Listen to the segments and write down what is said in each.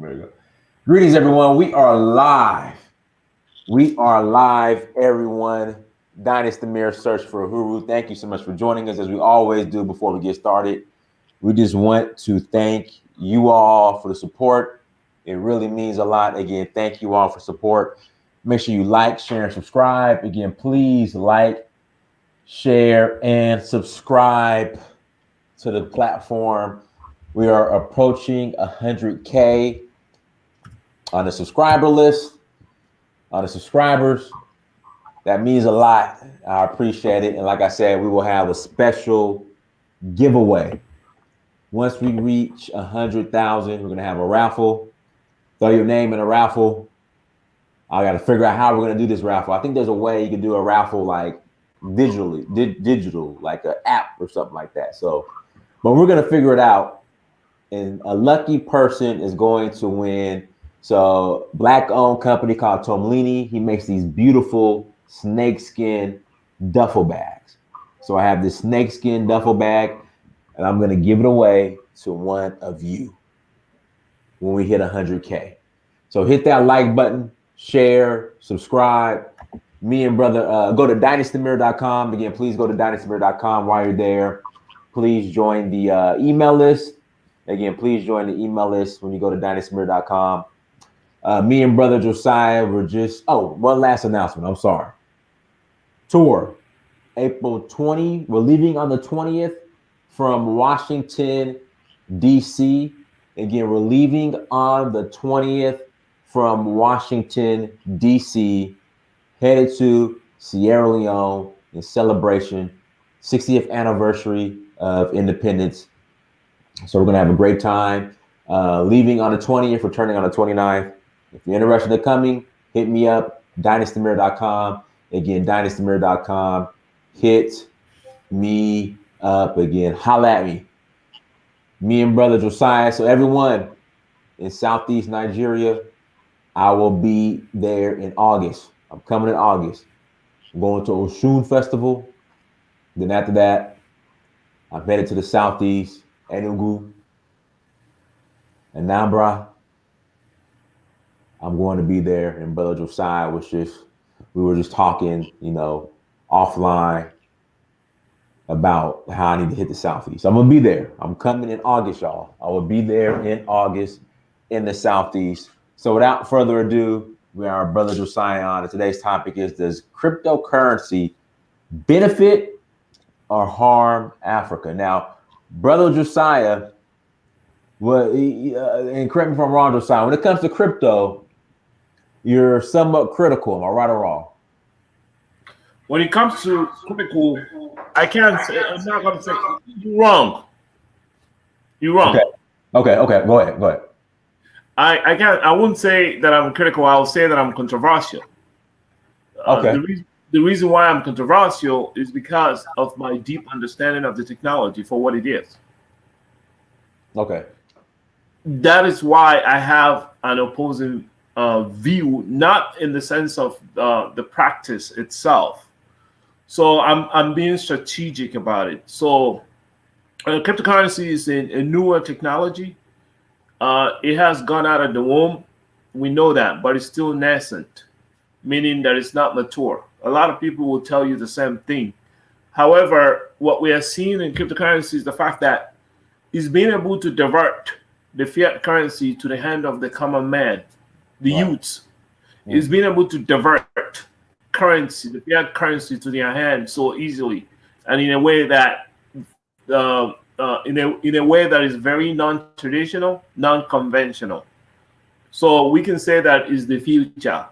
There you go. Greetings, everyone. We are live. We are live, everyone. Dynasty Mirror Search for Uhuru. Thank you so much for joining us, as we always do before we get started. We just want to thank you all for the support. It really means a lot. Again, thank you all for support. Make sure you like, share, and subscribe. Again, please like, share, and subscribe to the platform. We are approaching 100K on the subscriber list, on the subscribers. That means a lot. I appreciate it. And like I said, we will have a special giveaway. Once we reach 100,000, we're going to have a raffle. Throw your name in a raffle. I got to figure out how we're going to do this raffle. I think there's a way you can do a raffle like digital, like an app or something like that. So, but we're going to figure it out. And a lucky person is going to win. So, black-owned company called Tomlini. He makes these beautiful snakeskin duffel bags. So I have this snakeskin duffel bag, and I'm going to give it away to one of you when we hit 100K. So hit that like button, share, subscribe. Me and brother, go to dynastymirror.com. Again, please go to dynastymirror.com while you're there. Please join the email list. Again, please join the email list when you go to dynastymirror.com. Me and brother Josiah were just, one last announcement. I'm sorry. Tour, April 20. We're leaving on the 20th from Washington, D.C. Again, we're leaving on the 20th from Washington, D.C., headed to Sierra Leone in celebration, 60th anniversary of independence. So we're going to have a great time. Leaving on the 20th, returning on the 29th. If you're interested in coming, hit me up, dynastymirror.com. Again, dynastymirror.com. Hit me up again. Holla at me. Me and brother Josiah. So everyone in Southeast Nigeria, I will be there in August. I'm coming in August. I'm going to Osun Festival. Then after that, I'm headed to the Southeast, Enugu, Anambra. I'm going to be there. And brother Josiah we were just talking, offline about how I need to hit the Southeast. I'm going to be there. I'm coming in August, y'all. I will be there in August in the Southeast. So without further ado, we are our brother Josiah on. And today's topic is, does cryptocurrency benefit or harm Africa? Now, brother Josiah, and correct me if I'm wrong, Josiah, when it comes to crypto, you're somewhat critical. Am I right or wrong? When it comes to critical, I'm not going to say you're wrong. You're wrong. Okay. Go ahead. I wouldn't say that I'm critical. I'll say that I'm controversial. Okay. The reason why I'm controversial is because of my deep understanding of the technology for what it is. Okay. That is why I have an opposing view, not in the sense of the practice itself. So I'm being strategic about it. So cryptocurrency is a newer technology. It has gone out of the womb. We know that, but it's still nascent, meaning that it's not mature. A lot of people will tell you the same thing. However, what we are seeing in cryptocurrency is the fact that it's being able to divert the fiat currency to the hand of the common man, the youths. It's being able to divert currency, the fiat currency, to their hand so easily, and in a way that in a way that is very non-traditional, non-conventional. So we can say that is the future.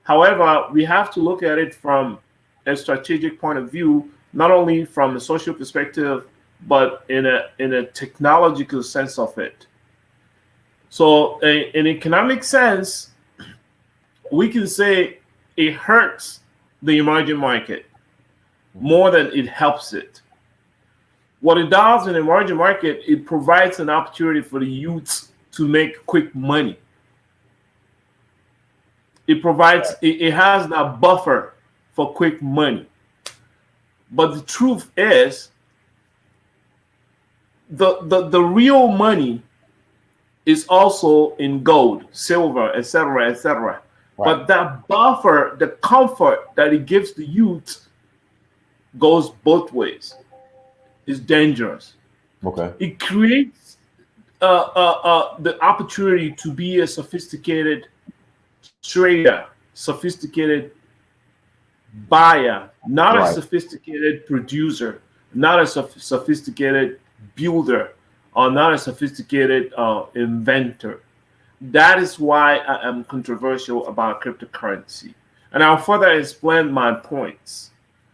However, we have to look at it from a strategic point of view, not only from a social perspective, but in a technological sense of it. So in economic sense, we can say it hurts the emerging market more than it helps it. What it does in the emerging market, it provides an opportunity for the youths to make quick money. It has that buffer for quick money. But the truth is, the real money is also in gold, silver, etc., etc. But that buffer, the comfort that it gives the youth, goes both ways. It's dangerous. Okay. It creates the opportunity to be a sophisticated trader, sophisticated buyer, not a sophisticated producer, not a sophisticated builder, or not a sophisticated inventor. That is why I am controversial about cryptocurrency. And I'll further explain my points.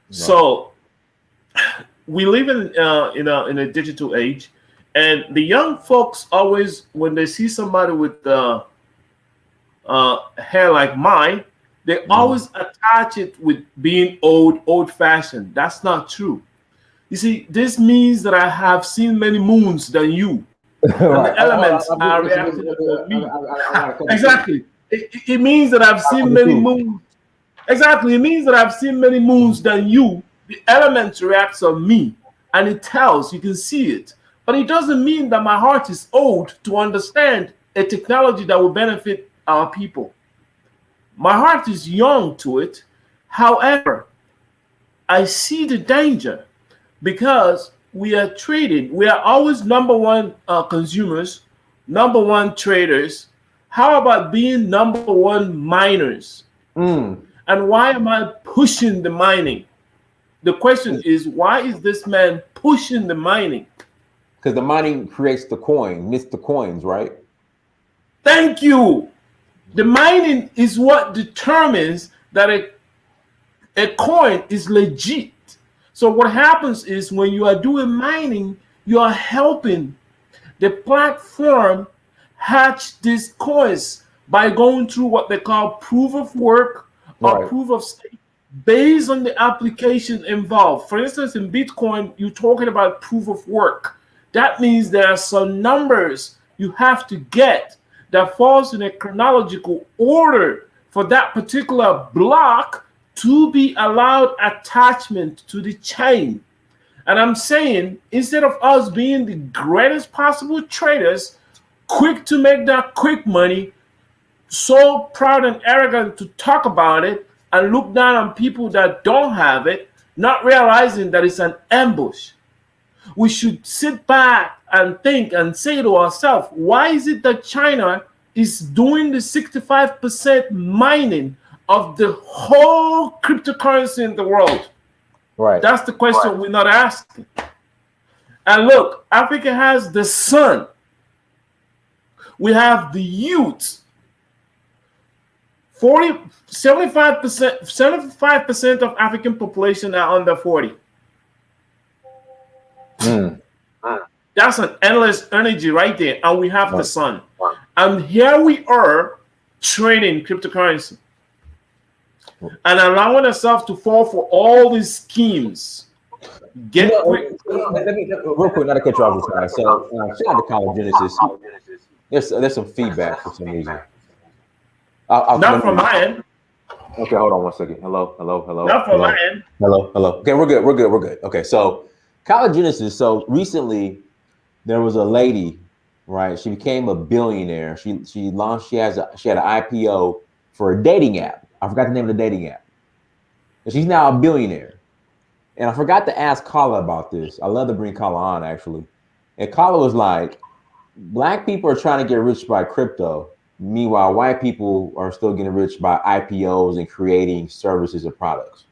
Right. So we live in a digital age, and the young folks always, when they see somebody with hair like mine, they always attach it with being old-fashioned. That's not true. You see, this means that I have seen many moons than you. And the elements are reacting to me. Exactly. It means that I've seen many moons. Exactly. It means that I've seen many moons than you. The elements react on me, and it tells. You can see it. But it doesn't mean that my heart is old to understand a technology that will benefit our people. My heart is young to it. However, I see the danger because we are trading. We are always number one consumers, number one traders. How about being number one miners? And why am I pushing the mining? The question is, why is this man pushing the mining? Because the mining creates the coin, knits the coins, right? Thank you. The mining is what determines that a coin is legit. So what happens is when you are doing mining, you are helping the platform hatch these coins by going through what they call proof of work or proof of stake based on the application involved. For instance, in Bitcoin, you're talking about proof of work. That means there are some numbers you have to get that falls in a chronological order for that particular block to be allowed attachment to the chain. And I'm saying, instead of us being the greatest possible traders, quick to make that quick money, so proud and arrogant to talk about it and look down on people that don't have it, not realizing that it's an ambush. We should sit back and think and say to ourselves, why is it that China is doing the 65% mining of the whole cryptocurrency in the world? Right. That's the question we're not asking. And look, Africa has the sun. We have the youth. 75% of African population are under 40. That's an endless energy right there. And we have the sun. And here we are trading cryptocurrency and allowing ourselves to fall for all these schemes. Let me real quick, not to cut you off this time. So shout out to College Genesis. There's some feedback for some reason. Not from my end. Okay, hold on one second. Hello. Not from my end. Hello. Okay, we're good. Okay, so College Genesis. So recently, there was a lady, right? She became a billionaire. She had an IPO for a dating app. I forgot the name of the dating app. And she's now a billionaire. And I forgot to ask Kala about this. I love to bring Kala on, actually. And Kala was like, Black people are trying to get rich by crypto. Meanwhile, white people are still getting rich by IPOs and creating services and products.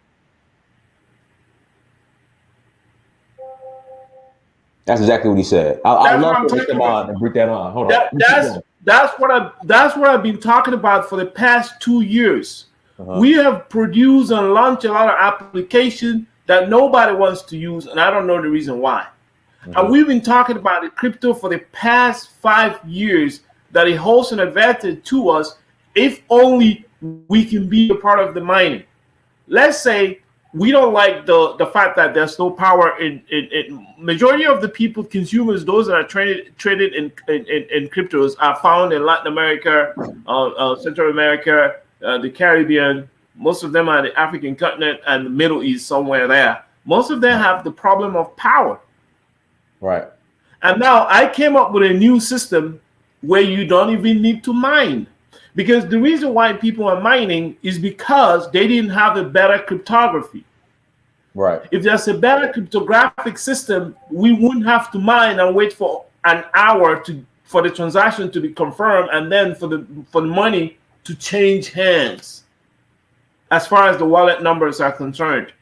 That's exactly what he said. I love to come on and bring that on. Hold on. That's what I've been talking about for the past 2 years. We have produced and launched a lot of applications that nobody wants to use, and I don't know the reason why. And we've been talking about the crypto for the past 5 years, that it holds an advantage to us if only we can be a part of the mining. Let's say we don't like the fact that there's no power in majority of the people, consumers, those that are traded in cryptos are found in Latin America, Central America, the Caribbean. Most of them are the African continent and the Middle East, somewhere there. Most of them have the problem of power. Right. And now I came up with a new system where you don't even need to mine. Because the reason why people are mining is because they didn't have a better cryptography. Right. If there's a better cryptographic system, we wouldn't have to mine and wait for an hour for the transaction to be confirmed and then for the money to change hands as far as the wallet numbers are concerned.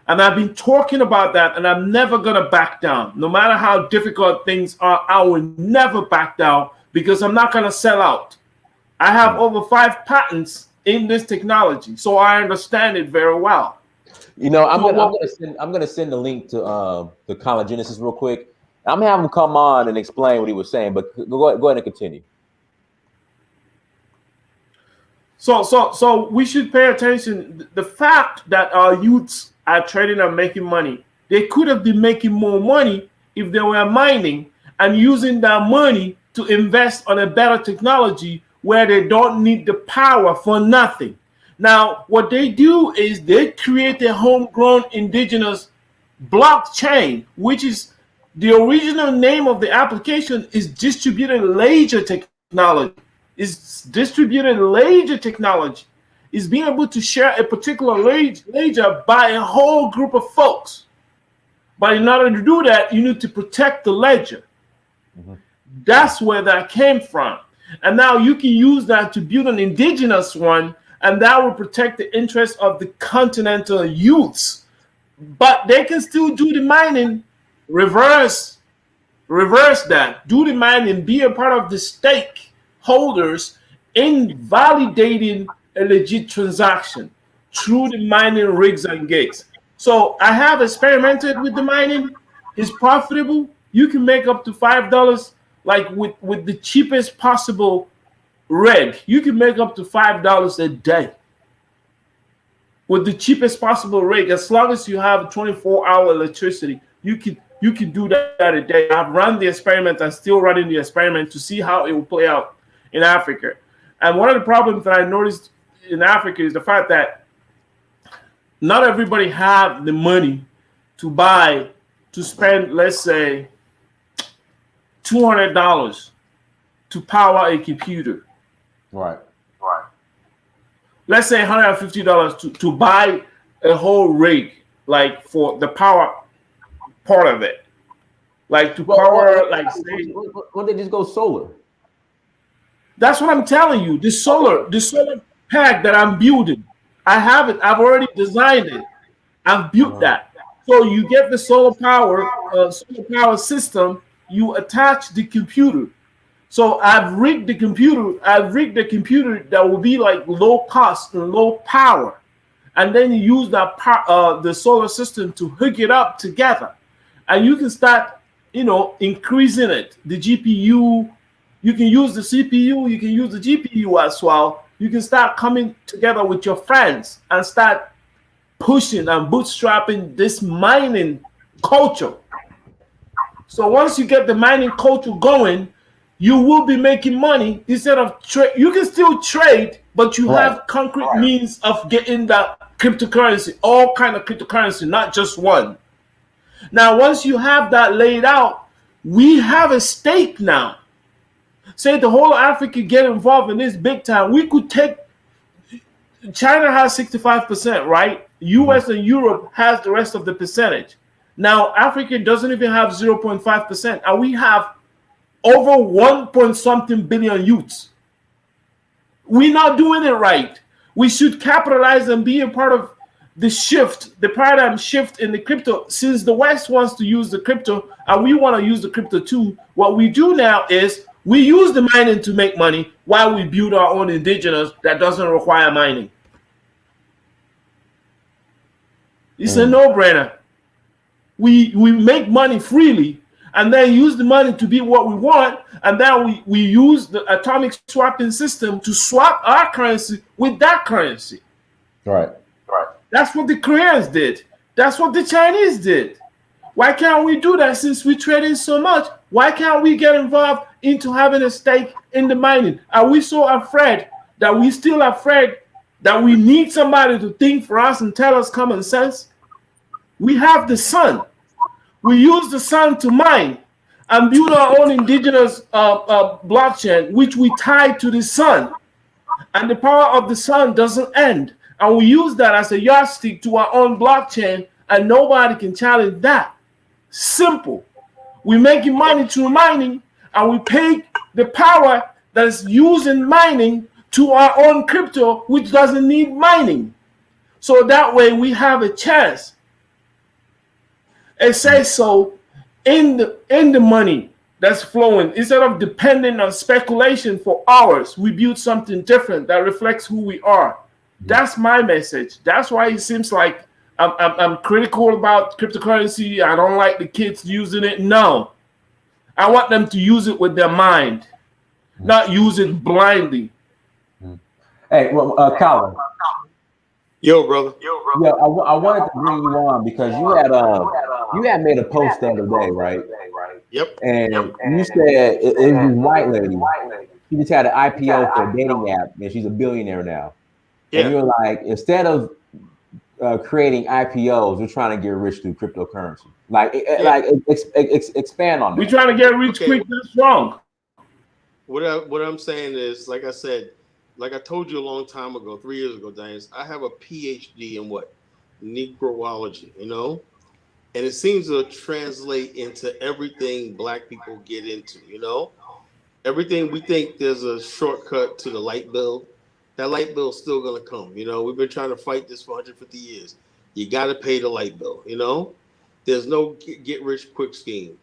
And I've been talking about that, and I'm never going to back down. No matter how difficult things are, I will never back down because I'm not going to sell out. I have over 5 patents in this technology, so I understand it very well. You know, I'm gonna send the link to the College Genesis real quick. I'm gonna have him come on and explain what he was saying, but go ahead and continue. So we should pay attention. The fact that our youths are trading and making money, they could have been making more money if they were mining and using that money to invest on a better technology where they don't need the power for nothing. Now, what they do is they create a homegrown indigenous blockchain, which is the original name of the application is distributed ledger technology. Is distributed ledger technology is being able to share a particular ledger by a whole group of folks. But in order to do that, you need to protect the ledger. Mm-hmm. That's where that came from. And now you can use that to build an indigenous one, and that will protect the interests of the continental youths. But they can still do the mining, reverse that, do the mining, be a part of the stakeholders in validating a legit transaction through the mining rigs and gates. So I have experimented with the mining. It's profitable. You can make up to $5, like with the cheapest possible rig. You can make up to $5 a day with the cheapest possible rig. As long as you have 24-hour electricity, you can do that a day. I've run the experiment and still running the experiment to see how it will play out in Africa. And one of the problems that I noticed in Africa is the fact that not everybody have the money to spend, let's say, $200 to power a computer. Right. Let's say $150 to buy a whole rig, like for the power part of it, like to power, like say, why they just go solar? That's what I'm telling you. The solar pack that I'm building, I have it. I've already designed it. I've built that. So you get the solar power system. You attach the computer. So I've rigged the computer. That will be like low cost and low power, and then you use the solar system to hook it up together, and you can start, increasing it. The GPU, you can use the CPU, you can use the GPU as well. You can start coming together with your friends and start pushing and bootstrapping this mining culture. So once you get the mining culture going, you will be making money instead of trade. You can still trade, but you have concrete means of getting that cryptocurrency, all kind of cryptocurrency, not just one. Now, once you have that laid out, we have a stake now. Say the whole of Africa get involved in this big time. We could take, China has 65%, right? US and Europe has the rest of the percentage. Now, Africa doesn't even have 0.5%, and we have over 1 point something billion youths. We're not doing it right. We should capitalize and be a part of the shift, the paradigm shift in the crypto. Since the West wants to use the crypto and we want to use the crypto too, what we do now is we use the mining to make money while we build our own indigenous that doesn't require mining. It's a no-brainer. We make money freely and then use the money to be what we want, and then we use the atomic swapping system to swap our currency with that currency. Right. That's what the Koreans did. That's what the Chinese did. Why can't we do that since we trade in so much? Why can't we get involved into having a stake in the mining? Are we so afraid that we still afraid that we need somebody to think for us and tell us common sense? We have the sun. We use the sun to mine. and build our own indigenous blockchain, which we tie to the sun. And the power of the sun doesn't end. And we use that as a yardstick to our own blockchain, and nobody can challenge that. Simple. We're making money through mining, and we pay the power that is used in mining to our own crypto, which doesn't need mining. So that way we have a chance. It says so in the money that's flowing. Instead of depending on speculation for hours, we build something different that reflects who we are. That's my message. That's why it seems like I'm critical about cryptocurrency. I don't like the kids using it. No, I want them to use it with their mind, not use it blindly. Hey, well, Colin. Yo, brother. Yeah, I wanted to bring you on because you had made a post the other day, right? Yep. And you said it was this white lady. She just had an IPO for a dating app, and she's a billionaire now. Yeah. And you're like, instead of creating IPOs, we're trying to get rich through cryptocurrency. Expand on that. We're trying to get rich quick. That's wrong. What I'm saying is, like I said, like I told you a long time ago, 3 years ago, Diane, I have a PhD in what? Negroology, you know? And it seems to translate into everything black people get into, you know? Everything we think there's a shortcut to the light bill. That light bill's still gonna come, you know? We've been trying to fight this for 150 years. You gotta pay the light bill, you know? There's no get rich quick scheme.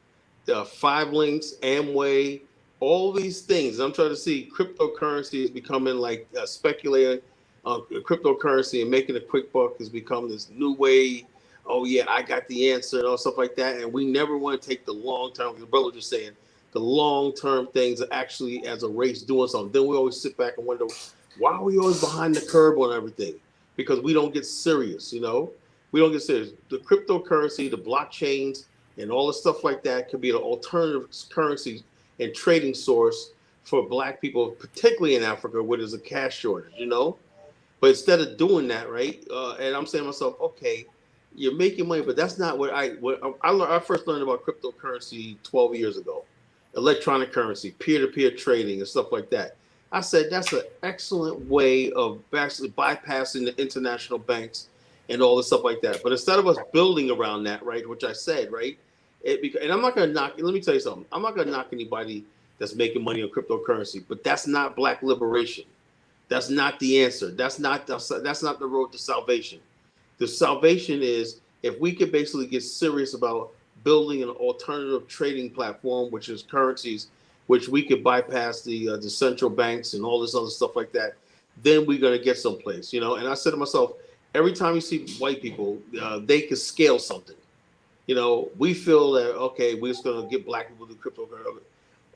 There are 5 links, Amway, all these things. I'm trying to see cryptocurrency is becoming like speculating cryptocurrency and making a quick buck has become this new way. Oh yeah, I got the answer and all stuff like that. And we never want to take the long term. The brother just saying the long term things are actually as a race doing something. Then we always sit back and wonder why are we always behind the curve on everything? Because we don't get serious, you know. We don't get serious. The cryptocurrency, the blockchains, and all the stuff like that could be an alternative currency and trading source for black people, particularly in Africa, where there's a cash shortage, you know. But instead of doing that, right? And I'm saying to myself, okay, you're making money, but that's not what I learned. I first learned about cryptocurrency 12 years ago, electronic currency, peer-to-peer trading, and stuff like that. I said that's an excellent way of actually bypassing the international banks and all the stuff like that. But instead of us building around that, right, which I said, right, and I'm not going to knock. Let me tell you something. I'm not going to knock anybody that's making money on cryptocurrency, but that's not black liberation. That's not the answer. That's not the road to salvation. The salvation is if we could basically get serious about building an alternative trading platform, which is currencies, which we could bypass the central banks and all this other stuff like that. Then we're going to get someplace, you know. And I said to myself, every time you see white people, they can scale something. You know, we feel that, okay, we're just going to get black people to cryptocurrency.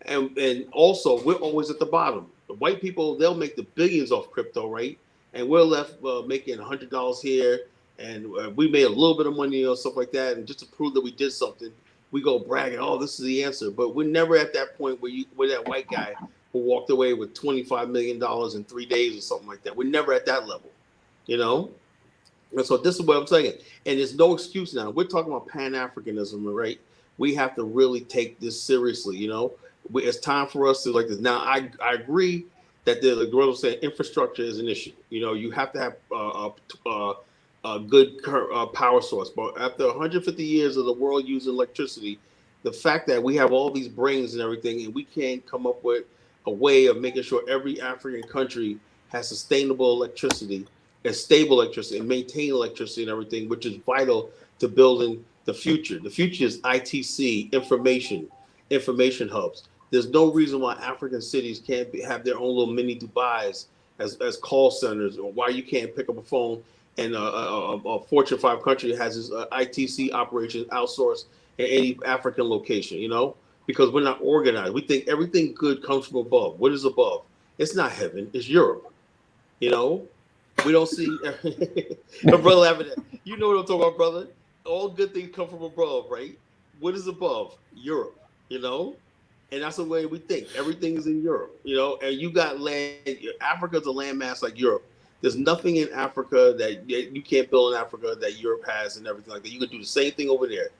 And also, we're always at the bottom. The white people, they'll make the billions off crypto, right? And we're left making $100 here. And we made a little bit of money or stuff like that. And just to prove that we did something, we go bragging, oh, this is the answer. But we're never at that point where that white guy who walked away with $25 million in 3 days or something like that. We're never at that level, you know? And so this is what I'm saying. And there's no excuse now. We're talking about Pan-Africanism, right? We have to really take this seriously, you know? It's time for us to like this. Now, I agree that the girl was saying infrastructure is an issue. You know, you have to have a good power source. But after 150 years of the world using electricity, the fact that we have all these brains and everything, and we can't come up with a way of making sure every African country has sustainable electricity and stable electricity and maintain electricity and everything, which is vital to building the future. The future is ITC, information hubs. There's no reason why African cities can't have their own little mini Dubais as call centers, or why you can't pick up a phone and a Fortune 5 country has its ITC operations outsourced in any African location, you know, because we're not organized. We think everything good comes from above. What is above? It's not heaven, it's Europe, you know. We don't see a brother having that. You know what I'm talking about, brother? All good things come from above, right? What is above? Europe, you know? And that's the way we think. Everything is in Europe, you know? And you got land. Africa's a landmass like Europe. There's nothing in Africa that you can't build in Africa that Europe has and everything like that. You can do the same thing over there.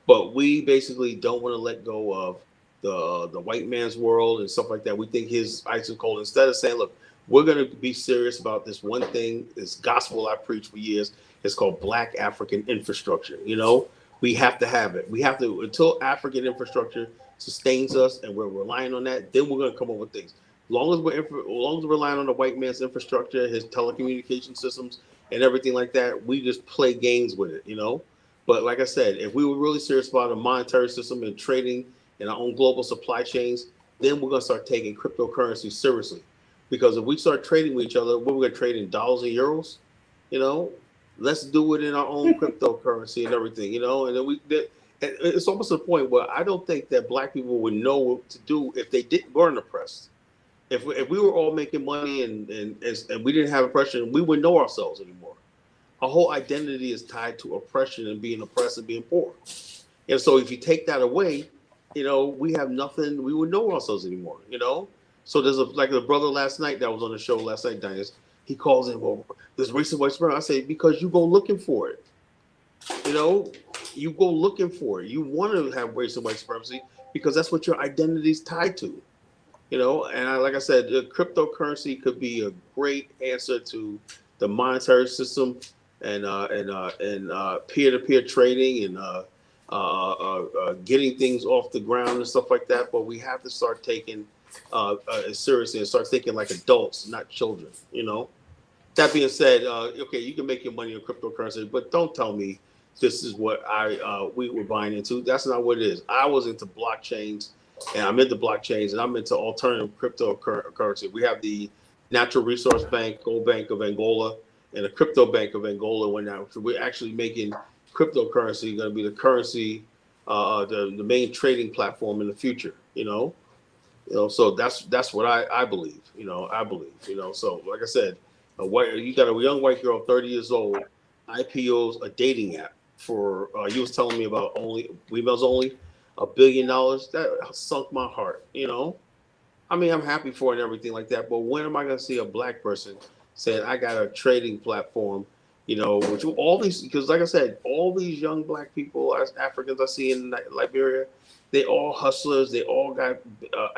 But we basically don't want to let go of the white man's world and stuff like that. We think his ice is cold. Instead of saying, look, we're going to be serious about this one thing, this gospel I preached for years. It's called Black African infrastructure. You know, we have to have it. We have to, until African infrastructure sustains us and we're relying on that, then we're going to come up with things. As long as we're relying on the white man's infrastructure, his telecommunication systems and everything like that, we just play games with it, you know. But like I said, if we were really serious about a monetary system and trading and our own global supply chains, then we're going to start taking cryptocurrency seriously. Because if we start trading with each other, what we're going to trade in dollars and euros, you know, let's do it in our own cryptocurrency and everything, you know. And then it's almost to the point where I don't think that black people would know what to do if they weren't oppressed. If we were all making money and we didn't have oppression, we wouldn't know ourselves anymore. Our whole identity is tied to oppression and being oppressed and being poor. And so if you take that away, you know, we have nothing, we wouldn't know ourselves anymore, you know? So there's like the brother last night that was on the show last night, Dennis, he calls in, well, there's racist white supremacy. I say, because you go looking for it. You know, you go looking for it. You want to have racist white supremacy because that's what your identity is tied to. You know, and like I said, cryptocurrency could be a great answer to the monetary system and peer-to-peer trading and getting things off the ground and stuff like that. But we have to start taking it seriously and start thinking like adults, not children. You know. That being said, okay, you can make your money on cryptocurrency, but don't tell me this is what we were buying into. That's not what it is. I was into blockchains. And I'm into blockchains, and I'm into alternative cryptocurrency. We have the Natural Resource Bank, Gold Bank of Angola, and the Crypto Bank of Angola. So we're actually making cryptocurrency going to be the currency, the main trading platform in the future. You know, so that's what I believe. You know, So like I said, you got a young white girl, 30 years old, IPOs a dating app for. You was telling me about females only. $1 billion, that sunk my heart, you know. I mean, I'm happy for it and everything like that, but when am I going to see a black person saying, I got a trading platform, you know, which all these, because like I said, all these young black people, as Africans I see in Liberia, they all hustlers, they all got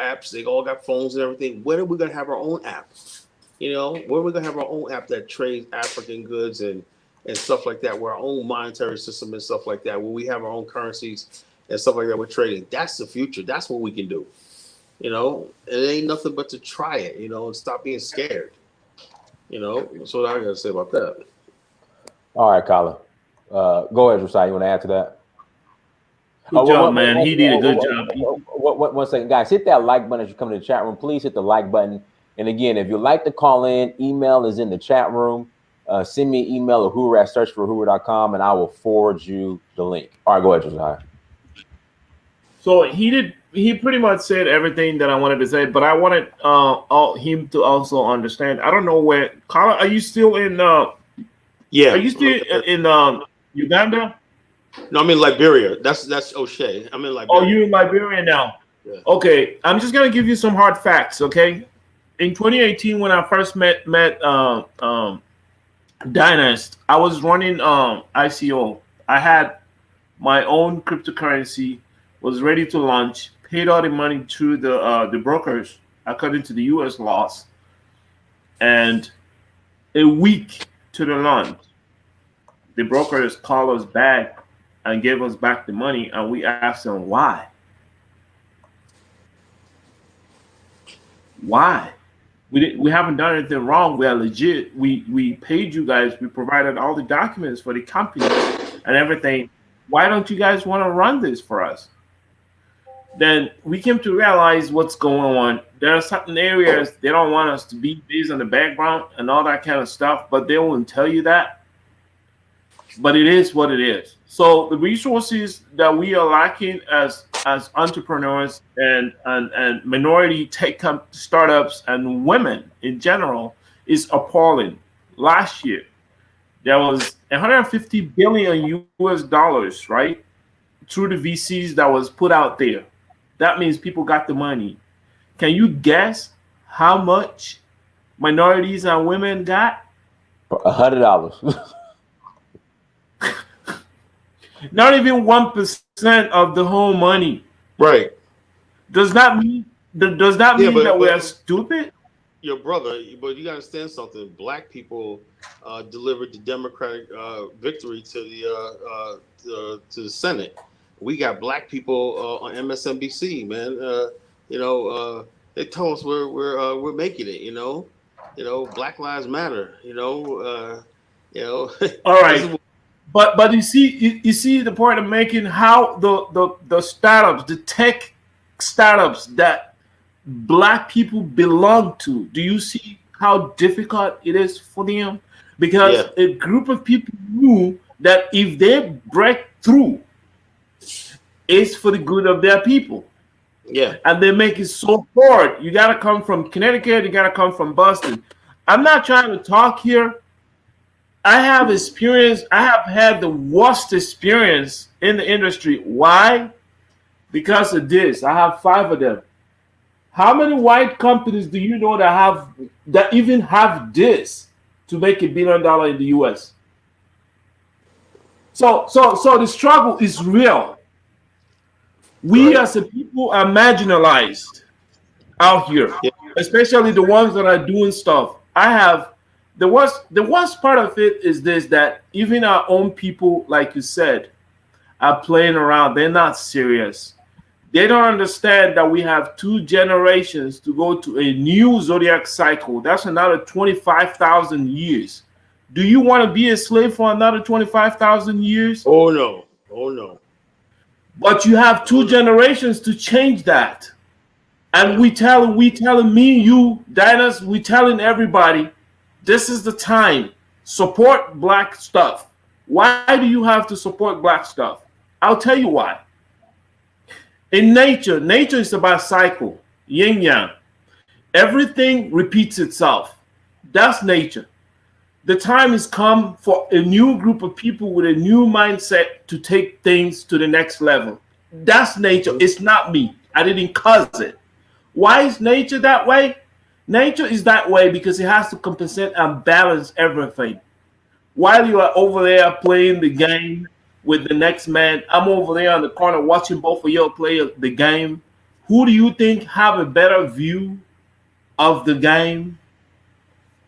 apps, they all got phones and everything. When are we going to have our own app? You know, when are we going to have our own app that trades African goods and stuff like that, where our own monetary system and stuff like that, where we have our own currencies and stuff like that with trading? That's the future. That's what we can do. You know, it ain't nothing but to try it, you know, and stop being scared. You know, that's what I got to say about that. All right, Colin. Go ahead, Josiah. You want to add to that? Good job, man. He did a good job. One second, guys. Hit that like button as you come to the chat room. Please hit the like button. And again, if you'd like to call in, email is in the chat room. Send me an email at searchforwhuru.com and I will forward you the link. All right, go ahead, Josiah. So he pretty much said everything that I wanted to say, but I wanted him to also understand. I don't know where, Colin, are you still in yeah. Are you still in Uganda? No, I'm in Liberia. That's O'Shea. I'm in Liberia. Oh, you're in Liberia now. Yeah. Okay, I'm just gonna give you some hard facts, okay? In 2018, when I first met Dynast, I was running ICO. I had my own cryptocurrency, was ready to launch, paid all the money to the brokers according to the US laws. And a week to the launch, the brokers called us back and gave us back the money, and we asked them why. Why? We haven't done anything wrong. We are legit. We paid you guys. We provided all the documents for the company and everything. Why don't you guys want to run this for us? Then we came to realize what's going on. There are certain areas they don't want us to be based on the background and all that kind of stuff, but they won't tell you that. But it is what it is. So the resources that we are lacking as entrepreneurs and minority tech startups and women in general is appalling. Last year, there was 150 billion US dollars, right, through the VCs that was put out there. That means people got the money. Can you guess how much minorities and women got? $100. Not even 1% of the whole money. Right. Does that mean that we are but stupid? your brother, but you got to understand something. Black people delivered the Democratic victory to the Senate. We got black people on MSNBC, man. They told us we're making it. Black Lives Matter. All This is right. But you see the point I'm making, how the startups, the tech startups that black people belong to, do you see how difficult it is for them? Because yeah, a group of people knew that if they break through, it's for the good of their people. yeah, And they make it so hard. You got to come from Connecticut, you got to come from Boston. I'm not trying to talk here. I have had the worst experience in the industry. Why? Because of this. I have 5 of them. How many white companies do you know that even have this to make $1 billion in the US? So the struggle is real. We right. as a people are marginalized out here, Yeah, especially the ones that are doing stuff. The worst part of it is this, that even our own people, like you said, are playing around. They're not serious. They don't understand that we have 2 generations to go to a new zodiac cycle. That's another 25,000 years. Do you want to be a slave for another 25,000 years? oh no, oh no, But you have 2 generations to change that. And we telling me, you, Dinas, we telling everybody, this is the time. Support black stuff. Why do you have to support black stuff? I'll tell you why. In nature is about cycle, yin yang. Everything repeats itself. That's nature. The time has come for a new group of people with a new mindset to take things to the next level. That's nature. It's not me. I didn't cause it. Why is nature that way? Nature is that way because it has to compensate and balance everything. While you are over there playing the game with the next man, I'm over there in the corner watching both of you play the game. Who do you think have a better view of the game?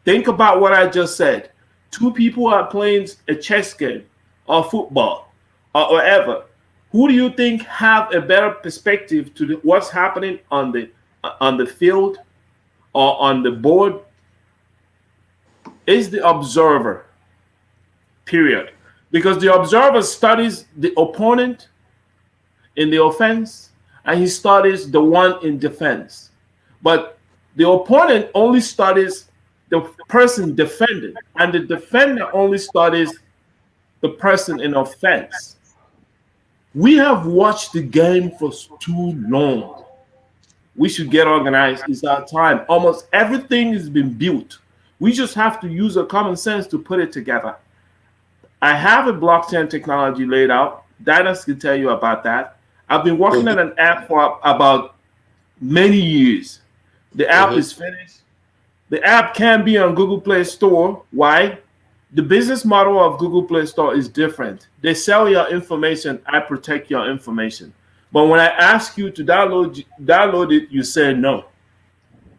Think about what I just said. 2 people are playing a chess game or football or whatever. Who do you think have a better perspective to what's happening on the field or on the board? Is the observer. Period. Because the observer studies the opponent in the offense and he studies the one in defense. But the opponent only studies the person defending, and the defender only studies the person in offense. We have watched the game for too long. We should get organized. It's our time. Almost everything has been built. We just have to use our common sense to put it together. I have a blockchain technology laid out. Dinas can tell you about that. I've been working on an app for about many years. The app is finished. The app can be on Google Play Store. Why? The business model of Google Play Store is different. They sell your information. I protect your information. But when I ask you to download it, you say no.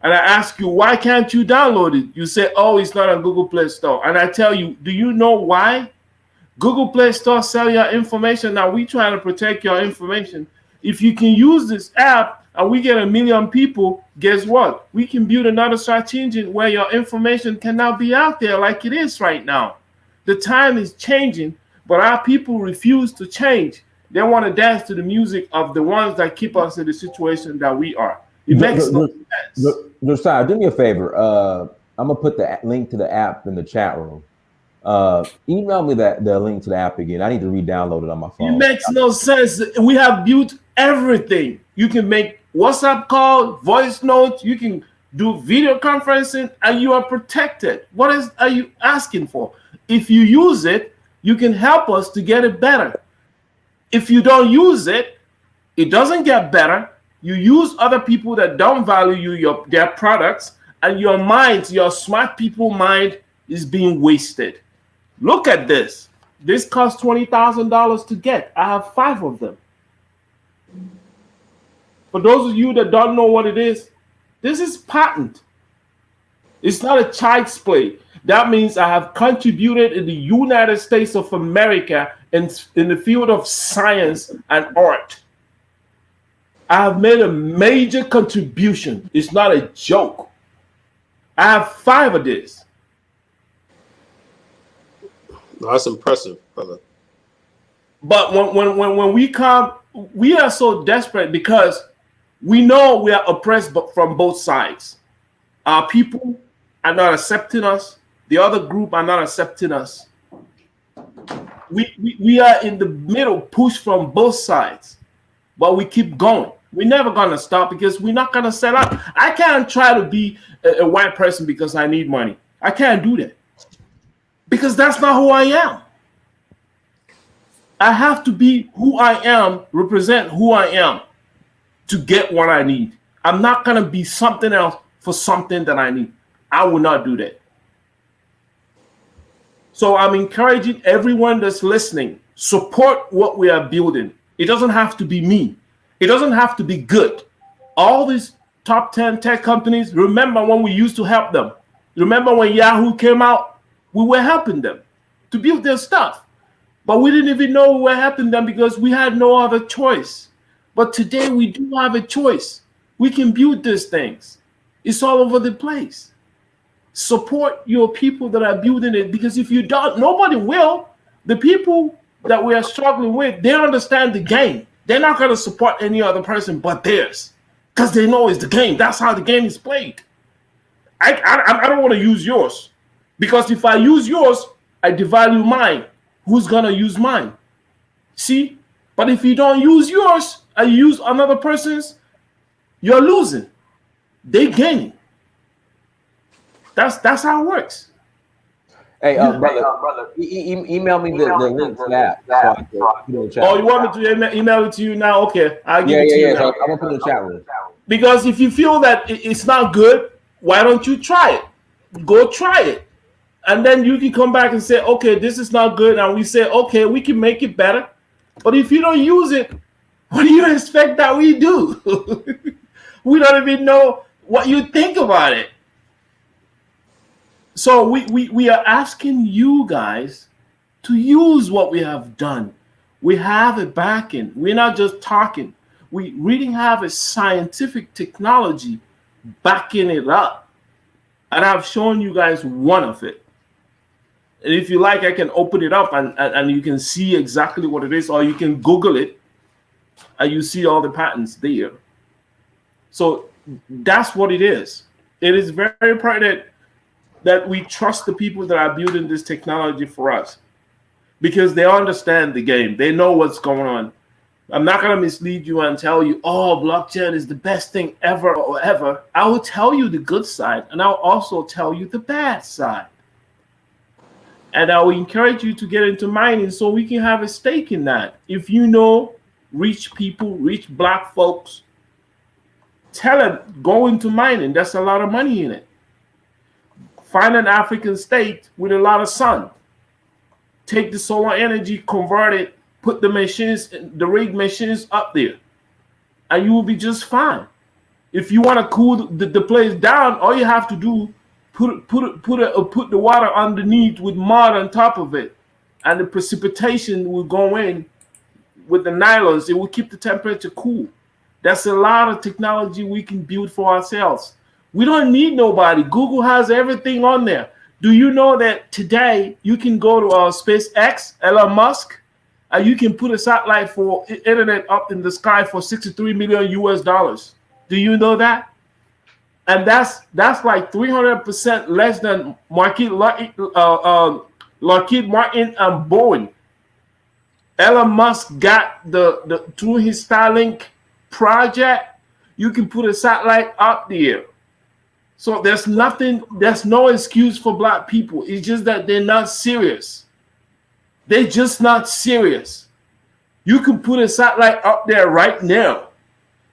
And I ask you, why can't you download it? You say, oh, it's not on Google Play Store. And I tell you, do you know why? Google Play Store sell your information. Now we trying to protect your information. If you can use this app and we get 1 million people, guess what? We can build another search engine where your information can now be out there like it is right now. The time is changing, but our people refuse to change. They want to dance to the music of the ones that keep us in the situation that we are. It makes no sense. Josiah, do me a favor. I'm gonna put the link to the app in the chat room. Email me the link to the app again. I need to re-download it on my phone. It makes no sense. We have built everything. You can make WhatsApp call, voice notes. You can do video conferencing, and you are protected. What are you asking for? If you use it, you can help us to get it better. If you don't use it, it doesn't get better. You use other people that don't value their products, and your mind, your smart people mind, is being wasted. Look at this. This costs $20,000 to get. I have 5 of them. For those of you that don't know what it is, this is patent. It's not a child's play. That means I have contributed in the United States of America in the field of science and art. I have made a major contribution. It's not a joke. I have 5 of this. That's impressive, brother. But when we come, we are so desperate because we know we are oppressed from both sides. Our people are not accepting us. The other group are not accepting us. We are in the middle, pushed from both sides, but we keep going. We're never going to stop because we're not going to set up. I can't try to be a white person because I need money. I can't do that because that's not who I am. I have to be who I am, represent who I am to get what I need. I'm not going to be something else for something that I need. I will not do that. So I'm encouraging everyone that's listening, support what we are building. It doesn't have to be me. It doesn't have to be good. All these top 10 tech companies, remember when we used to help them. Remember when Yahoo came out? We were helping them to build their stuff. But we didn't even know we were helping them because we had no other choice. But today we do have a choice. We can build these things. It's all over the place. Support your people that are building it, because if you don't, nobody will. The people that we are struggling with, they understand the game. They're not going to support any other person but theirs because they know it's the game. That's how the game is played. I don't want to use yours, because if I use yours, I devalue mine. Who's going to use mine? See? But if you don't use yours and you use another person's, you're losing. They gaining. That's how it works. Hey, brother, email me the link to that. So I can put it in the chat. Oh, you want me to email it to you now? Okay, I'll give it to you now. So I'm going to put it in the chat room. Because if you feel that it's not good, why don't you try it? Go try it. And then you can come back and say, okay, this is not good. And we say, okay, we can make it better. But if you don't use it, what do you expect that we do? We don't even know what you think about it. So we are asking you guys to use what we have done. We have a backing. We're not just talking. We really have a scientific technology backing it up. And I've shown you guys one of it. And if you like, I can open it up and you can see exactly what it is, or you can Google it and you see all the patents there. So that's what it is. It is very important that we trust the people that are building this technology for us, because they understand the game. They know what's going on. I'm not going to mislead you and tell you, oh, blockchain is the best thing ever or ever. I will tell you the good side, and I'll also tell you the bad side. And I will encourage you to get into mining so we can have a stake in that. If you know rich people, rich black folks, tell them, go into mining. There's a lot of money in it. Find an African state with a lot of sun. Take the solar energy, convert it, put the machines, the rig machines up there, and you will be just fine. If you want to cool the place down, all you have to do, put the water underneath with mud on top of it, and the precipitation will go in with the nylons. It will keep the temperature cool. That's a lot of technology we can build for ourselves. We don't need nobody. Google has everything on there. Do you know that today you can go to SpaceX, Elon Musk, and you can put a satellite for internet up in the sky for $63 million US? Do you know that? And that's like 300% less than Lockheed Martin and Boeing. Elon Musk got through his Starlink project, you can put a satellite up there. So there's no excuse for black people. It's just that they're not serious. They're just not serious. You can put a satellite up there right now,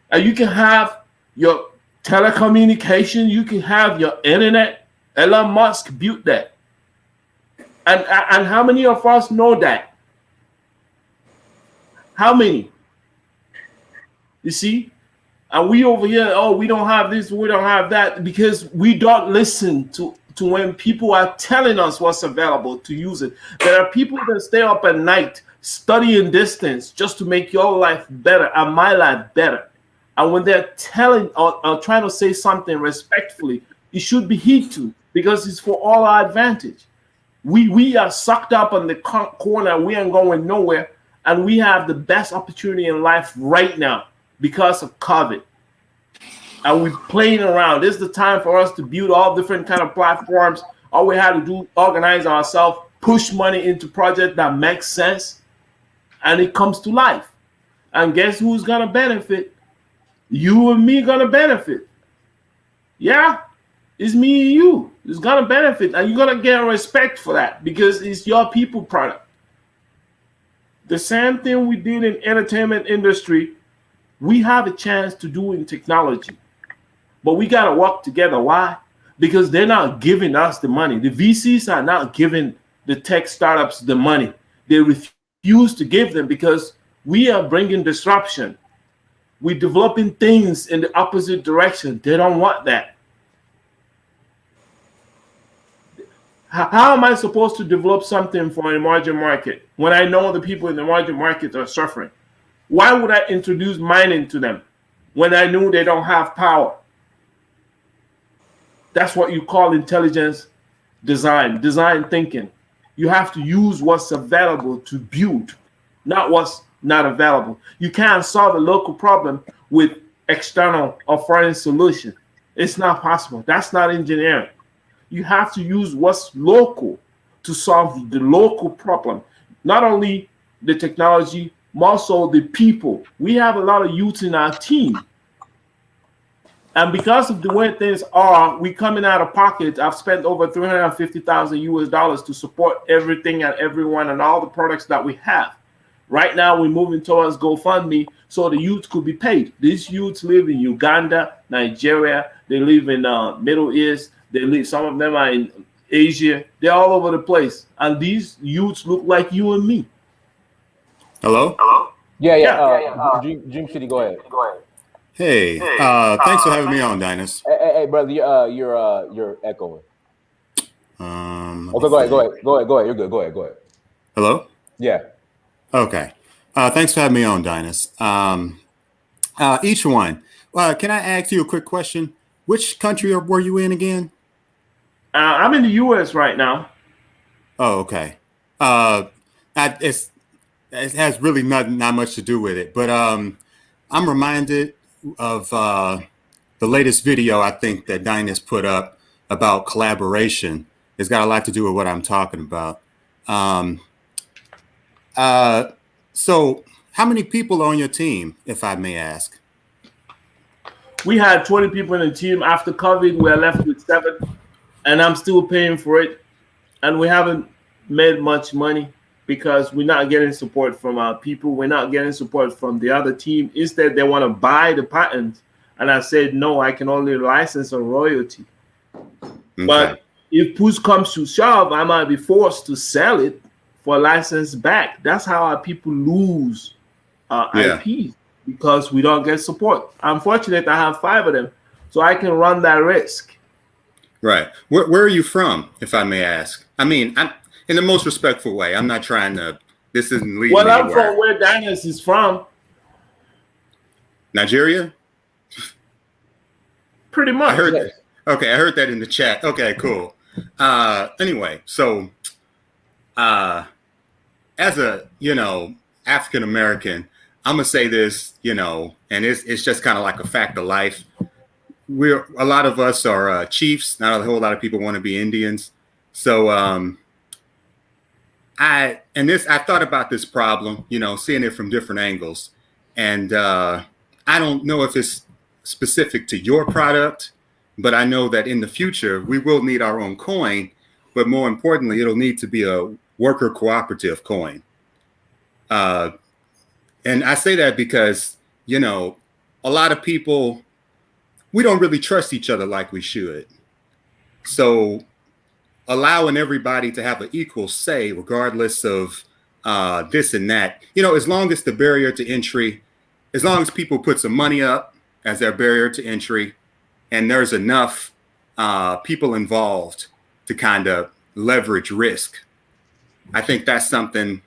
and you can have your telecommunication, you can have your internet. Elon Musk built that. And how many of us know that? How many? You see? And we over here, oh, we don't have this, we don't have that, because we don't listen to when people are telling us what's available to use it. There are people that stay up at night studying distance just to make your life better and my life better. And when they're telling or trying to say something respectfully, it should be heed to, because it's for all our advantage. We are sucked up on the corner. We ain't going nowhere. And we have the best opportunity in life right now because of COVID. And we're playing around. This is the time for us to build all different kind of platforms. All we had to do, organize ourselves, push money into projects that make sense, and it comes to life. And guess who's gonna benefit? You and me gonna benefit. Yeah, it's me and you. It's gonna benefit, and you're gonna get respect for that because it's your people product. The same thing we did in entertainment industry, we have a chance to do in technology. But we got to work together. Why? Because they're not giving us the money. The VCs are not giving the tech startups the money. They refuse to give them because we are bringing disruption. We're developing things in the opposite direction. They don't want that. How am I supposed to develop something for an emerging market when I know the people in the emerging market are suffering? Why would I introduce mining to them when I knew they don't have power? That's what you call intelligence design thinking. You have to use what's available to build, not what's not available. You can't solve a local problem with external or foreign solution. It's not possible. That's not engineering. You have to use what's local to solve the local problem. Not only the technology, but also the people. We have a lot of youth in our team. And because of the way things are, we coming out of pocket. I've spent over $350,000 to support everything and everyone and all the products that we have. Right now, we're moving towards GoFundMe so the youth could be paid. These youths live in Uganda, Nigeria. They live in Middle East. Some of them are in Asia. They're all over the place. And these youths look like you and me. Hello? Yeah. Dream City, go ahead. Hey, thanks for having me on, Dinus. Hey, brother, you're echoing. Okay, go ahead. You're good. Go ahead. Hello? Yeah. Okay. Thanks for having me on, Dinus. Each one. Can I ask you a quick question? Which country were you in again? I'm in the U.S. right now. Oh, okay. It has really not much to do with it, but I'm reminded of the latest video I think that Dinus put up about collaboration. It's got a lot to do with what I'm talking about. So how many people are on your team, if I may ask? We had 20 people in the team. After COVID, we're left with 7, and I'm still paying for it. And we haven't made much money because we're not getting support from our people. We're not getting support from the other team. Instead, they want to buy the patent. And I said, no, I can only license on royalty. Okay. But if push comes to shove, I might be forced to sell it for a license back. That's how our people lose IP, because we don't get support. I'm fortunate I have 5 of them, so I can run that risk. Right. Where are you from, if I may ask? I mean, I'm in the most respectful way. I'm not trying to, this isn't leading Well, I'm anywhere. from where Dinus is from. Nigeria? Pretty much. I heard that. Okay, I heard that in the chat. Okay, cool. Anyway, so as a, African American, I'm gonna say this, and it's just kind of like a fact of life. A lot of us are chiefs. Not a whole lot of people want to be Indians. So I thought about this problem, seeing it from different angles, and I don't know if it's specific to your product, but I know that in the future we will need our own coin, but more importantly, it'll need to be a worker cooperative coin. And I say that because, a lot of people, we don't really trust each other like we should. So allowing everybody to have an equal say, regardless of this and that, as long as the barrier to entry, as long as people put some money up as their barrier to entry, and there's enough people involved to kind of leverage risk. I think that's something.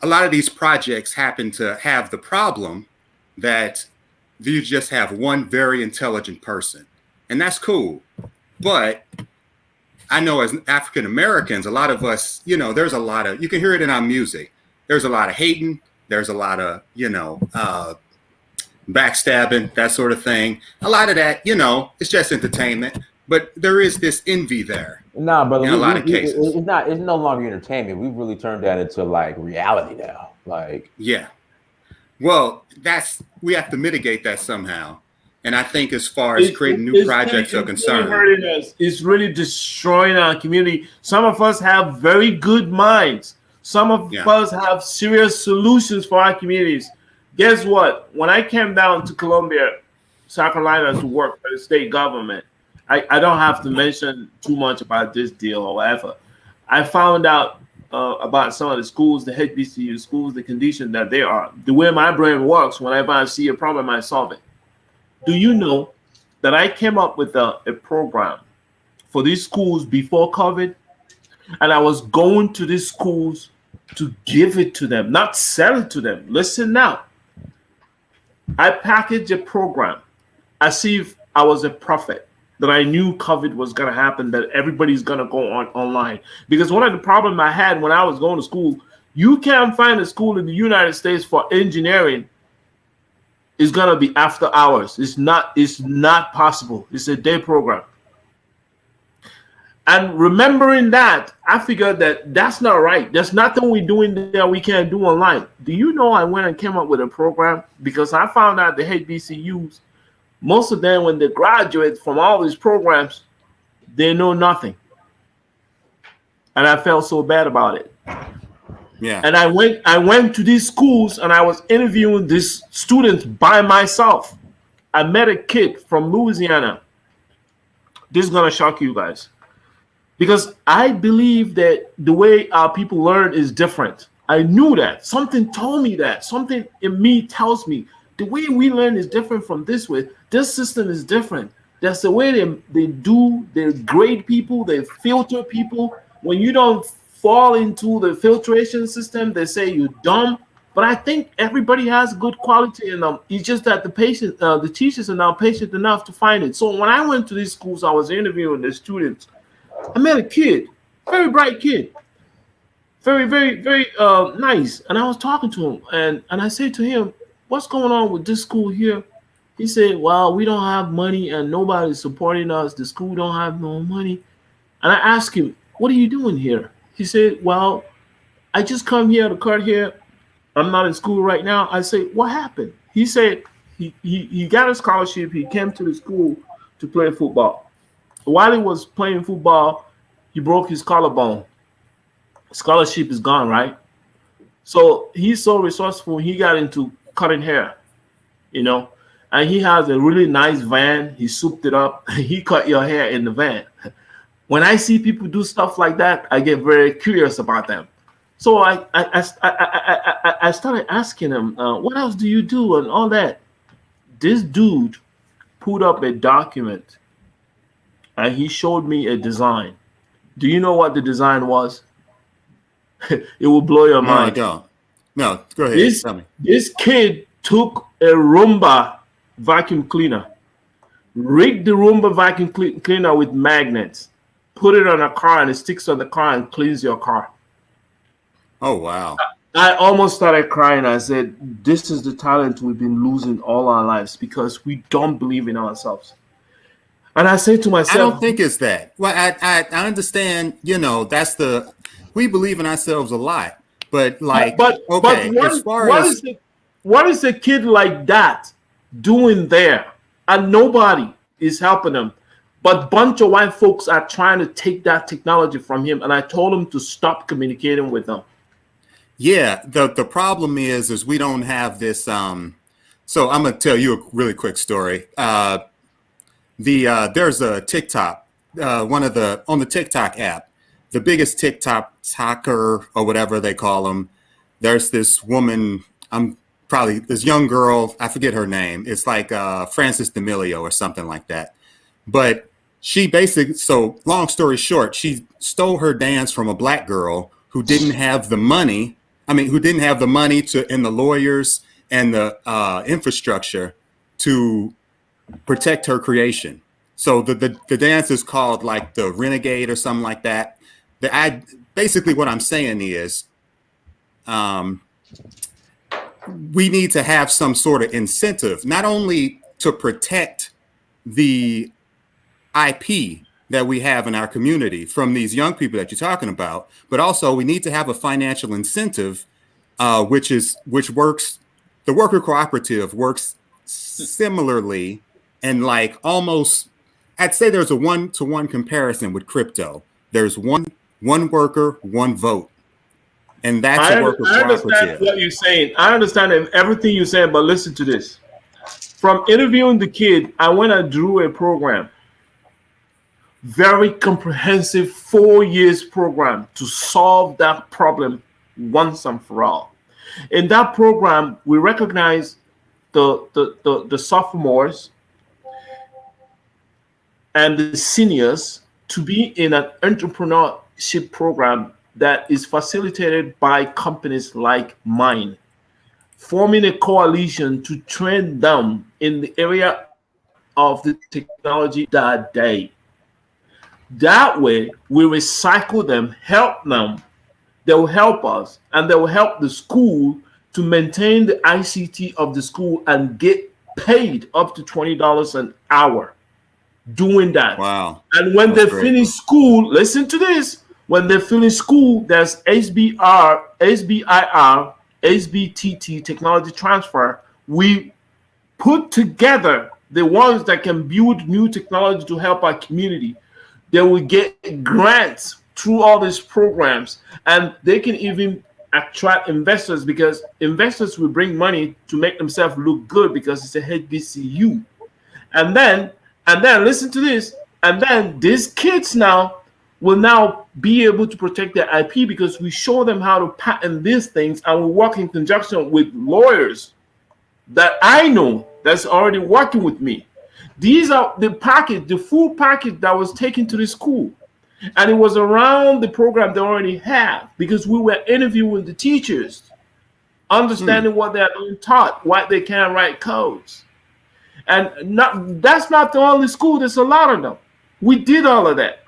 A lot of these projects happen to have the problem that you just have one very intelligent person, and that's cool. But I know as African Americans, a lot of us, there's a lot of, you can hear it in our music. There's a lot of hating. There's a lot of, backstabbing, that sort of thing. A lot of that, it's just entertainment, but there is this envy there. Nah, brother. In a lot of cases, it's no longer entertainment. We've really turned that into like reality now. Like, yeah. Well, we have to mitigate that somehow. And I think as far as creating new projects are concerned, hurting us. It's really destroying our community. Some of us have very good minds. Some of us have serious solutions for our communities. Guess what? When I came down to Columbia, South Carolina, to work for the state government, I don't have to mention too much about this deal or whatever. I found out about some of the schools, the HBCU schools, the condition that they are. The way my brain works, whenever I see a problem, I solve it. Do you know that I came up with a program for these schools before COVID? And I was going to these schools to give it to them, not sell it to them. Listen now. I packaged a program as if I was a prophet, that I knew COVID was going to happen, that everybody's going to go online. Because one of the problems I had when I was going to school, you can't find a school in the United States for engineering. It's going to be after hours. It's not possible. It's a day program. And remembering that, I figured that that's not right. There's nothing we're doing there we can't do online. Do you know I went and came up with a program? Because I found out the HBCUs, most of them, when they graduate from all these programs, they know nothing. And I felt so bad about it. Yeah. And I went to these schools and I was interviewing these students by myself. I met a kid from Louisiana. This is going to shock you guys. Because I believe that the way our people learn is different. I knew that. Something told me that. Something in me tells me the way we learn is different from this way. This system is different. That's the way they grade people, they filter people. When you don't fall into the filtration system, they say you're dumb. But I think everybody has good quality in them. It's just that the teachers are not patient enough to find it. So when I went to these schools, I was interviewing the students. I met a kid, very bright kid, very, very, very nice. And I was talking to him, and I said to him, "What's going on with this school here?" He said, "Well, we don't have money, and nobody's supporting us. The school don't have no money." And I asked him, "What are you doing here?" He said, "Well, I just come here to cut here. I'm not in school right now." I said, "What happened?" He said he got a scholarship. He came to the school to play football. While he was playing football, he broke his collarbone. Scholarship is gone, right? So he's so resourceful. He got into cutting hair, and he has a really nice van. He souped it up. He cut your hair in the van. When I see people do stuff like that, I get very curious about them. So I started asking him, "What else do you do?" and all that. This dude put up a document. And he showed me a design. Do you know what the design was? It will blow your mind. No, I don't. No, go ahead. Tell me. This kid took a Roomba vacuum cleaner, rigged the Roomba vacuum cleaner with magnets, put it on a car, and it sticks on the car and cleans your car. Oh, wow. I almost started crying. I said, this is the talent we've been losing all our lives because we don't believe in ourselves. And I say to myself, I don't think it's that. Well, I understand, we believe in ourselves a lot, but what is a kid like that doing there? And nobody is helping him. But bunch of white folks are trying to take that technology from him. And I told him to stop communicating with them. Yeah, the problem is we don't have this. So I'm going to tell you a really quick story. There's a TikTok, on the TikTok app, the biggest TikToker or whatever they call them. There's this woman, I'm probably this young girl, I forget her name. It's like Frances D'Amelio or something like that. But she basically, so long story short, she stole her dance from a black girl who didn't have the money. I mean, who didn't have the money to, and the lawyers and the infrastructure to protect her creation. So the dance is called like the Renegade or something like that. Basically what I'm saying is, we need to have some sort of incentive, not only to protect the IP that we have in our community from these young people that you're talking about, but also we need to have a financial incentive, which works. The worker cooperative works similarly, and like almost, I'd say there's a 1-to-1 comparison with crypto. There's one worker, one vote. And that's a worker I cooperative. understand what you're saying. I understand everything you're saying, but listen to this. From interviewing the kid, I went and drew a program. Very comprehensive 4 years program to solve that problem once and for all. In that program, we recognize the sophomores and the seniors to be in an entrepreneurship program that is facilitated by companies like mine, forming a coalition to train them in the area of the technology that day. That way, we recycle them, help them, they will help us, and they will help the school to maintain the ICT of the school and get paid up to $20 an hour doing that. Wow. And when That's they great. finish school, listen to this. When they finish school, there's SBIR, SBTT, technology transfer. We put together the ones that can build new technology to help our community. They will get grants through all these programs, and they can even attract investors because investors will bring money to make themselves look good because it's a HBCU. And then listen to this. And then these kids now will now be able to protect their IP because we show them how to patent these things, and we work in conjunction with lawyers that I know that's already working with me. These are the full package that was taken to the school. And it was around the program they already have because we were interviewing the teachers, understanding what they're being taught, why they can't write codes. And that's not the only school, there's a lot of them. We did all of that.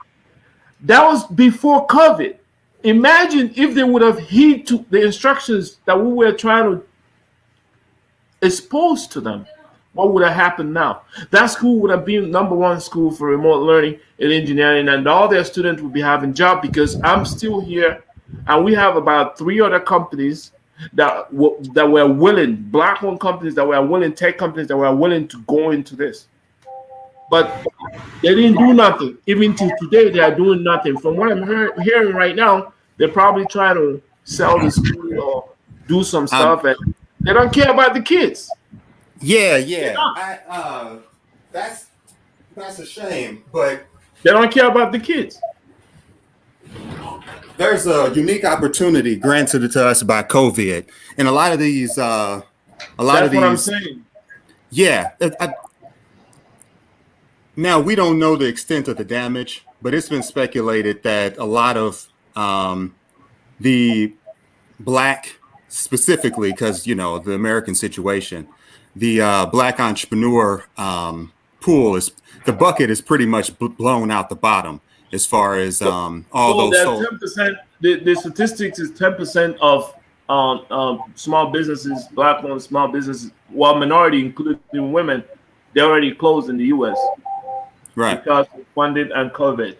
That was before COVID. Imagine if they would have heeded to the instructions that we were trying to expose to them. What would have happened now? That school would have been #1 school for remote learning and engineering, and all their students would be having jobs because I'm still here, and we have about 3 other companies that were willing, black-owned companies that were willing, tech companies that were willing to go into this. But they didn't do nothing. Even till today, they are doing nothing. From what I'm hearing right now, they're probably trying to sell the school or do some stuff, and they don't care about the kids. Yeah. That's a shame, but they don't care about the kids. There's a unique opportunity granted to us by COVID, and a lot of these, That's what I'm saying. Yeah. Now we don't know the extent of the damage, but it's been speculated that a lot of the black, specifically because the American situation. The black entrepreneur pool the bucket is pretty much blown out the bottom as far as all those. 10%. The statistics is 10% of small businesses, black-owned small businesses, while minority, including women, they already closed in the U.S. Right. Because of funding and COVID.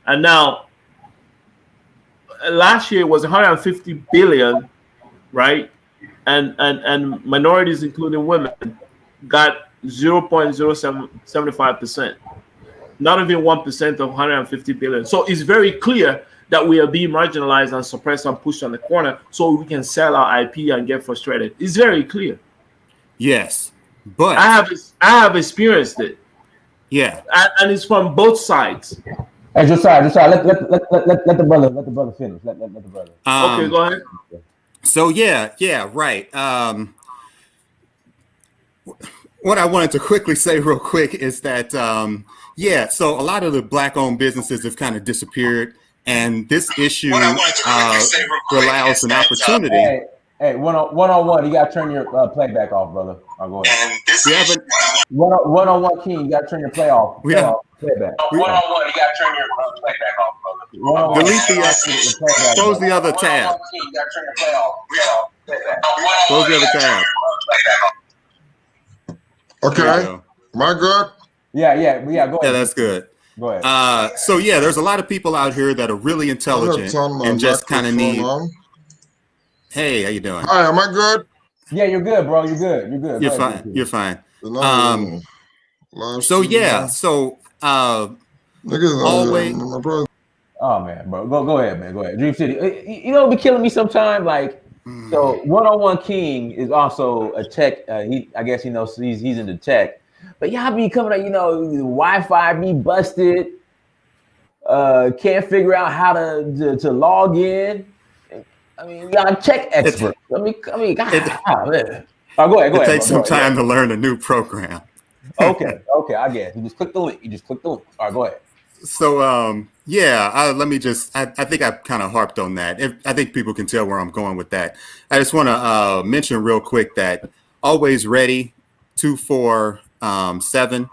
And now, last year was 150 billion, right? And minorities, including women, got 0.075%, not even 1% of 150 billion. So it's very clear that we are being marginalized and suppressed and pushed on the corner so we can sell our IP and get frustrated. It's very clear. Yes, but I have experienced it. Yeah, and it's from both sides. Hey, Josiah, let the brother finish. Let the brother. Okay, go ahead. So yeah, right. what I wanted to quickly say real quick is that, yeah, so a lot of the Black-owned businesses have kind of disappeared, and this issue allows an opportunity. Hey, one on one, you gotta turn your playback off, brother. I'll go ahead. We haven't. One on one, King, you gotta turn your playback. One on one, you gotta turn your playback off, brother. Delete the close the other tab. Close the other tab. Okay. Am I good? Yeah. Go ahead. Yeah, that's good. Go ahead. So yeah, there's a lot of people out here that are really intelligent and just kind of need. Hey, how you doing? Hi, am I good? Yeah, you're good, bro. You're good. You're fine. You're fine. So yeah, so always. Oh man, bro, go ahead, man. Go ahead. Dream City. You know, be killing me sometime. Like, so one King is also a tech. I guess you know he's into tech. But y'all be coming up, you know, Wi-Fi be busted. Can't figure out how to log in. I mean, y'all tech experts. I mean, God, man. Go ahead. It takes some time to learn a new program. Okay, I guess. You just click the link. All right, go ahead. So, yeah, let me just, I think I kind of harped on that. I think people can tell where I'm going with that. I just want to mention real quick that Always Ready 247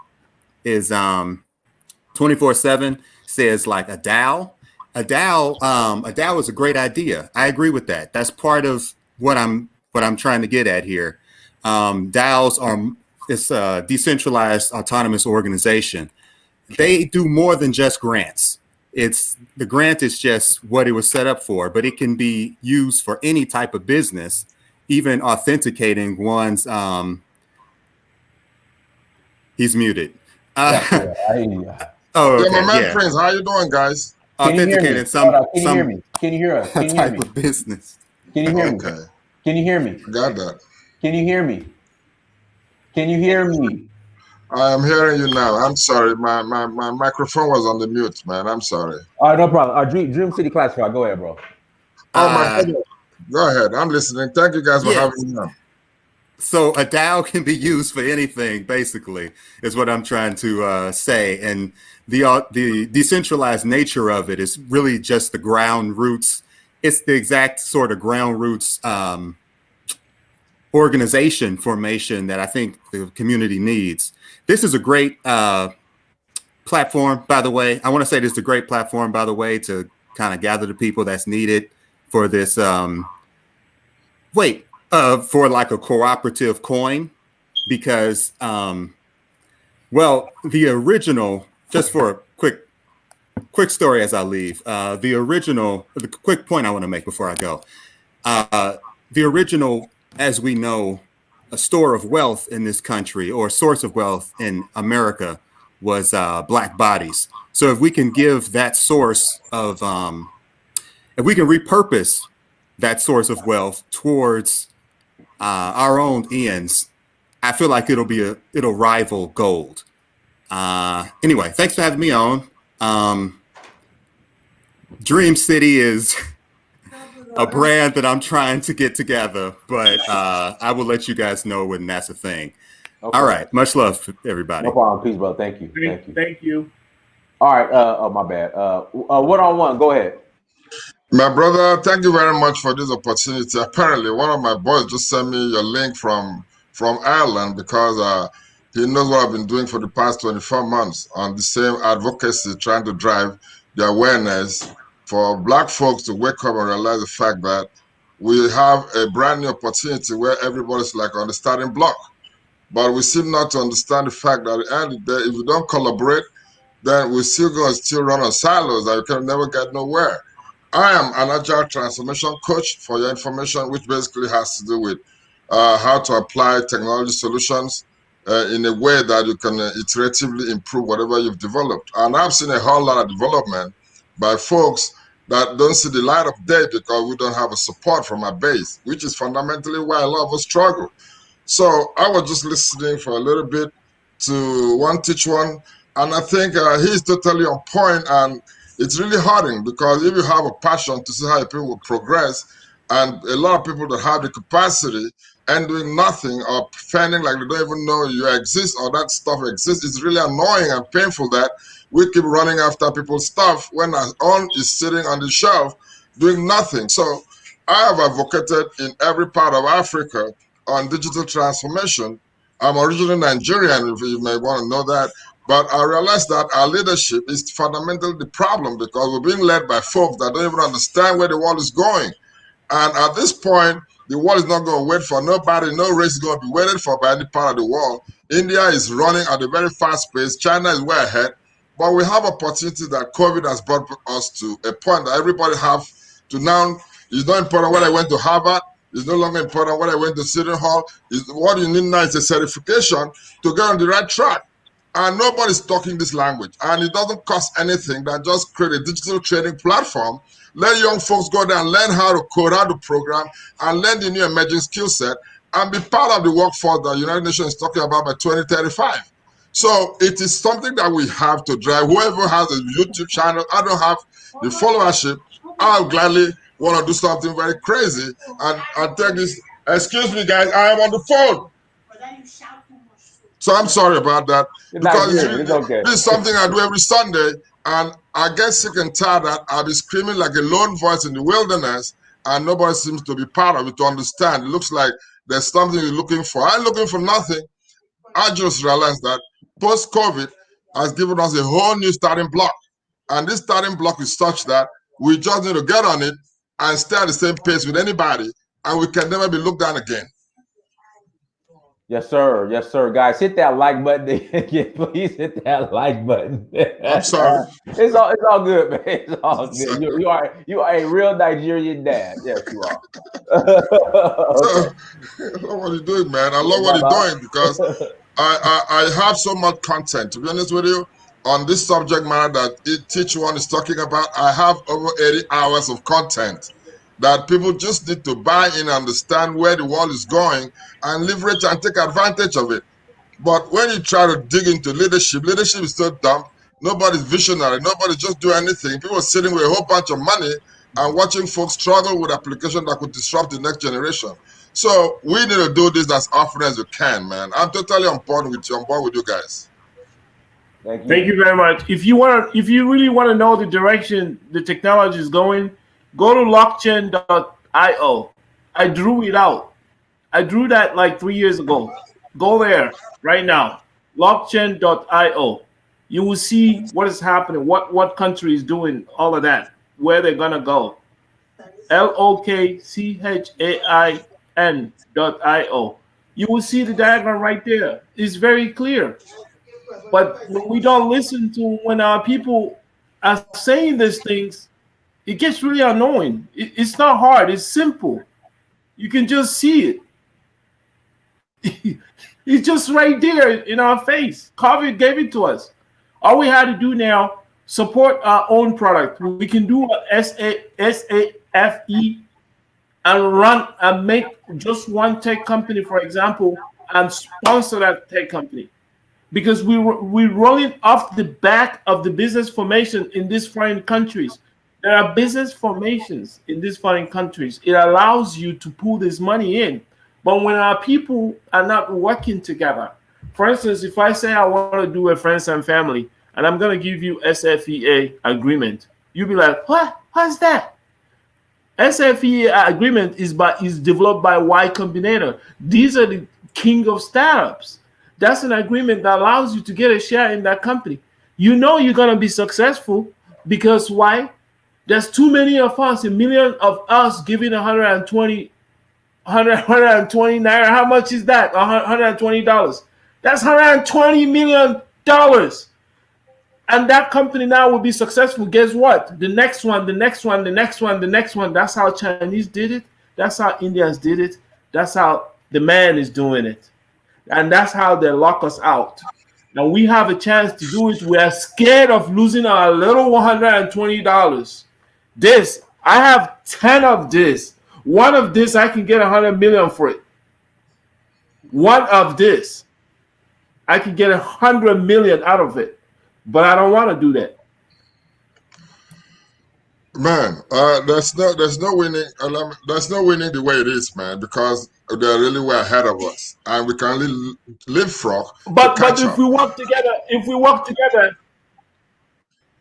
is 24/7 says like a DAO. A DAO is a great idea. I agree with that. That's part of what I'm trying to get at here. DAOs it's a decentralized autonomous organization. They do more than just grants. The grant is just what it was set up for, but it can be used for any type of business, even authenticating one's. He's muted. Oh, okay, yeah, my friends, how you doing, guys? Authenticating Can you hear me? Can you hear us? Can you hear me? Type of business. Can you hear me? Okay. Can you hear me? Got that. Can you hear me? Can you hear me? I am hearing you now. I'm sorry. My microphone was on the mute, man. I'm sorry. All right, no problem. Dream City Classified. Go ahead, bro. Oh, my goodness. Go ahead. I'm listening. Thank you guys for having me on. So a DAO can be used for anything, basically, is what I'm trying to say. And the decentralized nature of it is really just the ground roots. It's the exact sort of ground roots organization formation that I think the community needs. This is a great platform, by the way. I want to say this is a great platform, by the way, to kind of gather the people that's needed for this. For like a cooperative coin, because, well, the original, just for a quick story as I leave, the quick point I want to make before I go, the original, as we know, a store of wealth in this country or source of wealth in America was Black bodies. So if we can give that source of, if we can repurpose that source of wealth towards our own ends, I feel like it'll rival gold. Anyway, thanks for having me on. Dream City is a brand that I'm trying to get together, but I will let you guys know when that's a thing. Okay. All right, much love, everybody. No problem. Peace, bro. Thank you. Thank you. All right. Oh, my bad. One-on-one. Go ahead. My brother, thank you very much for this opportunity. Apparently, one of my boys just sent me your link from Ireland because he knows what I've been doing for the past 24 months on the same advocacy, trying to drive the awareness for Black folks to wake up and realize the fact that we have a brand new opportunity where everybody's like on the starting block. But we seem not to understand the fact that at the end of the day, if we don't collaborate, then we're still going to run on silos and we can never get nowhere. I am an agile transformation coach, for your information, which basically has to do with how to apply technology solutions in a way that you can iteratively improve whatever you've developed. And I've seen a whole lot of development by folks that don't see the light of day because we don't have a support from our base, which is fundamentally why a lot of us struggle. So I was just listening for a little bit to One Teach One, and I think he's totally on point, and it's really hurting because if you have a passion to see how people will progress, and a lot of people that have the capacity and doing nothing or pretending like they don't even know you exist or that stuff exists. It's really annoying and painful that we keep running after people's stuff when our own is sitting on the shelf doing nothing. So I have advocated in every part of Africa on digital transformation. I'm originally Nigerian, if you may want to know that. But I realize that our leadership is fundamentally the problem because we're being led by folks that don't even understand where the world is going. And at this point, the world is not going to wait for nobody. No race is going to be waited for by any part of the world. India is running at a very fast pace. China is way ahead. But we have opportunity that COVID has brought us to a point that everybody have to now. It's not important whether I went to Harvard. It's no longer important whether I went to City Hall. What you need now is a certification to get on the right track. And nobody's talking this language. And it doesn't cost anything than just create a digital training platform. Let young folks go there and learn how to code, how to program, and learn the new emerging skill set and be part of the workforce that the United Nations is talking about by 2035. So it is something that we have to drive. Whoever has a YouTube channel, I don't have the followership, I'll gladly want to do something very crazy and take this. Excuse me, guys, I am on the phone. So I'm sorry about that. Because it's okay. This is something I do every Sunday, and I get sick and tired that I'll be screaming like a lone voice in the wilderness, and nobody seems to be part of it to understand. It looks like there's something you're looking for. I'm looking for nothing. I just realized that post-COVID has given us a whole new starting block. And this starting block is such that we just need to get on it and stay at the same pace with anybody, and we can never be looked down again. Yes, sir. Yes, sir. Guys, hit that like button again. Please hit that like button. I'm sorry. It's all good, man. It's all good. You are a real Nigerian dad. Yes, you are. So, I love what you're doing, man. I love what you're doing because I have so much content. To be honest with you, on this subject matter that Teach One is talking about, I have over 80 hours of content that people just need to buy in, understand where the world is going, and leverage and take advantage of it. But when you try to dig into leadership is so dumb. Nobody's visionary. Nobody's just doing anything. People are sitting with a whole bunch of money and watching folks struggle with applications that could disrupt the next generation. So we need to do this as often as we can, man. I'm totally on board with you guys. Thank you very much. If you really want to know the direction the technology is going, go to blockchain.io. I drew it out. I drew that like 3 years ago. Go there right now. Blockchain.io. You will see what is happening, what country is doing all of that, where they're gonna go. LOKCHAIN.io. You will see the diagram right there. It's very clear. But when we don't listen to when our people are saying these things, it gets really annoying. It's not hard. It's simple. You can just see it. It's just right there in our face. COVID gave it to us. All we had to do now, support our own product. We can do a SAFE and run and make just one tech company, for example, and sponsor that tech company. Because we're rolling off the back of the business formation in these foreign countries. There are business formations in these foreign countries. It allows you to pull this money in. But when our people are not working together, for instance, if I say I want to do a friends and family, and I'm going to give you SFEA agreement, you'll be like, what? What's that? SFEA agreement is developed by Y Combinator. These are the king of startups. That's an agreement that allows you to get a share in that company. You know you're going to be successful because why? There's too many of us, a million of us giving 120 naira. How much is that? $120. That's $120 million. And that company now will be successful. Guess what? The next one. That's how Chinese did it. That's how Indians did it. That's how the man is doing it. And that's how they lock us out. Now we have a chance to do it. We are scared of losing our little $120. I have 10 of this. One of this, I can get 100 million for it. One of this, I can get 100 million out of it. But I don't want to do that. Man, there's no winning. There's no winning the way it is, man, because they're really way ahead of us, and we can only leapfrog to But catch if up. we work together,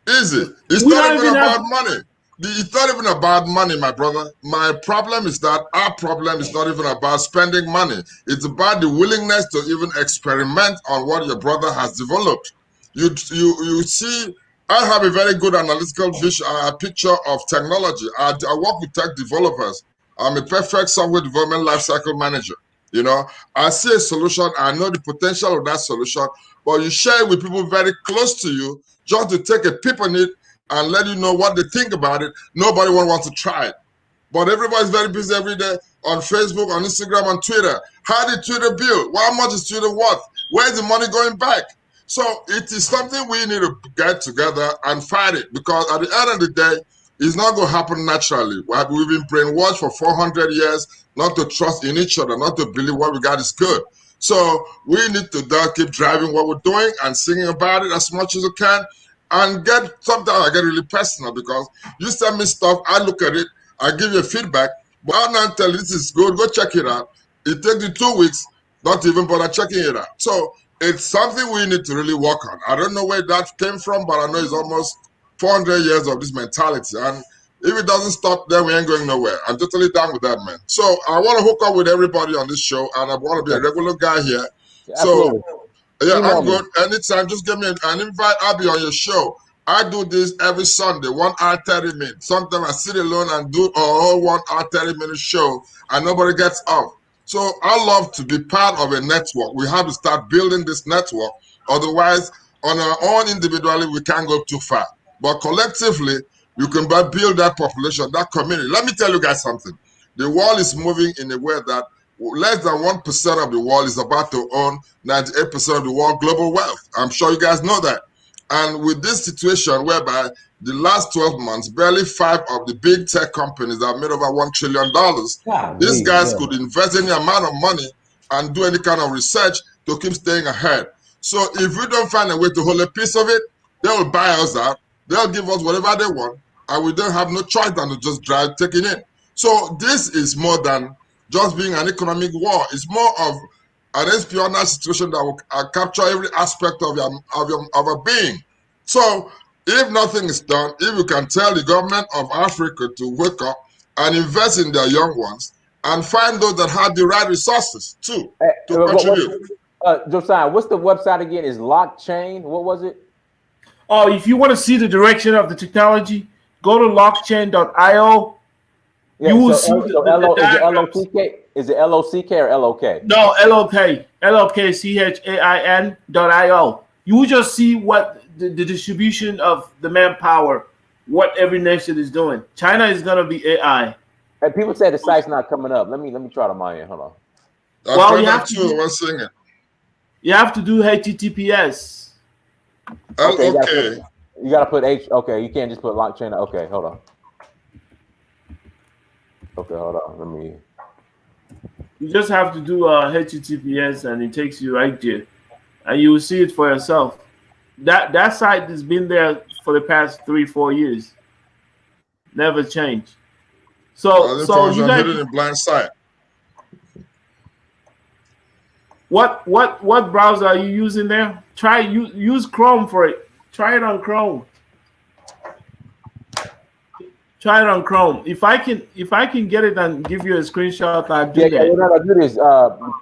Easy. It's we not don't even even about have. money. It's not even about money, my brother. My problem is that our problem is not even about spending money. It's about the willingness to even experiment on what your brother has developed. You see, I have a very good analytical vision, picture of technology. I work with tech developers. I'm a perfect software development lifecycle manager. You know, I see a solution. I know the potential of that solution, but you share it with people very close to you just to take a peep on it and let you know what they think about it. Nobody wants to try it. But everybody's very busy every day on Facebook, on Instagram, on Twitter. How did Twitter build? How much is Twitter worth? Where's the money going back? So it is something we need to get together and fight it, because at the end of the day, it's not going to happen naturally. We've been brainwashed for 400 years not to trust in each other, not to believe what we got is good. So we need to keep driving what we're doing and singing about it as much as we can, and sometimes I get really personal because you send me stuff, I look at it, I give you feedback, but I'll not tell you this is good, go check it out. It takes you 2 weeks, not to even bother checking it out. So it's something we need to really work on. I don't know where that came from, but I know it's almost 400 years of this mentality. And if it doesn't stop, then we ain't going nowhere. I'm totally down with that, man. So I want to hook up with everybody on this show, and I want to be a regular guy here. Absolutely. So yeah, Email I'm me. good. Anytime, just give me an invite. I'll be on your show. I do this every Sunday, 1 hour, 30 minutes. Sometimes I sit alone and do a whole 1 hour, 30-minute show, and nobody gets off. So I love to be part of a network. We have to start building this network. Otherwise, on our own individually, we can't go too far. But collectively, you can build that population, that community. Let me tell you guys something. The world is moving in a way that less than 1% of the world is about to own 98% of the world global wealth. I'm sure you guys know that. And with this situation whereby the last 12 months, barely 5 of the big tech companies have made over $1 trillion, these guys could invest any amount of money and do any kind of research to keep staying ahead. So if we don't find a way to hold a piece of it, they will buy us out. They'll give us whatever they want, and we don't have no choice than to just drive, take it in. So this is more than just being an economic war. It's more of an espionage situation that will capture every aspect of our being. So if nothing is done, if you can tell the government of Africa to wake up and invest in their young ones and find those that have the right resources too to contribute. Josiah, what's the website again? Is Blockchain? What was it? Oh, if you want to see the direction of the technology, go to blockchain.io. Yeah, you will so, see so the diagrams. Is it L-O-C-K or L-O-K? No, LOK, LOKCHAIN.io. You will just see what the distribution of the manpower, what every nation is doing. China is going to be AI. And people say the site's not coming up. Let me try to mine. Hold on. Well, you have to too. What's singing? You have to do HTTPS. Okay. You gotta put H. Okay, you can't just put blockchain. Okay, hold on. Okay, hold on. Let me. You just have to do HTTPS, and it takes you right there, and you will see it for yourself. That site has been there for the past 3-4 years, never changed. So you guys, hidden in blind sight. What browser are you using there? Use Chrome for it. Try it on Chrome. Try it on Chrome. If I can get it and give you a screenshot, I'll do that. Yeah, what I'll do is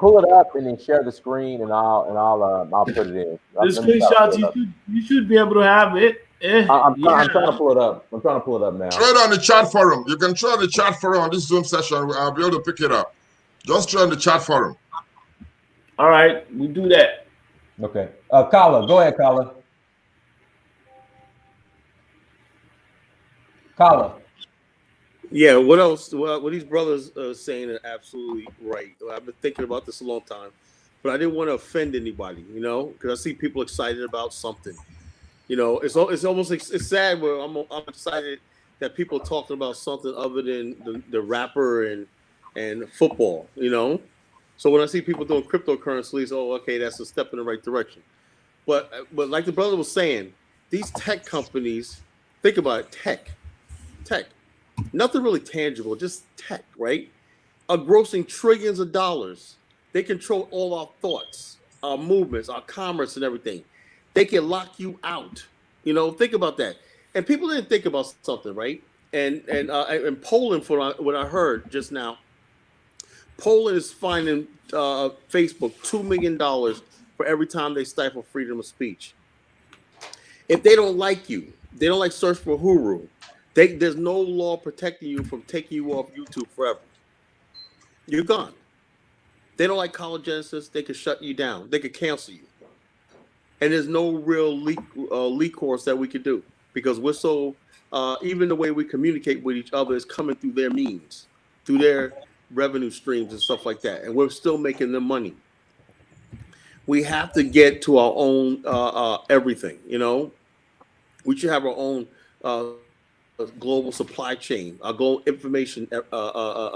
pull it up and then share the screen, and I'll put it in. The screenshot you should be able to have it. I'm trying to pull it up. I'm trying to pull it up now. Throw it on the chat forum. You can throw the chat forum on this Zoom session. I'll be able to pick it up. Just throw on the chat forum. All right, we do that. Okay. Kala, go ahead, Kala. Kala. Yeah, what else? What these brothers are saying are absolutely right. I've been thinking about this a long time, but I didn't want to offend anybody, because I see people excited about something. It's almost it's sad where I'm excited that people are talking about something other than the rapper and football. So when I see people doing cryptocurrencies, okay, that's a step in the right direction. But like the brother was saying, these tech companies, think about it, tech. Tech. Nothing really tangible, just tech, right? Are grossing trillions of dollars. They control all our thoughts, our movements, our commerce, and everything. They can lock you out. You know, think about that. And people didn't think about something, right? And Poland, for what I heard just now, Poland is fining Facebook $2 million for every time they stifle freedom of speech. If they don't like you, they don't like search for Huru. There's no law protecting you from taking you off YouTube forever. You're gone. They don't like collagenesis. They could shut you down. They could cancel you. And there's no real leak course that we could do because we're so, even the way we communicate with each other is coming through their means, through their revenue streams and stuff like that. And we're still making them money. We have to get to our own everything, you know. We should have our own global supply chain, our global information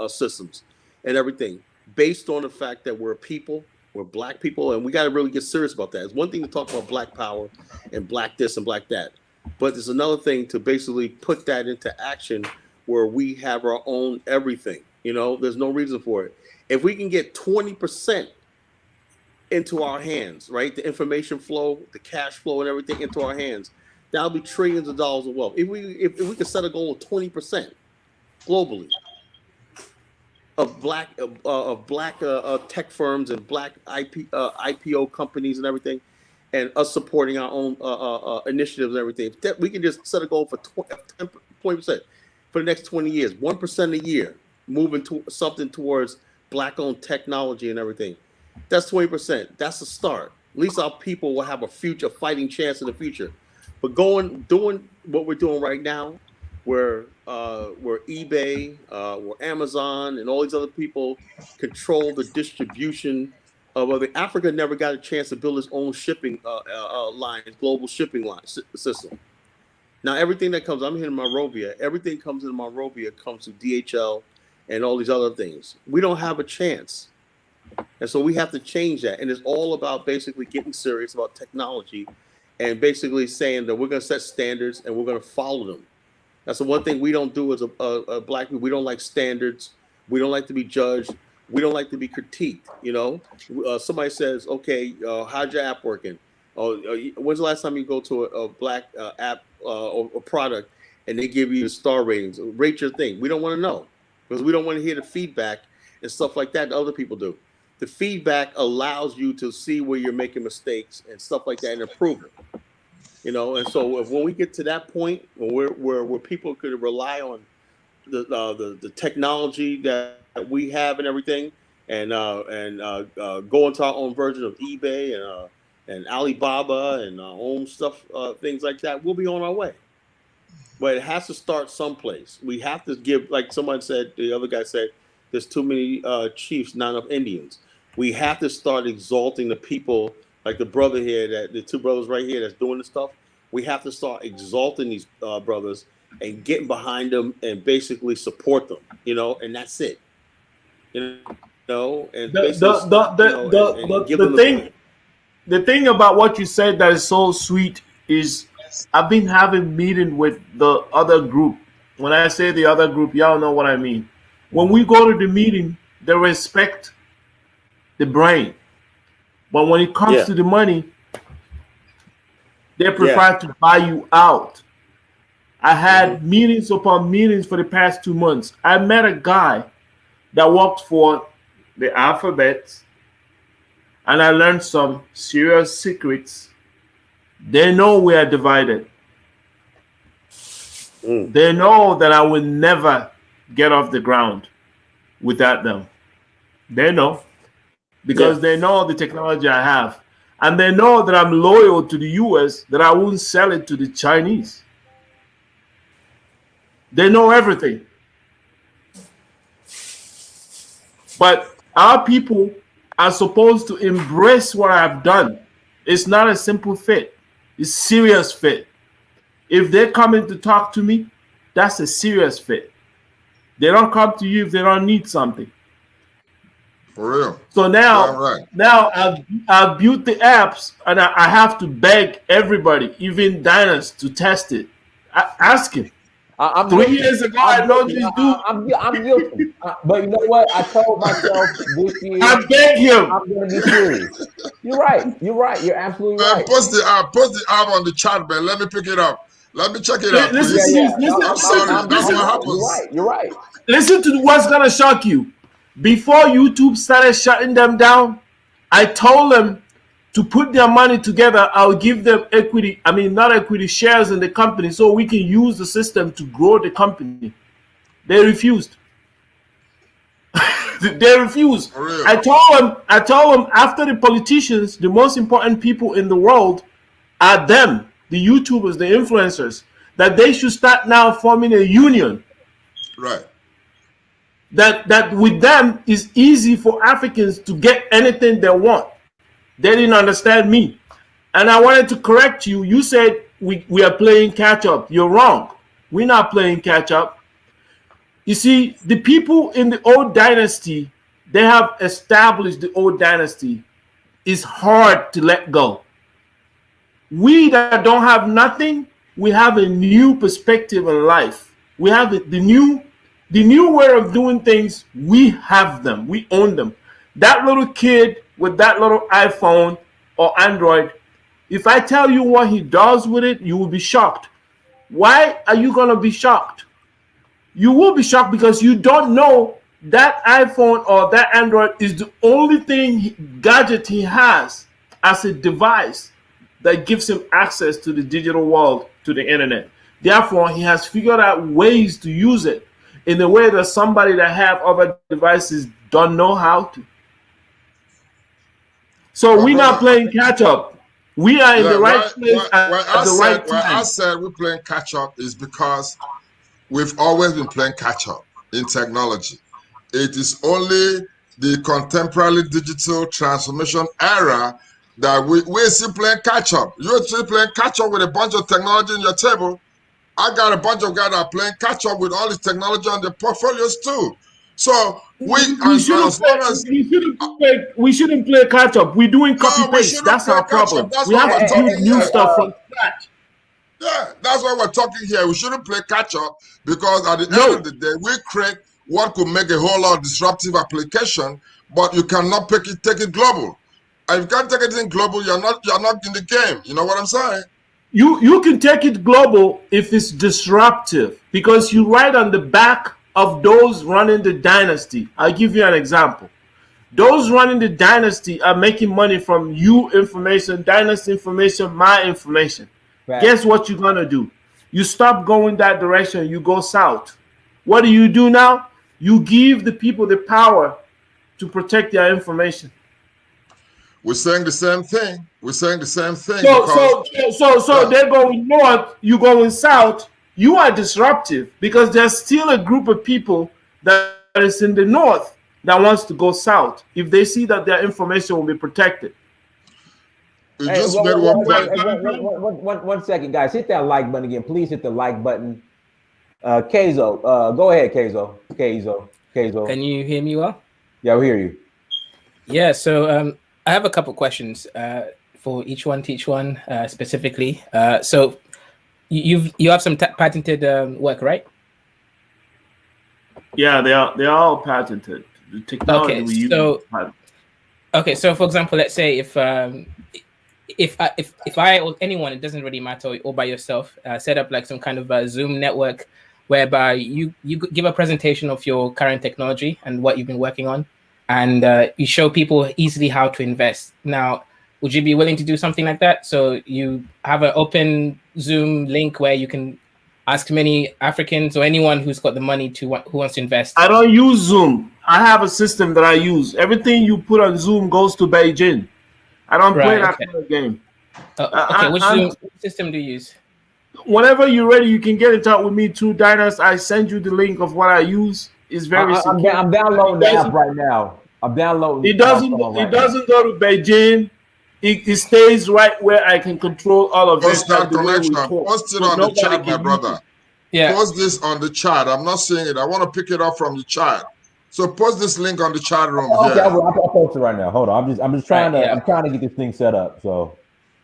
systems and everything based on the fact that we're people, we're black people, and we got to really get serious about that. It's one thing to talk about black power and black this and black that, but it's another thing to basically put that into action where we have our own everything. You know, there's no reason for it. If we can get 20% into our hands, right? The information flow, the cash flow and everything into our hands, that'll be trillions of dollars of wealth. If we could set a goal of 20% globally of black tech firms and black IPO companies and everything, and us supporting our own initiatives and everything, that we can just set a goal for 20% for the next 20 years, 1% a year, moving to something towards black-owned technology and everything. That's 20%. That's a start. At least our people will have a future, fighting chance in the future. But doing what we're doing right now, where eBay, where Amazon, and all these other people control the distribution of other. Africa never got a chance to build its own shipping line, global shipping line system. Now everything that comes, I'm here in Monrovia. Everything comes in Monrovia comes to DHL and all these other things. We don't have a chance. And so we have to change that. And it's all about basically getting serious about technology and basically saying that we're going to set standards and we're going to follow them. That's the one thing we don't do as a black people. We don't like standards. We don't like to be judged. We don't like to be critiqued. You know, somebody says, okay, how's your app working? When's the last time you go to a black app or a product and they give you the star ratings? Rate your thing. We don't want to know because we don't want to hear the feedback and stuff like that other people do. The feedback allows you to see where you're making mistakes and stuff like that and improve it. You know, and so when we get to that point where people could rely on the technology that we have and everything, and go into our own version of eBay and Alibaba and our own stuff, things like that, we'll be on our way. But it has to start someplace. We have to give, like someone said, the other guy said, there's too many chiefs, not enough Indians. We have to start exalting the people, like the brother here, the two brothers right here that's doing the stuff. We have to start exalting these brothers and getting behind them and basically support them, you know, and that's it. You know, and the thing about what you said that is so sweet is I've been having meeting with the other group. When I say the other group, y'all know what I mean. When we go to the meeting, they respect the brain. But when it comes to the money, they prefer to buy you out. I had meetings upon meetings for the past 2 months. I met a guy that worked for the Alphabet, and I learned some serious secrets. They know we are divided. They know that I will never get off the ground without them. They know because they know the technology I have, and they know that I'm loyal to the US, that I won't sell it to the Chinese. They know everything. But our people are supposed to embrace what I've done. It's not a simple fit. It's serious fit. If they're coming to talk to me, that's a serious fit. They don't come to you if they don't need something. For real. So now I've built the apps, and I have to beg everybody, even diners, to test it. Ask him. I'm 3 guilty. years ago, I'm I know guilty. this dude. I'm guilty. But you know what? I told myself this year I beg him. I'm going to be serious. You're right. You're right. You're absolutely Man, right. post the app on the chat, man. Let me pick it up. Let me check it out, Listen please. to this. Listen, I'm sorry. That's listen, what You're happens. right. You're right. listen to what's gonna shock you. Before YouTube started shutting them down, I told them to put their money together. I'll give them equity. I mean, not equity, shares in the company, so we can use the system to grow the company. They refused. They refused. For real. I told them after the politicians, the most important people in the world are them, the YouTubers, the influencers, that they should start now forming a union. Right. That with them is easy for Africans to get anything they want. They didn't understand me. And I wanted to correct you. You said we are playing catch up. You're wrong. We're not playing catch up. You see, the people in the old dynasty, they have established the old dynasty. It's hard to let go. We that don't have nothing, we have a new perspective in life. We have the new way of doing things. We have them. We own them. That little kid with that little iPhone or Android, if I tell you what he does with it, you will be shocked. Why are you going to be shocked? You will be shocked because you don't know that iPhone or that Android is the only gadget he has as a device that gives him access to the digital world, to the internet. Therefore, he has figured out ways to use it in a way that somebody that have other devices don't know how to. So we're not playing catch up. We are in the right place at the right time. Why I said we're playing catch up is because we've always been playing catch up in technology. It is only the contemporary digital transformation era that we're still playing catch up. You're still playing catch up with a bunch of technology in your table. I got a bunch of guys that are playing catch up with all this technology on their portfolios too. So we shouldn't play catch up. We're doing copy paste. That's our problem. We have to build new stuff from scratch. Yeah, that's why we're talking here. We shouldn't play catch up because at the end of the day, we create what could make a whole lot of disruptive application, but you cannot take it global. And if you can't take it in global, you're not in the game. You know what I'm saying? You can take it global if it's disruptive because you ride on the back of those running the dynasty. I'll give you an example. Those running the dynasty are making money from you information, dynasty information, my information. Right. Guess what you're gonna do? You stop going that direction, you go south. What do you do now? You give the people the power to protect their information. We're saying the same thing. So they're going north, you going south. You are disruptive because there's still a group of people that is in the north that wants to go south if they see that their information will be protected. One second, guys. Hit that like button again. Please hit the like button. Keizo, go ahead, Keizo. Can you hear me well? Yeah, we hear you. Yeah, so I have a couple questions for each one specifically. So you have some patented work, right? Yeah, they're all patented. The technology we use. Okay, so for example, let's say if I or anyone, it doesn't really matter, or by yourself, set up like some kind of a Zoom network whereby you give a presentation of your current technology and what you've been working on, and you show people easily how to invest. Now, would you be willing to do something like that? So you have an open Zoom link where you can ask many Africans or anyone who's got the money who wants to invest. I don't use Zoom. I have a system that I use. Everything you put on Zoom goes to Beijing. I don't play that kind of game. Okay, which Zoom system do you use? Whenever you're ready, you can get in touch with me through Dynas. I send you the link of what I use. It's very secure. I'm downloading the app right now. I'm downloading. It doesn't go to Beijing. It stays right where I can control all of this. Post it on the chat, my brother. Yeah. Post this on the chat. I'm not seeing it. I want to pick it up from the chat. So post this link on the chat room. Okay, I'll post it right now. Hold on. I'm just trying to. I'm trying to get this thing set up. So.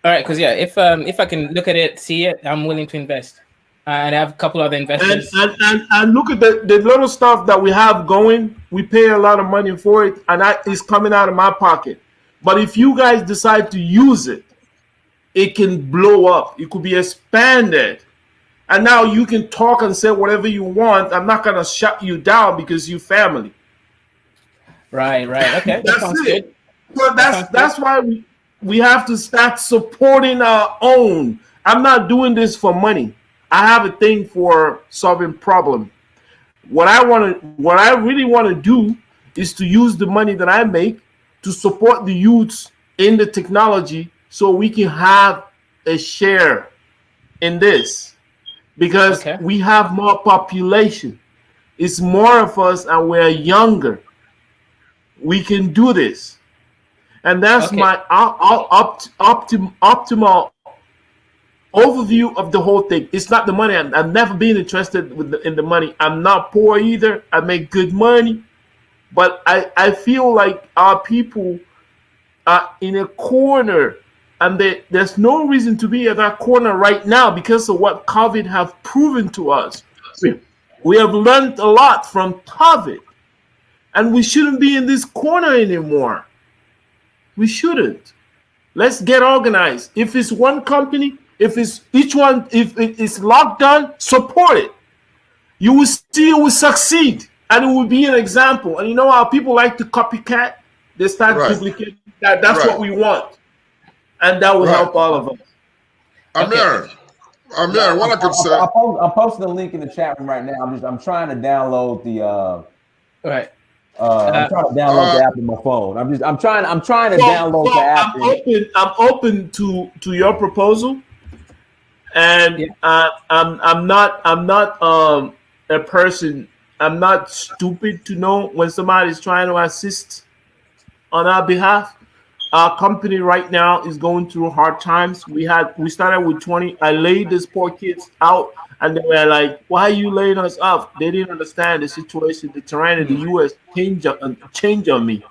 All right, because if I can look at it, see it, I'm willing to invest. And I have a couple other investors. And look at the little stuff that we have going. We pay a lot of money for it, and that is coming out of my pocket. But if you guys decide to use it, it can blow up. It could be expanded. And now you can talk and say whatever you want. I'm not going to shut you down because you family. Right. Okay. That sounds good. So that's why we have to start supporting our own. I'm not doing this for money. I have a thing for solving problem. What I really want to do is to use the money that I make to support the youths in the technology so we can have a share in this. Because we have more population. It's more of us and we're younger. We can do this. And that's my optimal overview of the whole thing. It's not the money. I've never been interested in the money. I'm not poor either. I make good money. But I feel like our people are in a corner. And there's no reason to be at that corner right now because of what COVID have proven to us. We have learned a lot from COVID. And we shouldn't be in this corner anymore. We shouldn't. Let's get organized. If it's one company, if it's each one, if it is locked down, support it. You will see it will succeed. And it will be an example. And you know how people like to copycat? They start duplicating that. That's what we want. And that will help all of us. Amir, what I could say. I'm posting the link in the chat room right now. I'm trying to download the I'm trying to download the app on my phone. I'm trying to download the app. I'm open to your proposal, and I'm not a person. I'm not stupid to know when somebody's trying to assist on our behalf. Our company right now is going through hard times. We started with 20. I laid these poor kids out, and they were like, "Why are you laying us off?" They didn't understand the situation, the terrain in the U.S. changed on me,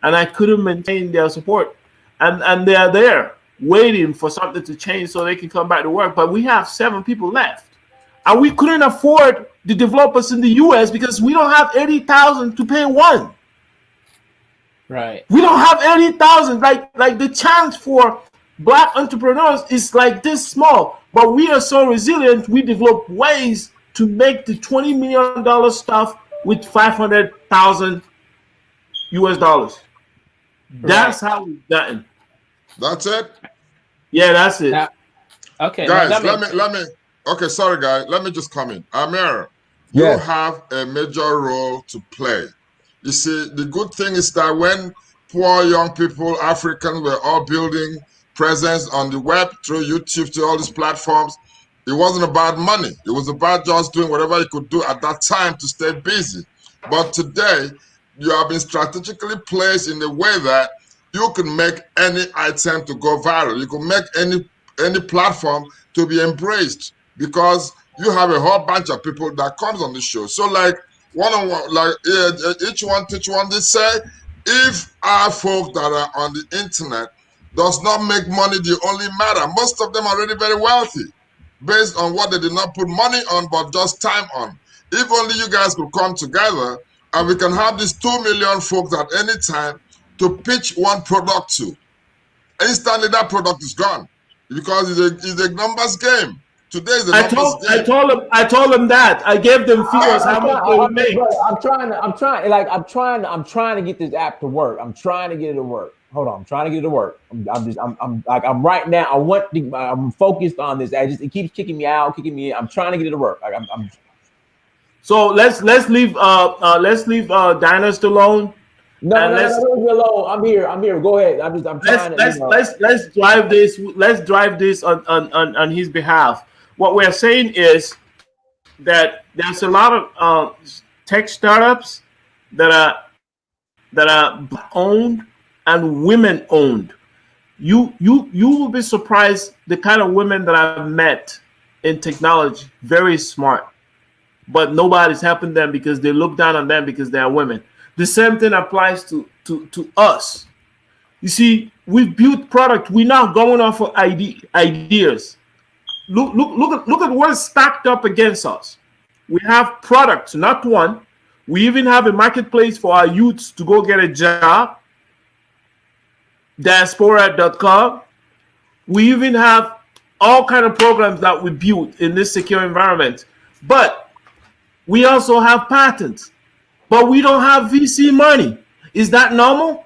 and I couldn't maintain their support. And they are there waiting for something to change so they can come back to work. But we have 7 people left, and we couldn't afford the developers in the U.S. because we don't have 80,000 to pay one. Right. We don't have 80,000. Like the chance for Black entrepreneurs is like this small, but we are so resilient. We develop ways to make the $20 million stuff with 500,000 US dollars. That's how we've gotten. That's it. Yeah, that's it. Okay, guys. Let me. Okay, sorry, guys. Let me just come in. Amir, you have a major role to play. You see, the good thing is that when poor young people, Africans, were all building presence on the web through YouTube to all these platforms, it wasn't about money. It was about just doing whatever you could do at that time to stay busy. But today, you have been strategically placed in a way that you can make any item to go viral. You can make any platform to be embraced because you have a whole bunch of people that comes on the show. So like, one-on-one, like each one teach one. They say if our folk that are on the internet does not make money the only matter, most of them are already very wealthy based on what they did not put money on but just time on. If only you guys could come together and we can have these 2 million folks at any time to pitch one product to, instantly that product is gone because it's a numbers game. Today's the I told them that. I gave them figures how much they would make. I'm trying to get this app to work. I'm trying to get it to work. Hold on, I'm trying to get it to work. I'm right now. I'm focused on this. It keeps kicking me out, kicking me in. I'm trying to get it to work. So let's leave Dynast alone. No, leave me alone. I'm here. Go ahead. I'm trying to. Let's drive this. Let's drive this on his behalf. What we're saying is that there's a lot of tech startups that are owned and women owned. You will be surprised the kind of women that I've met in technology. Very smart, but nobody's helping them because they look down on them because they are women. The same thing applies to us. You see, we've built product. We're not going off of ideas. look at what's stacked up against us. We have products, not one. We even have a marketplace for our youths to go get a job. Diaspora.com. We even have all kind of programs that we built in this secure environment. But we also have patents. But we don't have VC money. Is that normal?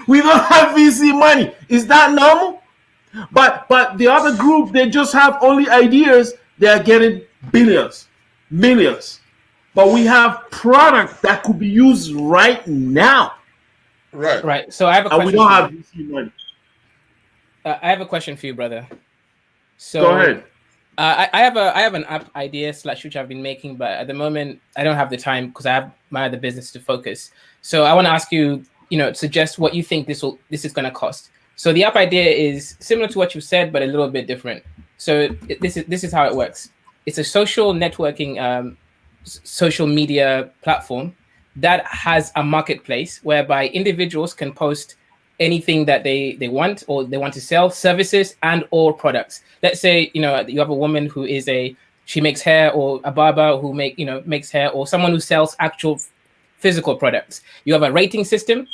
We don't have VC money. Is that normal? But the other group, they just have only ideas. They are getting billions, millions. But we have product that could be used right now. Right. Right. So I have a And question. we don't have VC money. I have a question for you, brother. So Go ahead. I have an app idea / which I've been making, but at the moment I don't have the time because I have my other business to focus. So I want to ask you, suggest what you think this is going to cost. So the app idea is similar to what you said, but a little bit different. So this is how it works. It's a social networking, social media platform that has a marketplace whereby individuals can post anything that they want or they want to sell, services and or products. Let's say you have a woman who she makes hair, or a barber who makes hair, or someone who sells actual physical products. You have a rating system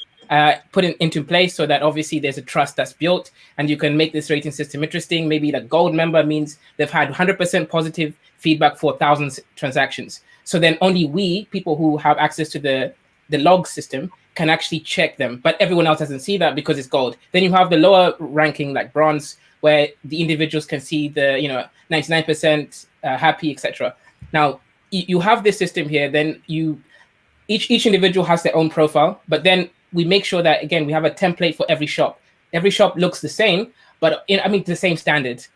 put into place so that obviously there's a trust that's built, and you can make this rating system interesting. Maybe the gold member means they've had 100% positive feedback for 1,000 transactions. So then only we, people who have access to the log system, can actually check them, but everyone else doesn't see that because it's gold. Then you have the lower ranking like bronze, where the individuals can see the 99% happy, etc. Now you have this system here. Then each individual has their own profile, but then we make sure that again we have a template for every shop. Every shop looks the same, but the same standards.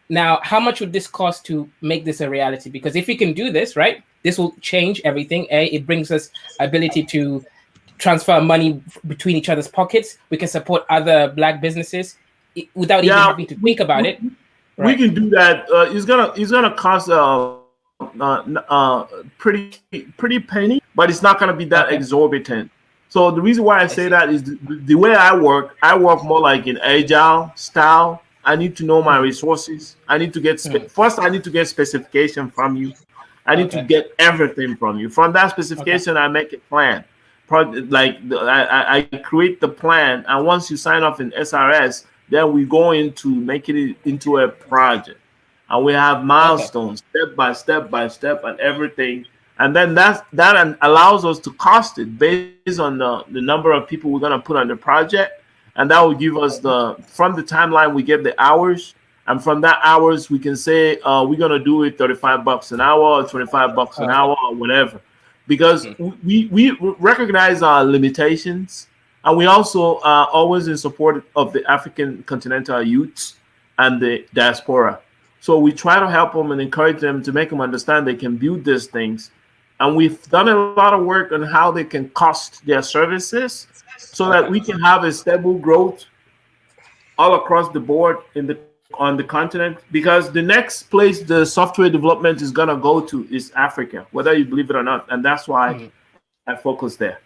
Now, how much would this cost to make this a reality? Because if we can do this, right, this will change everything. It brings us ability to transfer money between each other's pockets. We can support other Black businesely without even having to think about it. Right. We can do that. It's gonna cost pretty penny, but it's not gonna be that exorbitant. So the reason why I say that is the way I work more like in agile style. I need to know my resources. I need to get first. I need to get specification from you. I need to get everything from you. From that specification, I make a plan. I create the plan, and once you sign off in SRS, then we go into making it into a project, and we have milestones, step by step, and everything. And then that allows us to cost it based on the number of people we're gonna put on the project, and that will give us from the timeline we get the hours, and from that hours we can say we're gonna do it $35 an hour or $25 an hour or whatever. Because we recognize our limitations, and we also are always in support of the African continental youths and the diaspora. So we try to help them and encourage them to make them understand they can build these things. And we've done a lot of work on how they can cost their services so that we can have a stable growth all across the board on the continent, because the next place the software development is going to go to is Africa, whether you believe it or not. And that's why I focus there,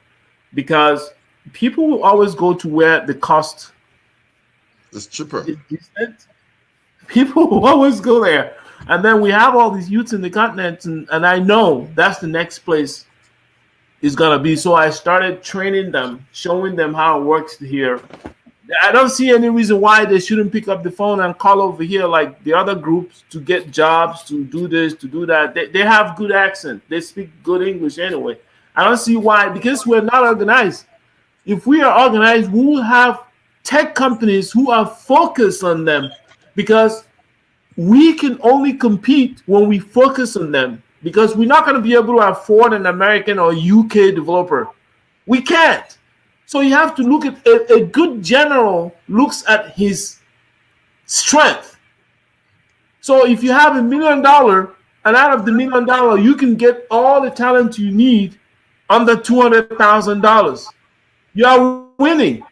because people will always go to where the cost is cheaper. Is decent. People will always go there. And then we have all these youths in the continent, and I know that's the next place is going to be. So I started training them, showing them how it works here. I don't see any reason why they shouldn't pick up the phone and call over here like the other groups to get jobs, to do this, to do that. They have good accent. They speak good English anyway. I don't see why, because we're not organized. If we are organized, we will have tech companies who are focused on them, because we can only compete when we focus on them, because we're not going to be able to afford an American or UK developer. We can't. So you have to look at a good general looks at his strength. So if you have $1 million, and out of the $1 million, you can get all the talent you need under $200,000, you are winning.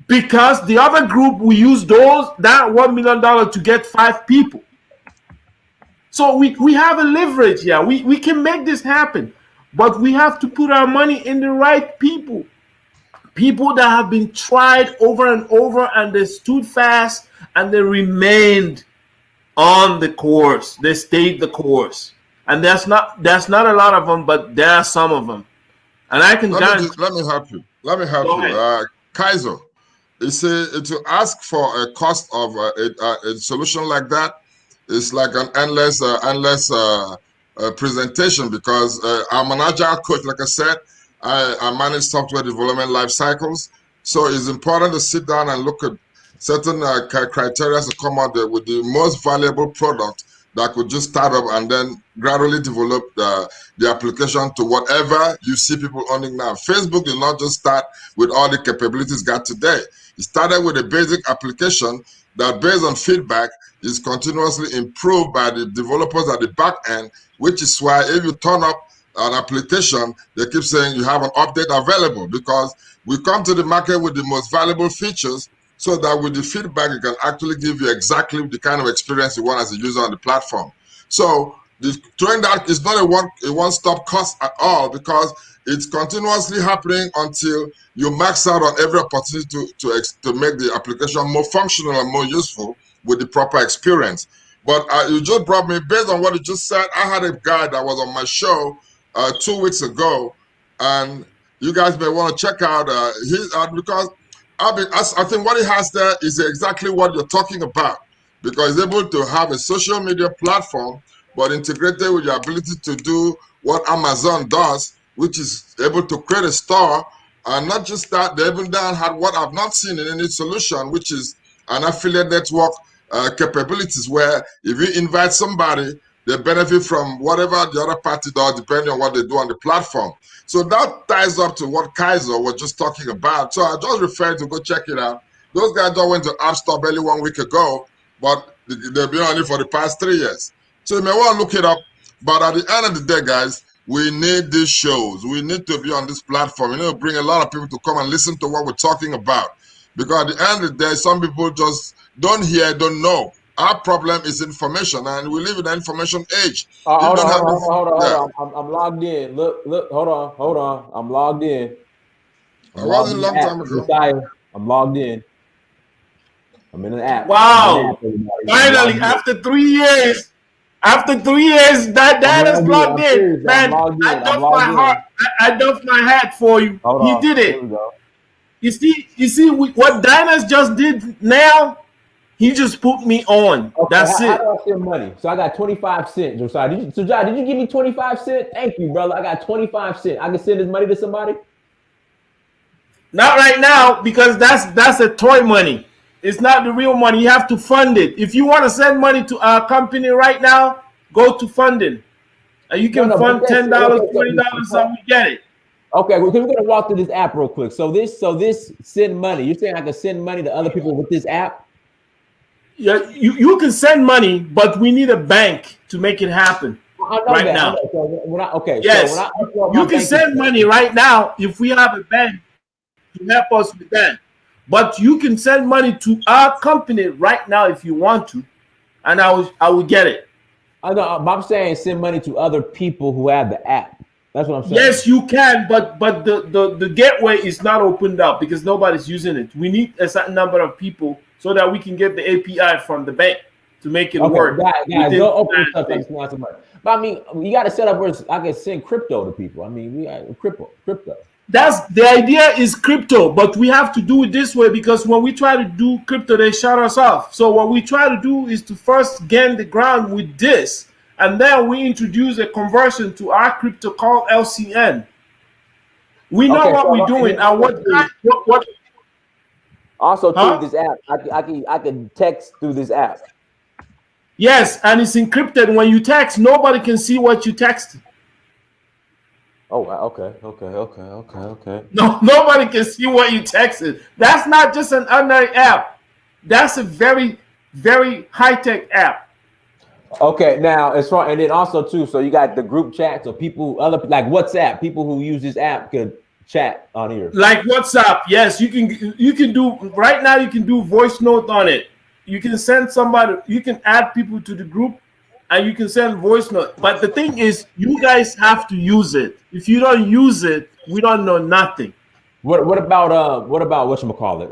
Because the other group will use that $1 million to get 5 people. So we have a leverage here. We can make this happen, but we have to put our money in the right people. People that have been tried over and over, and they stood fast, and they remained on the course. They stayed the course, and that's not a lot of them, but there are some of them. And I can let me help you. Let me help you. Kaiser, to ask for a cost of a solution like that is like an endless presentation, because I'm an agile coach. Like I said, I manage software development life cycles. So it's important to sit down and look at certain criteria to come out there with the most valuable product that could just start up and then gradually develop the application to whatever you see people owning now. Facebook did not just start with all the capabilities got today. It started with a basic application that, based on feedback, is continuously improved by the developers at the back end, which is why if you turn up an application, they keep saying you have an update available, because we come to the market with the most valuable features, so that with the feedback, it can actually give you exactly the kind of experience you want as a user on the platform. So doing that is not a one-stop cost at all, because it's continuously happening until you max out on every opportunity to make the application more functional and more useful with the proper experience. But you just brought me, based on what you just said, I had a guy that was on my show 2 weeks ago, and you guys may want to check out because I think what he has there is exactly what you're talking about, because he's able to have a social media platform, but integrated with your ability to do what Amazon does, which is able to create a store. And not just that, they even then had what I've not seen in any solution, which is an affiliate network capabilities, where if you invite somebody, they benefit from whatever the other party does, depending on what they do on the platform. So that ties up to what Kaiser was just talking about. So I just refer to go check it out. Those guys just went to App Store barely 1 week ago, but they've been on it for the past 3 years. So you may want to look it up. But at the end of the day, guys, we need these shows. We need to be on this platform. You know, bring a lot of people to come and listen to what we're talking about. Because at the end of the day, some people just don't hear, don't know. Our problem is information, and we live in an information age. Hold on. I'm logged in. Look, hold on. I'm logged in. I wasn't a long time ago. Josiah, I'm logged in. I'm in the app. Wow. Finally, after 3 years. After 3 years, that is plugged in. Man, I dumped my hat for you. He did it. You see what Dinah's just did now? He just put me on. Okay, that's it. How do I send money? So I got 25 cents, Josiah. Did you give me 25 cents? Thank you, brother. I got 25 cents. I can send this money to somebody? Not right now, because that's a toy money. It's not the real money. You have to fund it. If you want to send money to our company right now, go to funding. And you can fund $10, $20, and we get it. Okay, we're gonna walk through this app real quick. So this send money. You're saying I can send money to other people with this app? Yeah, you can send money, but we need a bank to make it happen right now. Yes, you can send money right now if we have a bank to help us with that. But you can send money to our company right now if you want to, and I will get it. I know, I'm saying send money to other people who have the app. That's what I'm saying. Yes, you can, but the gateway is not opened up because nobody's using it. We need a certain number of people so that we can get the API from the bank to make it work. Guys, don't open stuff like this. But I mean, you got to set up where I can send crypto to people. I mean, we got crypto. That's the idea is crypto, but we have to do it this way because when we try to do crypto, they shut us off. So what we try to do is to first gain the ground with this, and then we introduce a conversion to our crypto called LCN. We know what we're doing and what. Also, through this app, I can text through this app. Yes, and it's encrypted. When you text, nobody can see what you texted. Oh, okay. No, nobody can see what you texted. That's not just an ordinary app. That's a very, very high-tech app. Okay, now as far and then also too, so you got the group chat, so people like WhatsApp, people who use this app could chat on here. Like WhatsApp, yes, you can do right now. You can do voice note on it. You can send somebody. You can add people to the group, and you can send voice note. But the thing is, you guys have to use it. If you don't use it, we don't know nothing. What about whatchamacallit?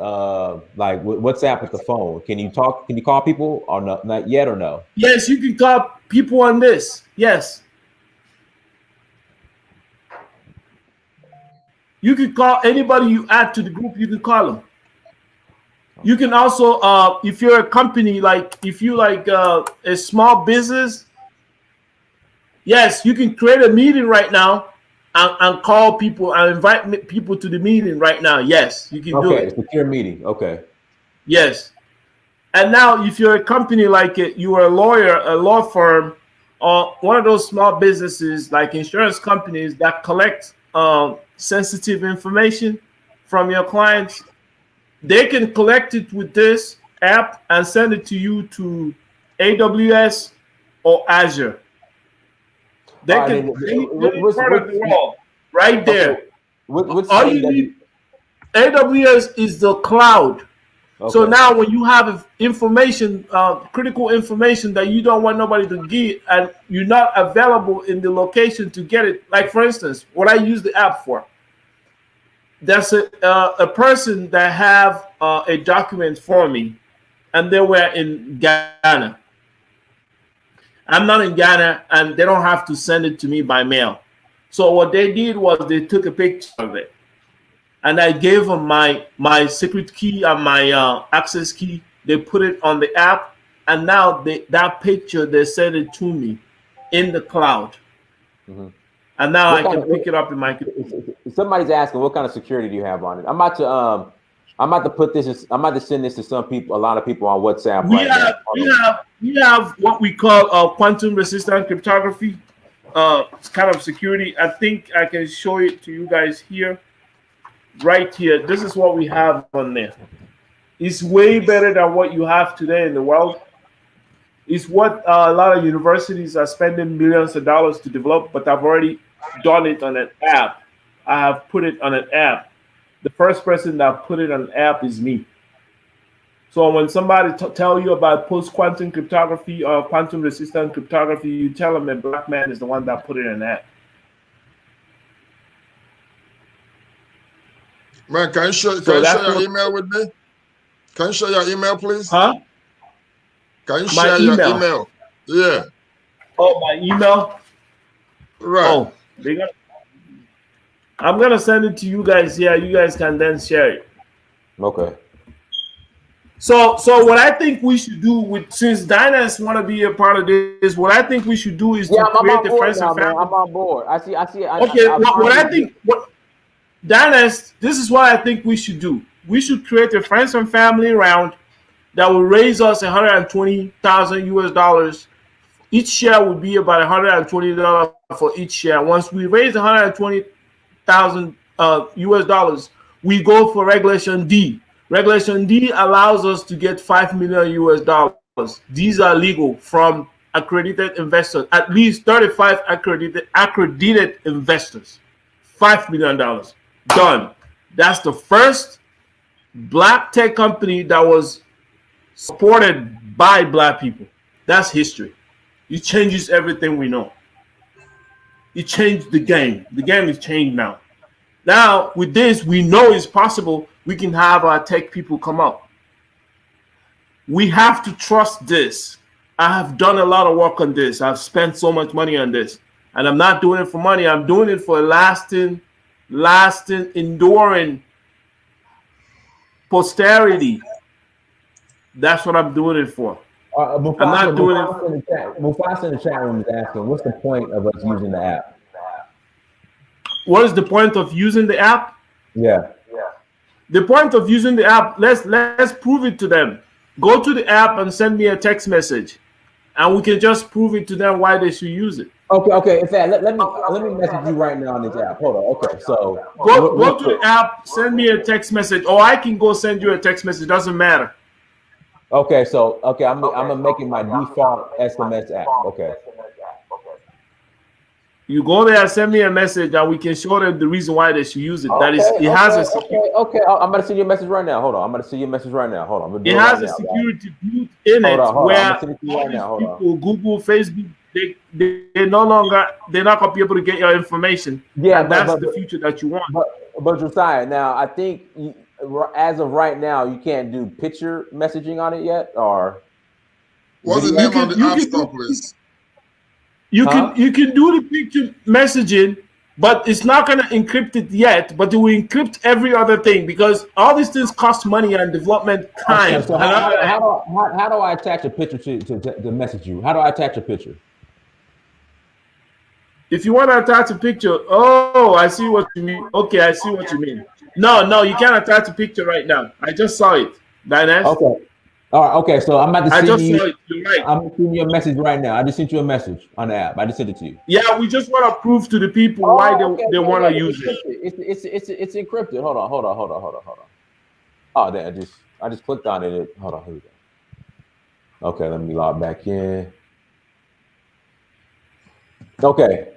Like WhatsApp with the phone. Can you talk? Can you call people or no? Not yet or no? Yes, you can call people on this. Yes. You can call anybody you add to the group, you can call them. You can also, if you're a company, like if you like a small business, yes, you can create a meeting right now and call people and invite people to the meeting right now. Yes, you can do it. Okay, secure meeting. Okay. Yes. And now if you're a company like you are a lawyer, a law firm, or one of those small businesses like insurance companies that collect sensitive information from your clients, they can collect it with this app and send it to you to AWS or Azure. They can any part of the world right there. All you need, AWS is the cloud. Okay. So now when you have information, critical information that you don't want nobody to get, and you're not available in the location to get it, like for instance, what I use the app for, there's a person that have a document for me, and they were in Ghana. I'm not in Ghana, and they don't have to send it to me by mail. So what they did was they took a picture of it, and I gave them my secret key and my access key. They put it on the app, and now that picture, they send it to me in the cloud. Mm-hmm. And now I can pick it up in my computer. Somebody's asking, what kind of security do you have on it? I'm about to put this. I'm about to send this to some people, a lot of people on WhatsApp. We have what we call quantum resistant cryptography. It's kind of security. I think I can show it to you guys here. Right here, this is what we have on there. It's way better than what you have today in the world. It's what a lot of universities are spending millions of dollars to develop, but I've already done it on an app. I have put it on an app. The first person that put it on an app is me. So when somebody tell you about post-quantum cryptography or quantum-resistant cryptography, you tell them a black man is the one that put it in an app. Man, can you share your email with me? Can you share your email, please? Huh? Can you share your email? Yeah. Oh, my email? Right. Oh, I'm going to send it to you guys here. You guys can then share it. Okay. So what I think we should do since Dynas want to be a part of this, what I think we should do is to create the friends and family. I'm on board. I see. Okay, Dynas, this is what I think we should do. We should create a friends and family round that will raise us $120,000 US. Each share would be about $120 for each share. Once we raise $120,000 US dollars, we go for Regulation D. Regulation D allows us to get $5 million US dollars. These are legal from accredited investors, at least 35 accredited investors. $5 million. Done. That's the first black tech company that was supported by black people. That's history. It changes everything we know. It changed the game. The game is changed now. Now, with this, we know it's possible. We can have our tech people come up. We have to trust this. I have done a lot of work on this. I've spent so much money on this. And I'm not doing it for money. I'm doing it for lasting, enduring posterity. That's what I'm doing it for. I'm not doing it. Mufasa in the chat room is asking, what's the point of us using the app? What is the point of using the app? Yeah. The point of using the app, let's prove it to them. Go to the app and send me a text message, and we can just prove it to them why they should use it. Okay. In fact, let me message you right now on this app. Hold on. Okay, so go to the app, send me a text message, or I can go send you a text message. Doesn't matter. Okay, so I'm gonna make it my default SMS app. Okay. You go there, send me a message, and we can show them the reason why they should use it. It has a security. Okay. I'm gonna send you a message right now. Hold on. It has a security built in it where people, Google, Facebook, they're not gonna be able to get your information. Yeah, and that's the future that you want. But Josiah, now I think as of right now, you can't do picture messaging on it yet, or What's the video? name on the App Store, please? You can do the picture messaging, but it's not going to encrypt it yet. But it will encrypt every other thing because all these things cost money and development time. Okay, so how do I attach a picture to message you? How do I attach a picture? If you want to attach a picture, oh, I see what you mean. Okay, I see what you mean. No, you can't attach a picture right now. I just saw it. Dinesh? Okay. All right. Okay. So I'm about to send you. Saw it. You're right. I'm sending you a message right now. I just sent you a message on the app. I just sent it to you. Yeah, we just want to prove to the people why they want to use it. It's encrypted. Hold on. Oh, then I just clicked on it. Hold on. Here we go. Okay, let me log back in. Okay.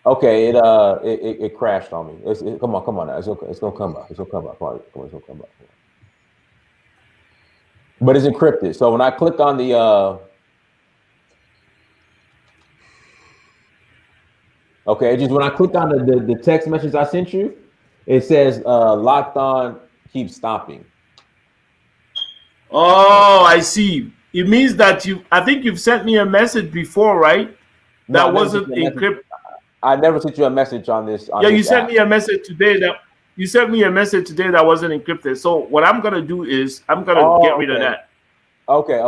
Okay, it crashed on me. Come on now. It's gonna come up. It's gonna come up. But it's encrypted. So when I click on the okay, just when I click on the text message I sent you, it says locked on, keep stopping. Oh, I see. It means that I think you've sent me a message before, right? That wasn't encrypted. I never sent you a message on this. You sent me a message today that wasn't encrypted. So what I'm gonna do is I'm gonna get rid of that. Okay.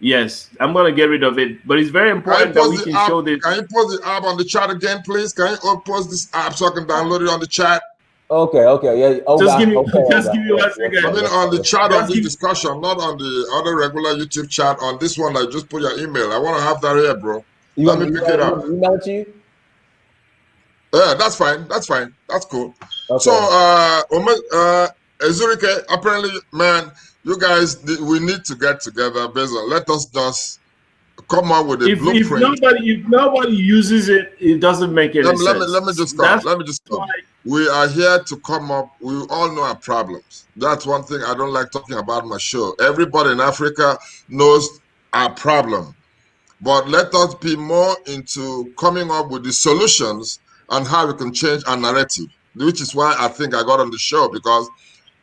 Yes, I'm gonna get rid of it. But it's very important that we can show this. Can you post the app on the chat again, please? Can you post this app so I can download it on the chat? Okay, yeah. Just give me 1 second. I mean, on the chat of this discussion, not on the other regular YouTube chat. On this one, I just put your email. I want to have that here, bro. Let me pick it up. Email it to you? Yeah, that's fine. That's cool. Okay. So, Umezurike, apparently, man, you guys, we need to get together. Let us just come up with a blueprint. If nobody uses it, it doesn't make any sense. Let me just come. We are here to come up. We all know our problems. That's one thing I don't like talking about my show. Everybody in Africa knows our problem. But let us be more into coming up with the solutions and how we can change our narrative, which is why I think I got on the show, because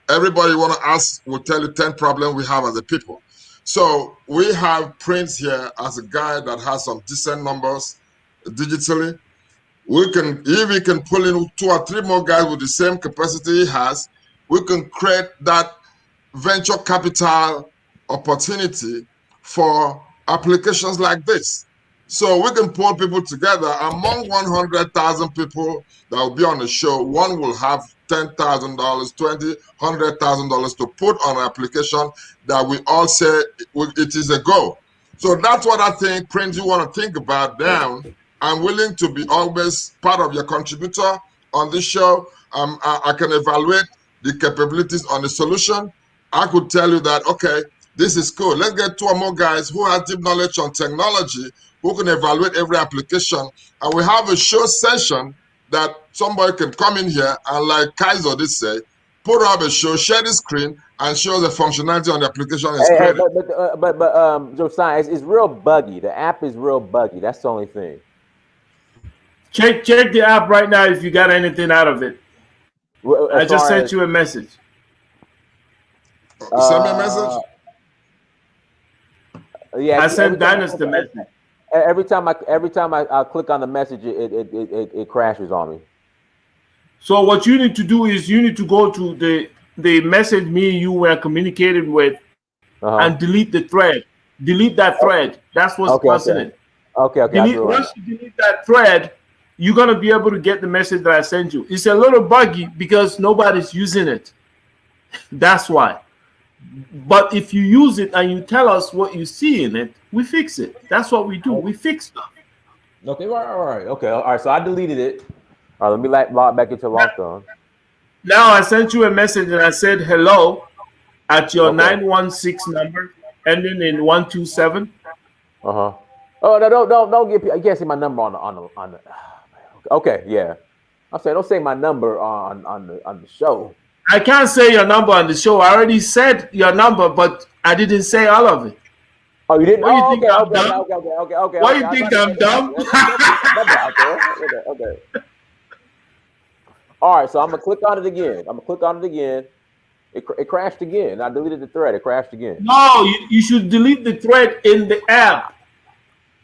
everybody want to ask will tell you 10 problems we have as a people. So we have Prince here as a guy that has some decent numbers digitally. If we can pull in 2 or 3 more guys with the same capacity he has, we can create that venture capital opportunity for applications like this. So we can pull people together. Among 100,000 people that will be on the show, one will have $10,000, $20,000, $100,000 to put on an application that we all say it is a go. So that's what I think, Prince, you want to think about now. I'm willing to be always part of your contributor on this show. I can evaluate the capabilities on the solution. I could tell you that, okay, this is cool. Let's get 2 or more guys who have deep knowledge on technology, who can evaluate every application. And we have a show session that somebody can come in here and, like Kaiser did say, put up a show, share the screen, and show the functionality on the application is created. But Josiah, it's real buggy. The app is real buggy. That's the only thing. Check the app right now if you got anything out of it. I just sent you a message. Send me a message? Yeah, I sent Dennis the message. Every time I click on the message, it crashes on me. So what you need to do is you need to go to the message me and you were communicating with, and delete the thread. Delete that thread. That's what's causing it. Okay. Once you delete that thread, you're gonna be able to get the message that I sent you. It's a little buggy because nobody's using it. That's why. But if you use it and you tell us what you see in it, we fix it. That's what we do. We fix stuff. Okay, all right. Okay, all right. So I deleted it. All right, let me log back into locked on. Now I sent you a message and I said hello at your 916 number ending in 127. Oh no! Don't get. You can't see my number on the. Okay, yeah. I said don't say my number on the show. I can't say your number on the show. I already said your number, but I didn't say all of it. Oh, you didn't? What you Oh, think okay, I'm okay, dumb? okay, okay, okay, okay. What okay. you think I'm dumb? Okay. All right, so I'm gonna click on it again. It crashed again. I deleted the thread. It crashed again. No, you should delete the thread in the app.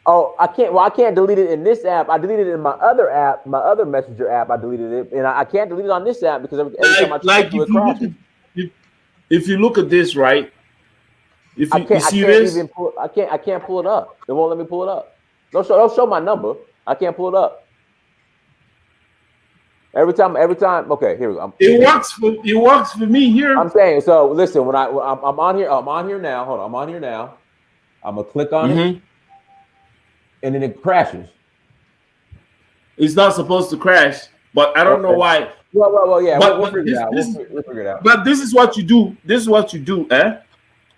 Oh, I can't. Well, I can't delete it in this app. I deleted it in my other app, my other messenger app. I deleted it, and I can't delete it on this app because every time I try to do it, If you look crashes. at, if you look at this, right? If you, you see I can't this, even pull. I can't pull it up. It won't let me pull it up. Don't show my number. I can't pull it up. Every time. Okay, here we go. it works for me here. I'm saying so. Listen, when I'm on here. I'm on here now. Hold on. I'm on here now. I'm gonna click on it, and then it crashes. It's not supposed to crash, but I don't know why. Well, yeah. But We'll figure it out. this- We'll figure it out. But this is what you do. This is what you do, eh?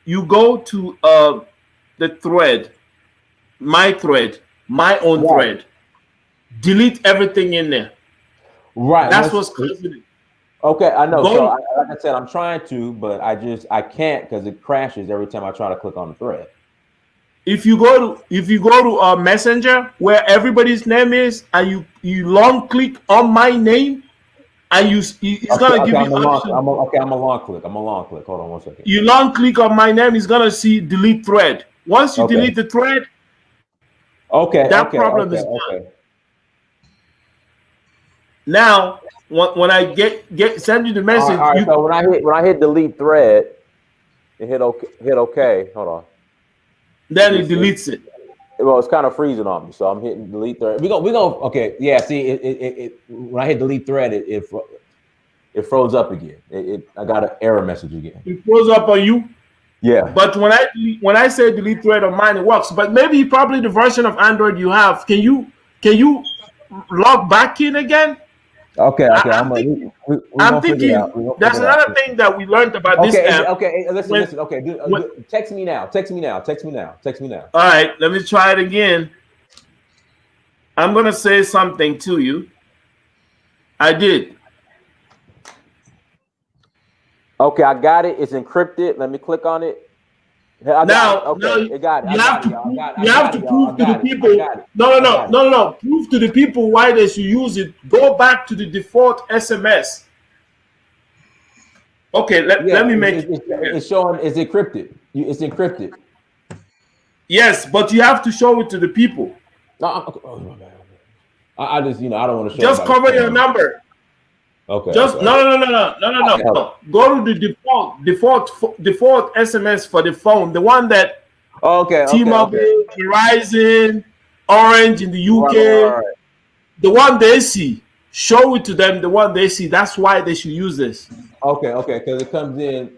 You go to the thread, my own Right. thread. Delete everything in there. Right. That's what's causing it. Okay, I know. Go- So, like I said, I'm trying to, but I can't because it crashes every time I try to click on the thread. If you go to Messenger where everybody's name is, and you long click on my name, and it's gonna give you option. I'm a long click. Hold on 1 second. You long click on my name, it's gonna see delete thread. Once you delete the thread, that problem is gone. Now, when I send you the message, all right, so when I hit delete thread, and hit OK. Hold on. Then it deletes it. Well, it's kind of freezing on me, so I'm hitting delete thread. We go. Okay, yeah. See, it when I hit delete thread, it froze up again. I got an error message again. It froze up on you. Yeah. But when I say delete thread on mine, it works. But maybe probably the version of Android you have. Can you log back in again? Okay. I'm thinking that's another thing that we learned about this app. Okay. Listen. Okay. Text me now. All right. Let me try it again. I'm gonna say something to you. I did. Okay, I got it. It's encrypted. Let me click on it. Now it got it. You have to prove to the people. No. Prove to the people why they should use it. Go back to the default SMS. Okay, let me make it's showing it's encrypted. It's encrypted. Yes, but you have to show it to the people. No, I just I don't want to show. Just cover your number. Okay. Just no. Go to the default SMS for the phone, the one that T-Mobile, Verizon, Orange in the UK, right. The one they see. Show it to them, the one they see. That's why they should use this. Okay, because it comes in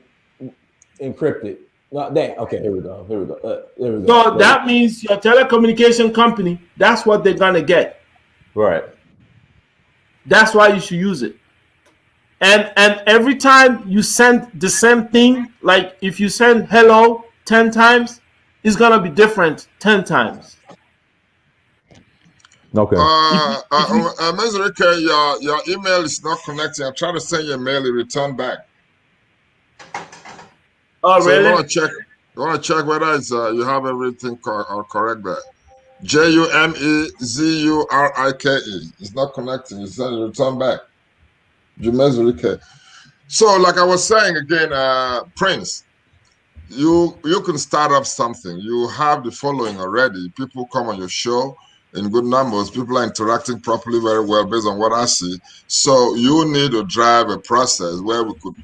encrypted. No, dang. Okay, here we go. So that means your telecommunication company, that's what they're gonna get. Right. That's why you should use it. And every time you send the same thing, like if you send hello 10 times, it's gonna be different 10 times. Okay. Umezurike, your email is not connecting. I'm trying to send you a mail, it returned back. Oh, so really? You want to check whether it's you have everything correct there. Umezurike. It's not connecting. It's sending return back. Umezurike. So, like I was saying again, Prince, you can start up something. You have the following already. People come on your show in good numbers. People are interacting properly very well based on what I see. So you need to drive a process where we could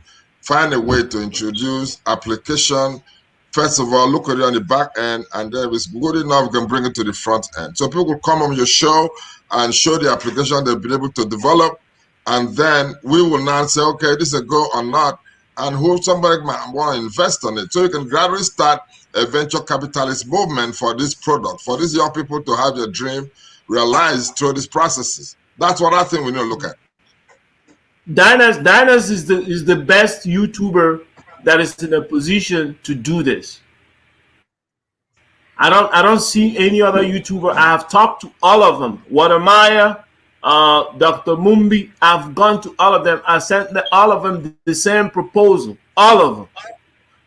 find a way to introduce application. First of all, look at it on the back end, and then if it's good enough, we can bring it to the front end. So people will come on your show and show the application they've been able to develop, and then we will now say, okay, this is a go or not, and who somebody might want to invest on it. So you can gradually start a venture capitalist movement for this product, for these young people to have their dream realized through these processes. That's what I think we need to look at. Dynas is the best YouTuber that is in a position to do this. I don't see any other YouTuber. I have talked to all of them. Wadamaya, Dr. Mumbi, I've gone to all of them. I sent all of them the same proposal. All of them.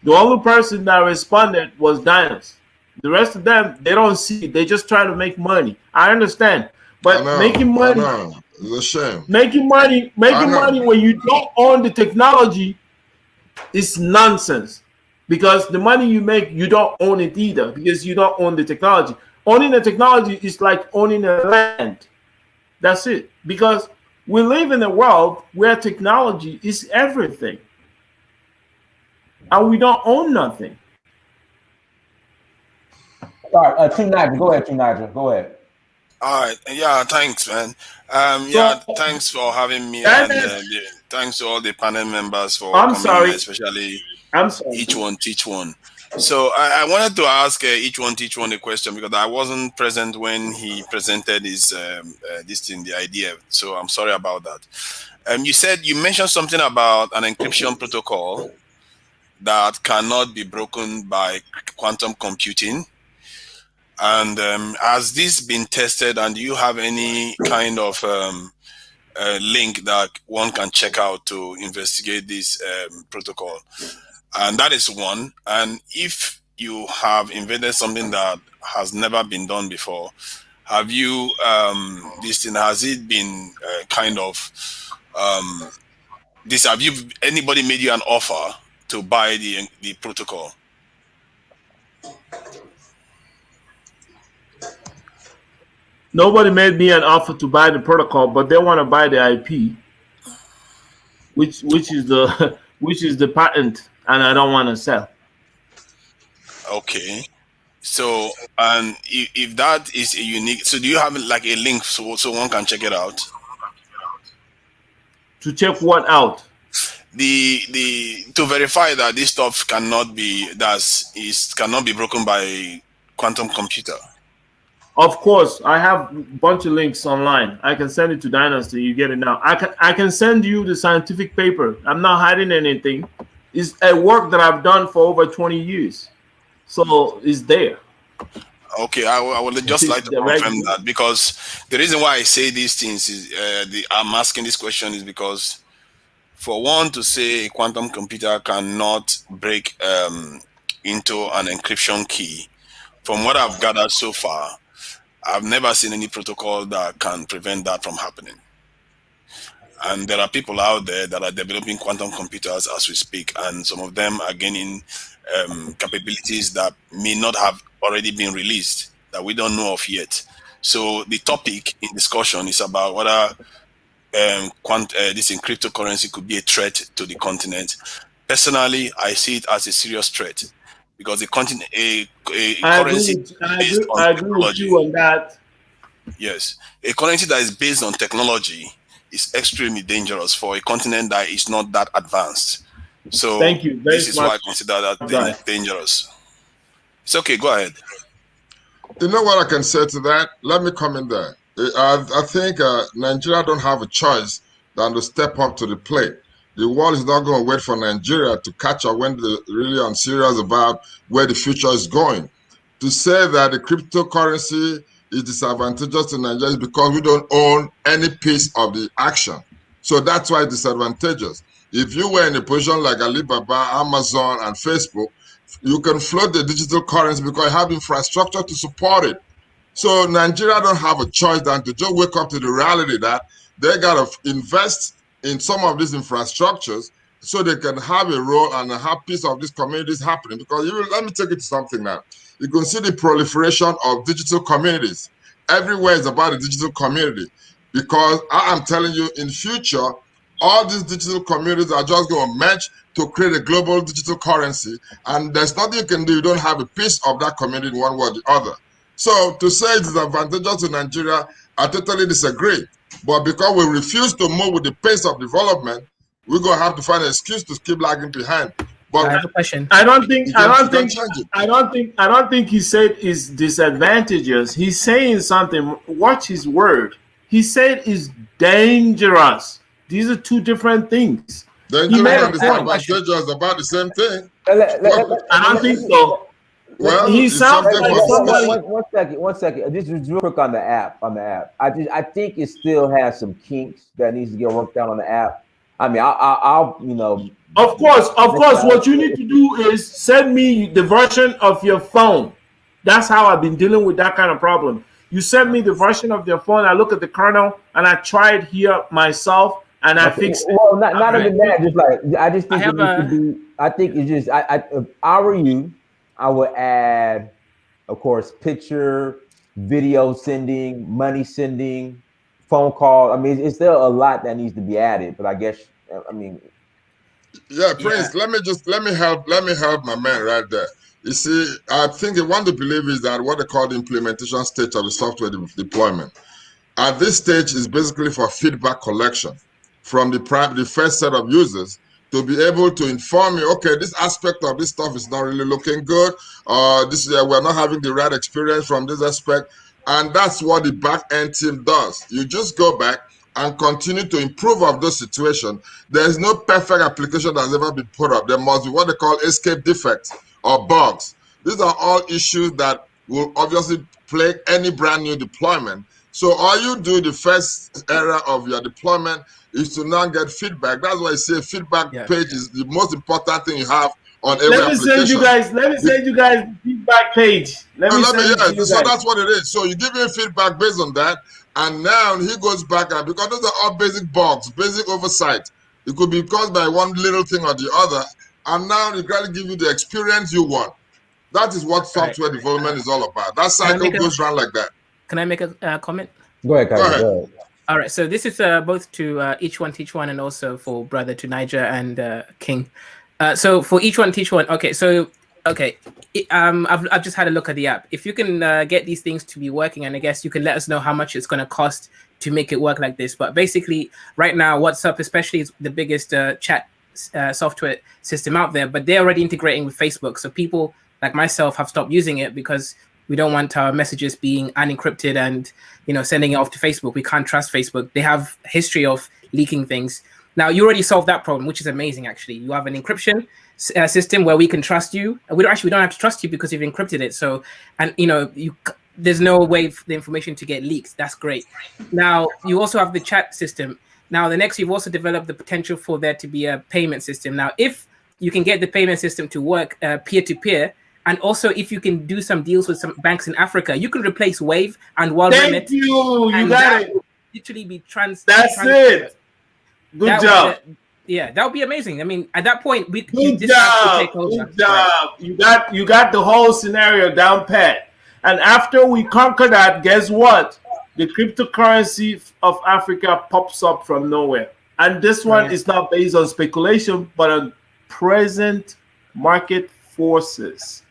The only person that responded was Dynas. The rest of them, they don't see it. They just try to make money. I understand. But making money, it's a shame. Making money when you don't own the technology is nonsense. Because the money you make, you don't own it either, because you don't own the technology. Owning the technology is like owning a land. That's it. Because we live in a world where technology is everything. And we don't own nothing. All right, Team Nigel, go ahead, Team Nigel, go ahead. All right, yeah, thanks, man. Yeah, thanks for having me, and thanks to all the panel members for coming, especially each one teach one. So I wanted to ask each one teach one a question, because I wasn't present when he presented his the idea. So I'm sorry about that. You mentioned something about an encryption protocol that cannot be broken by quantum computing. And has this been tested, and do you have any kind of link that one can check out to investigate this protocol? And that is one. And if you have invented something that has never been done before, have you has it been have you anybody made you an offer to buy the protocol? Nobody made me an offer to buy the protocol, but they want to buy the IP, which is the patent, and I don't want to sell. Okay, so and if that is a unique, so do you have like a link so one can check it out? To check what out? To verify that this stuff cannot be broken by quantum computer. Of course, I have a bunch of links online. I can send it to Dynasty. You get it now. I can send you the scientific paper. I'm not hiding anything. It's a work that I've done for over 20 years. So it's there. Okay, I would just like to confirm that, because the reason why I say these things is I'm asking this question is because for one to say a quantum computer cannot break into an encryption key, from what I've gathered so far, I've never seen any protocol that can prevent that from happening. And there are people out there that are developing quantum computers as we speak, and some of them are gaining capabilities that may not have already been released, that we don't know of yet. So the topic in discussion is about whether this in cryptocurrency could be a threat to the continent. Personally, I see it as a serious threat, because the continent, currency based on technology. With you on that. Yes, a currency that is based on technology is extremely dangerous for a continent that is not that advanced. So thank you. This is why I consider that dangerous. It's okay. Go ahead. You know what I can say to that? Let me come in there. I think Nigeria don't have a choice than to step up to the plate. The world is not going to wait for Nigeria to catch up when they're really unserious about where the future is going. To say that the cryptocurrency is disadvantageous to Nigeria is because we don't own any piece of the action. So that's why it's disadvantageous. If you were in a position like Alibaba, Amazon, and Facebook, you can float the digital currency because you have infrastructure to support it. So Nigeria don't have a choice than to just wake up to the reality that they got to invest in some of these infrastructures so they can have a role and have piece of these communities happening. Because let me take it to something now. You can see the proliferation of digital communities. Everywhere is about a digital community. Because I am telling you, in future, all these digital communities are just going to merge to create a global digital currency. And there's nothing you can do. You don't have a piece of that community in one way or the other. So to say it's advantageous to Nigeria, I totally disagree. But because we refuse to move with the pace of development, we're going to have to find an excuse to keep lagging behind. But I have a question. I don't think he said it's disadvantageous. He's saying something. Watch his word. He said it's dangerous. These are two different things. Dangerous and disadvantageous about the same thing. I don't think so. Well, he sounds like somebody. One second. Just real quick on the app. I think it still has some kinks that needs to get worked out on the app. I mean, I'll Of course. What you need to do is send me the version of your phone That's how I've been dealing with that kind of problem. You send me the version of your phone, I look at the kernel, and I try it here myself, and I fix it. Well, not even that. Just like I just think it needs to be. I think it's just. If I were you, I would add, of course, picture, video sending, money sending, phone call. I mean, it's still a lot that needs to be added. But I guess, I mean, yeah, Prince. Let me help my man right there. You see, I think they want to believe is that what they call the implementation stage of the software deployment. At this stage is basically for feedback collection from the first set of users to be able to inform you, okay, this aspect of this stuff is not really looking good, or we're not having the right experience from this aspect. And that's what the back end team does. You just go back and continue to improve of those situations. There is no perfect application that's ever been put up. There must be what they call escape defects or bugs. These are all issues that will obviously plague any brand new deployment. So all you do the first era of your deployment is to now get feedback. That's why I say feedback page is the most important thing you have on every application. Let me send you guys the feedback page. So that's what it is. So you give him feedback based on that, and now he goes back and because those are all basic bugs, basic oversight. It could be caused by one little thing or the other, and now they got to give you the experience you want. That is what software development is all about. That cycle goes around like that. Can I make a comment? Go ahead. All right. So this is both to each one teach one, and also for brother to Niger and King. So for each one teach one. Okay. So I've just had a look at the app. If you can get these things to be working, and I guess you can let us know how much it's going to cost to make it work like this. But basically, right now, WhatsApp especially is the biggest chat software system out there. But they're already integrating with Facebook. So people like myself have stopped using it because we don't want our messages being unencrypted and, sending it off to Facebook. We can't trust Facebook. They have a history of leaking things. Now, you already solved that problem, which is amazing, actually. You have an encryption system where we can trust you. We don't have to trust you because you've encrypted it. So, and, there's no way for the information to get leaked. That's great. Now, you also have the chat system. Now, the next, you've also developed the potential for there to be a payment system. Now, if you can get the payment system to work peer-to-peer, and also, if you can do some deals with some banks in Africa, you can replace Wave and World Remit. Thank you. You got it. Literally be That's it. Good job. That would be amazing. I mean, at that point, we Good job. Good job. Right. You got the whole scenario down pat. And after we conquer that, guess what? The cryptocurrency of Africa pops up from nowhere. And this one is not based on speculation, but on present market forces.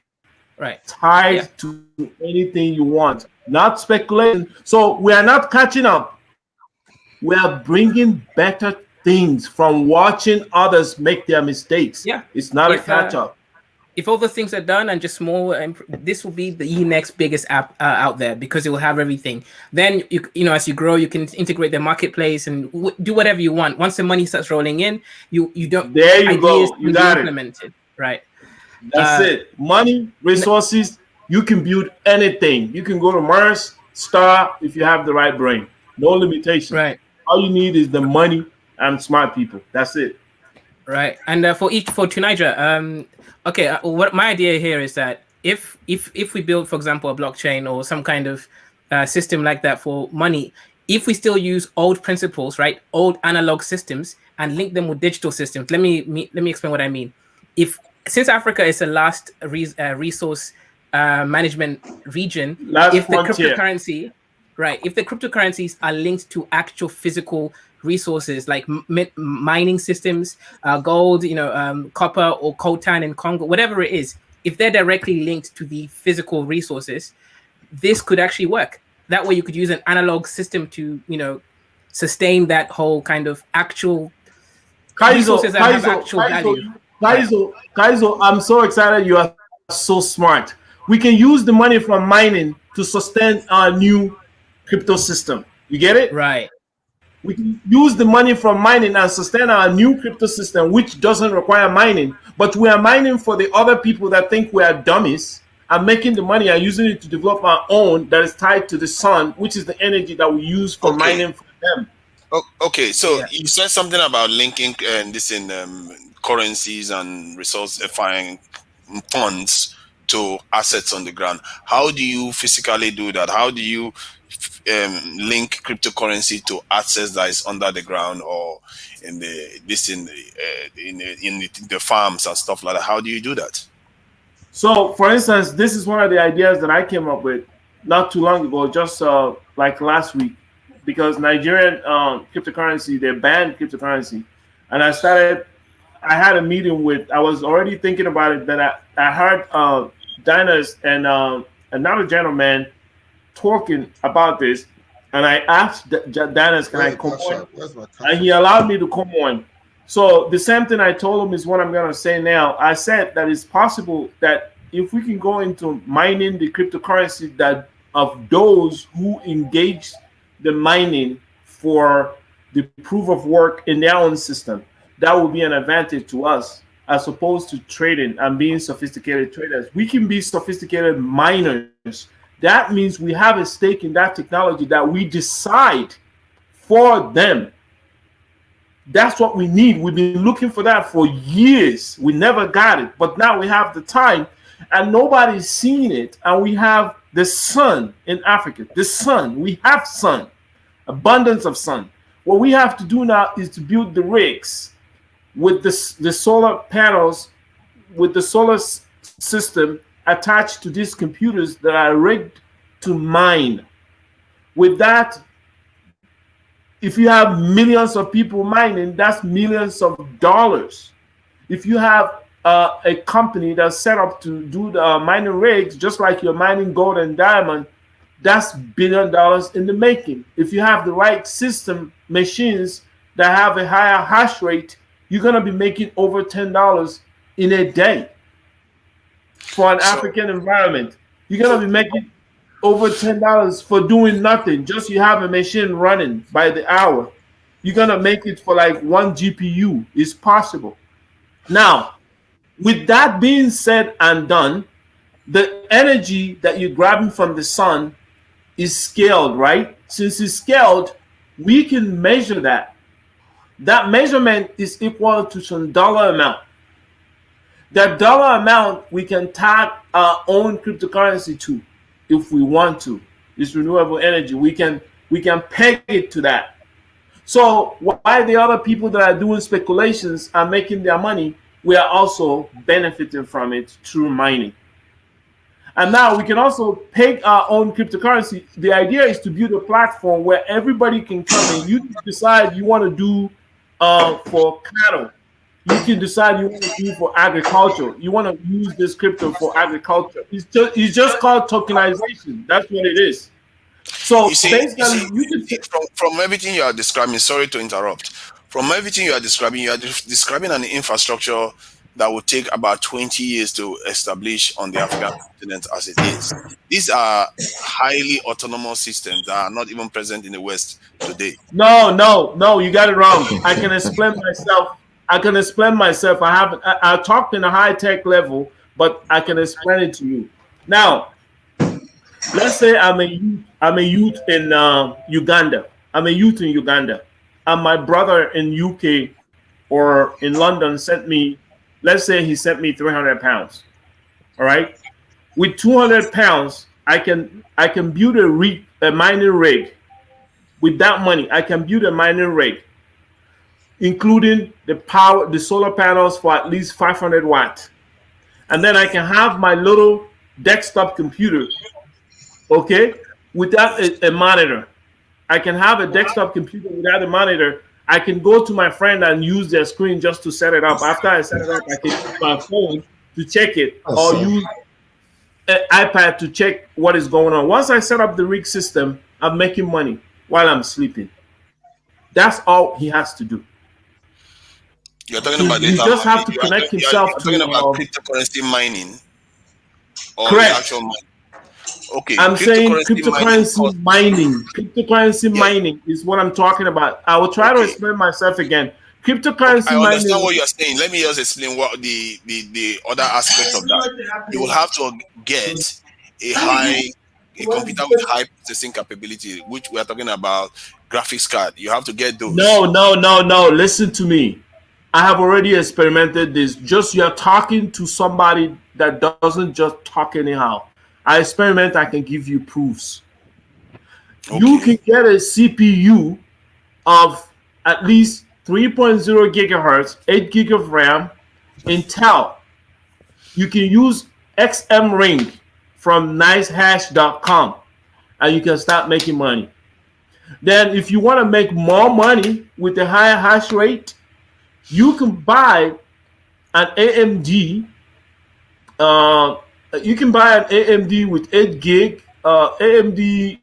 Right. Tied to anything you want, not speculation. So we are not catching up. We are bringing better things from watching others make their mistakes. Yeah. It's not a catch up. If all the things are done and just small, this will be the next biggest app out there because it will have everything. Then, as you grow, you can integrate the marketplace and do whatever you want. Once the money starts rolling in, you don't. There you go. You got it. Right. That's it. Money, resources, you can build anything. You can go to Mars, Star, if you have the right brain. No limitation. Right. All you need is the money and smart people. That's it. Right. And for Tunisia, what my idea here is that if we build, for example, a blockchain or some kind of system like that for money, if we still use old principles, right, old analog systems, and link them with digital systems, let me explain what I mean. Since Africa is the last resource management region, if the cryptocurrencies are linked to actual physical resources like mining systems, gold, copper or coltan in Congo, whatever it is, if they're directly linked to the physical resources, this could actually work. That way you could use an analog system to, sustain that whole kind of actual resources that have actual value. Kaizo, I'm so excited. You are so smart. We can use the money from mining to sustain our new crypto system. You get it? Right. We can use the money from mining and sustain our new crypto system, which doesn't require mining. But we are mining for the other people that think we are dummies and making the money and using it to develop our own that is tied to the sun, which is the energy that we use for mining for them. Okay, so you said something about linking this in currencies and resourcifying funds to assets on the ground. How do you physically do that? How do you link cryptocurrency to assets that is under the ground or in the farms and stuff like that? How do you do that? So, for instance, this is one of the ideas that I came up with not too long ago, just like last week, because Nigerian cryptocurrency, they banned cryptocurrency, and I had a meeting with. I was already thinking about it. Then I heard Diners and another gentleman talking about this, and I asked Diners, "Can I come on?" And he allowed me to come on. So the same thing I told him is what I'm going to say now. I said that it's possible that if we can go into mining the cryptocurrency, that of those who engage the mining for the proof of work in their own system, that will be an advantage to us as opposed to trading and being sophisticated traders. We can be sophisticated miners. That means we have a stake in that technology that we decide for them. That's what we need. We've been looking for that for years. We never got it, but now we have the time and nobody's seen it. And we have the sun in Africa, the sun. We have sun, abundance of sun. What we have to do now is to build the rigs with the solar panels, with the solar system attached to these computers that are rigged to mine. With that, if you have millions of people mining, that's millions of dollars. If you have a company that's set up to do the mining rigs, just like you're mining gold and diamond, that's $1 billion in the making. If you have the right system, machines that have a higher hash rate, you're going to be making over $10 in a day. For an African environment, you're going to be making over $10 for doing nothing. Just you have a machine running by the hour. You're going to make it for like 1 GPU. It's possible. Now, with that being said and done, the energy that you're grabbing from the sun is scaled, right? Since it's scaled, we can measure that. That measurement is equal to some dollar amount. That dollar amount we can tag our own cryptocurrency to if we want to. It's renewable energy. We can peg it to that. So while the other people that are doing speculations are making their money, we are also benefiting from it through mining. And now we can also peg our own cryptocurrency. The idea is to build a platform where everybody can come in. You decide you want to do for cattle. You can decide you want to do for agriculture. You want to use this crypto for agriculture. It's just called tokenization. That's what it is. So from everything you are describing, sorry to interrupt. From everything you are describing an infrastructure that will take about 20 years to establish on the African continent as it is. These are highly autonomous systems that are not even present in the West today. No, you got it wrong. I can explain myself. I talked in a high-tech level, but I can explain it to you. Now, let's say I'm a youth in Uganda. I'm a youth in Uganda. And my brother in UK or in London sent me, let's say he sent me 300 pounds. All right. With 200 pounds, I can build a mining rig. With that money, I can build a mining rig, including the solar panels for at least 500 watts. And then I can have my little desktop computer, okay, without a monitor. I can have a desktop computer without a monitor. I can go to my friend and use their screen just to set it up. After I set it up, I can use my phone to check it or use an iPad to check what is going on. Once I set up the rig system, I'm making money while I'm sleeping. That's all he has to do. You're talking about he just have to connect himself to about cryptocurrency mining. Or correct. Actual mining. Okay. I'm saying cryptocurrency mining. Cryptocurrency mining is what I'm talking about. I will try to explain myself again. Cryptocurrency mining. I understand what you're saying. Let me just explain what the other aspect of that. You will have to get a computer with high processing capability, which we are talking about graphics card. You have to get those. No. Listen to me. I have already experimented this. Just you're talking to somebody that doesn't just talk anyhow. I experiment, I can give you proofs. Okay. You can get a CPU of at least 3.0 gigahertz, 8 gig of RAM, Intel. You can use XM Ring from nicehash.com and you can start making money. Then if you want to make more money with a higher hash rate, you can buy an AMD. You can buy an AMD with 8 gig. AMD,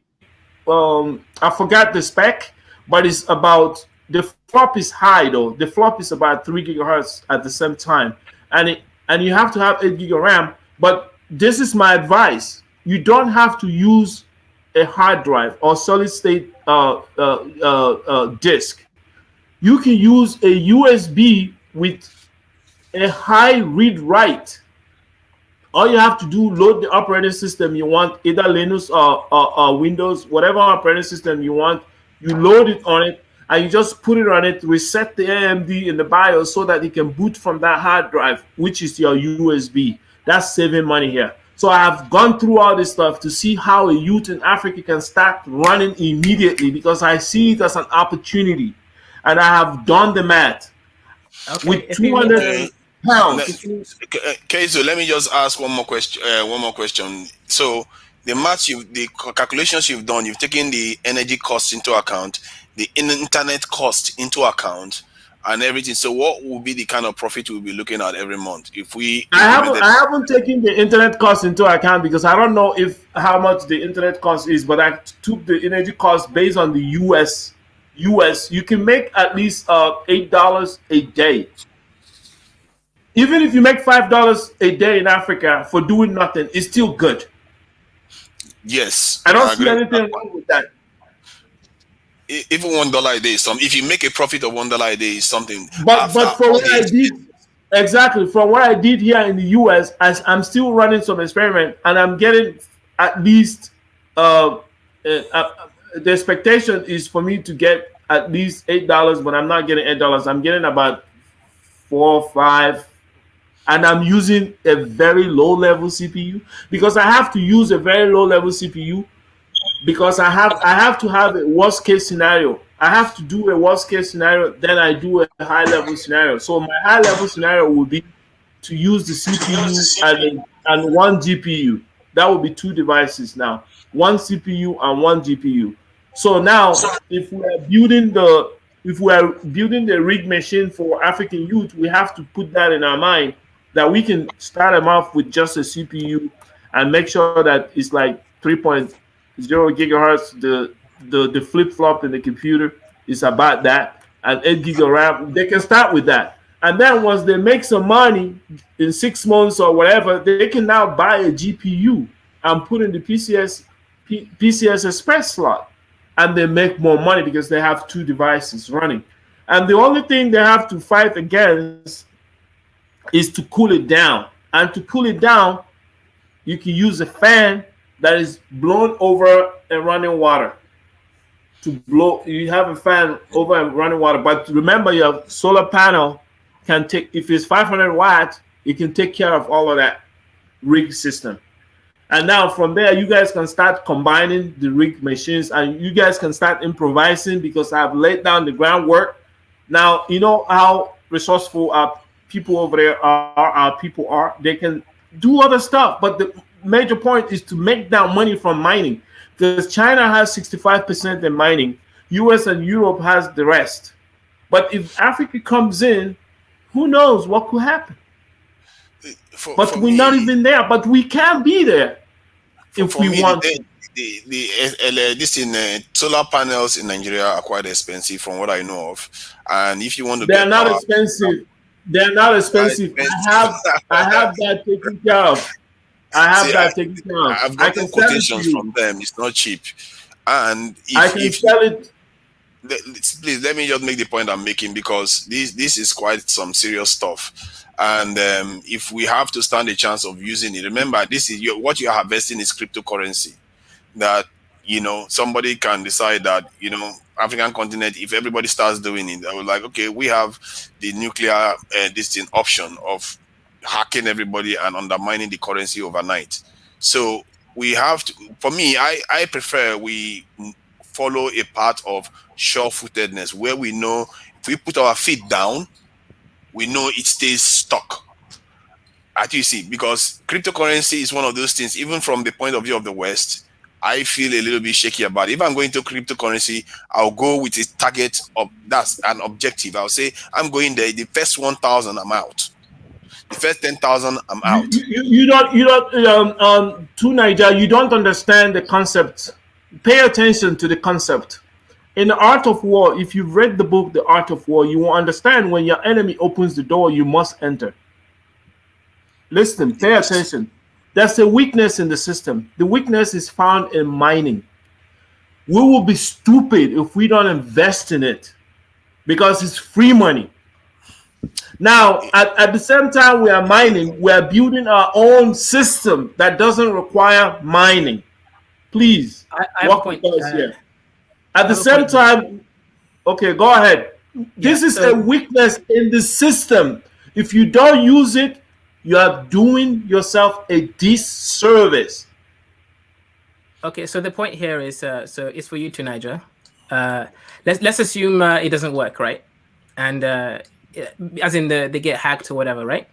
I forgot the spec, but it's about, the flop is high though. The flop is about 3 gigahertz at the same time. And you have to have 8 gig of RAM. But this is my advice. You don't have to use a hard drive or solid state disk. You can use a USB with a high read write. All you have to do, load the operating system you want, either Linux or Windows, whatever operating system you want. You load it on it and you just put it on it, reset the AMD in the BIOS so that it can boot from that hard drive, which is your USB. That's saving money here. So I have gone through all this stuff to see how a youth in Africa can start running immediately, because I see it as an opportunity. And I have done the math. Okay. With 200 pounds. Okay, so let me just ask one more question. So the math, the calculations you've done, you've taken the energy cost into account, the internet cost into account, and everything. So what will be the kind of profit we'll be looking at every month if we? I haven't taken the internet cost into account because I don't know how much the internet cost is, but I took the energy cost based on the US. You can make at least $8 a day. Even if you make $5 a day in Africa for doing nothing, it's still good. Yes, I don't see anything wrong with that. Even $1 a day is something. If you make a profit of $1 a day is something. But for what I did, exactly, from what I did here in the US, I'm still running some experiment, and I'm getting at least the expectation is for me to get at least $8, but I'm not getting $8. I'm getting about 4 or 5, and I'm using a very low-level CPU because I have to use a very low-level CPU because I have to have a worst-case scenario. I have to do a worst-case scenario, then I do a high-level scenario. So my high-level scenario would be to use the CPU and one GPU. That would be 2 devices now, 1 CPU and 1 GPU. So now, if we are building the rig machine for African youth, we have to put that in our mind that we can start them off with just a CPU and make sure that it's like 3.0 gigahertz. The flip flop in the computer is about that, and 8 gig of RAM. They can start with that, and then once they make some money in 6 months or whatever, they can now buy a GPU and put in the PCS Express slot. And they make more money because they have 2 devices running. And the only thing they have to fight against is to cool it down. And to cool it down, you can use a fan that is blown over and running water. You have a fan over and running water. But remember, your solar panel can take, if it's 500 watts, it can take care of all of that rig system. And now from there, you guys can start combining the rig machines and you guys can start improvising because I've laid down the groundwork. Now, you know how resourceful our people over there are. They can do other stuff. But the major point is to make that money from mining, because China has 65% in mining. US and Europe has the rest. But if Africa comes in, who knows what could happen? But we're not even there. But we can be there if we want to. Solar panels in Nigeria are quite expensive, from what I know of. And if you want to, they're not expensive. They're not expensive. I have that taken care of. I've gotten quotations from them. It's not cheap. And I can sell it. Please let me just make the point I'm making, because this is quite some serious stuff. And if we have to stand a chance of using it, remember, this is what you're harvesting is cryptocurrency. That somebody can decide that African continent, if everybody starts doing it, I was like, okay, we have the nuclear this thing option of hacking everybody and undermining the currency overnight. So we have to, for me, I prefer we follow a path of sure-footedness where we know if we put our feet down, we know it stays stuck. As you see, because cryptocurrency is one of those things, even from the point of view of the West, I feel a little bit shaky about it. If I'm going to cryptocurrency, I'll go with a target of that's an objective. I'll say I'm going there. The first 1,000, I'm out. The first 10,000, I'm out. You don't to Niger, you don't understand the concept. Pay attention to the concept. In the Art of War, if you've read the book The Art of War, you will understand when your enemy opens the door, you must enter. Listen, pay attention. That's a weakness in the system. The weakness is found in mining. We will be stupid if we don't invest in it because it's free money. Now, at the same time we are mining, we are building our own system that doesn't require mining. Please, I walk with us here. At the same time, okay, go ahead. This is a weakness in the system. If you don't use it, you are doing yourself a disservice. Okay, so the point here is, so it's for you to Niger. Let's assume it doesn't work, right? And as in they get hacked or whatever, right?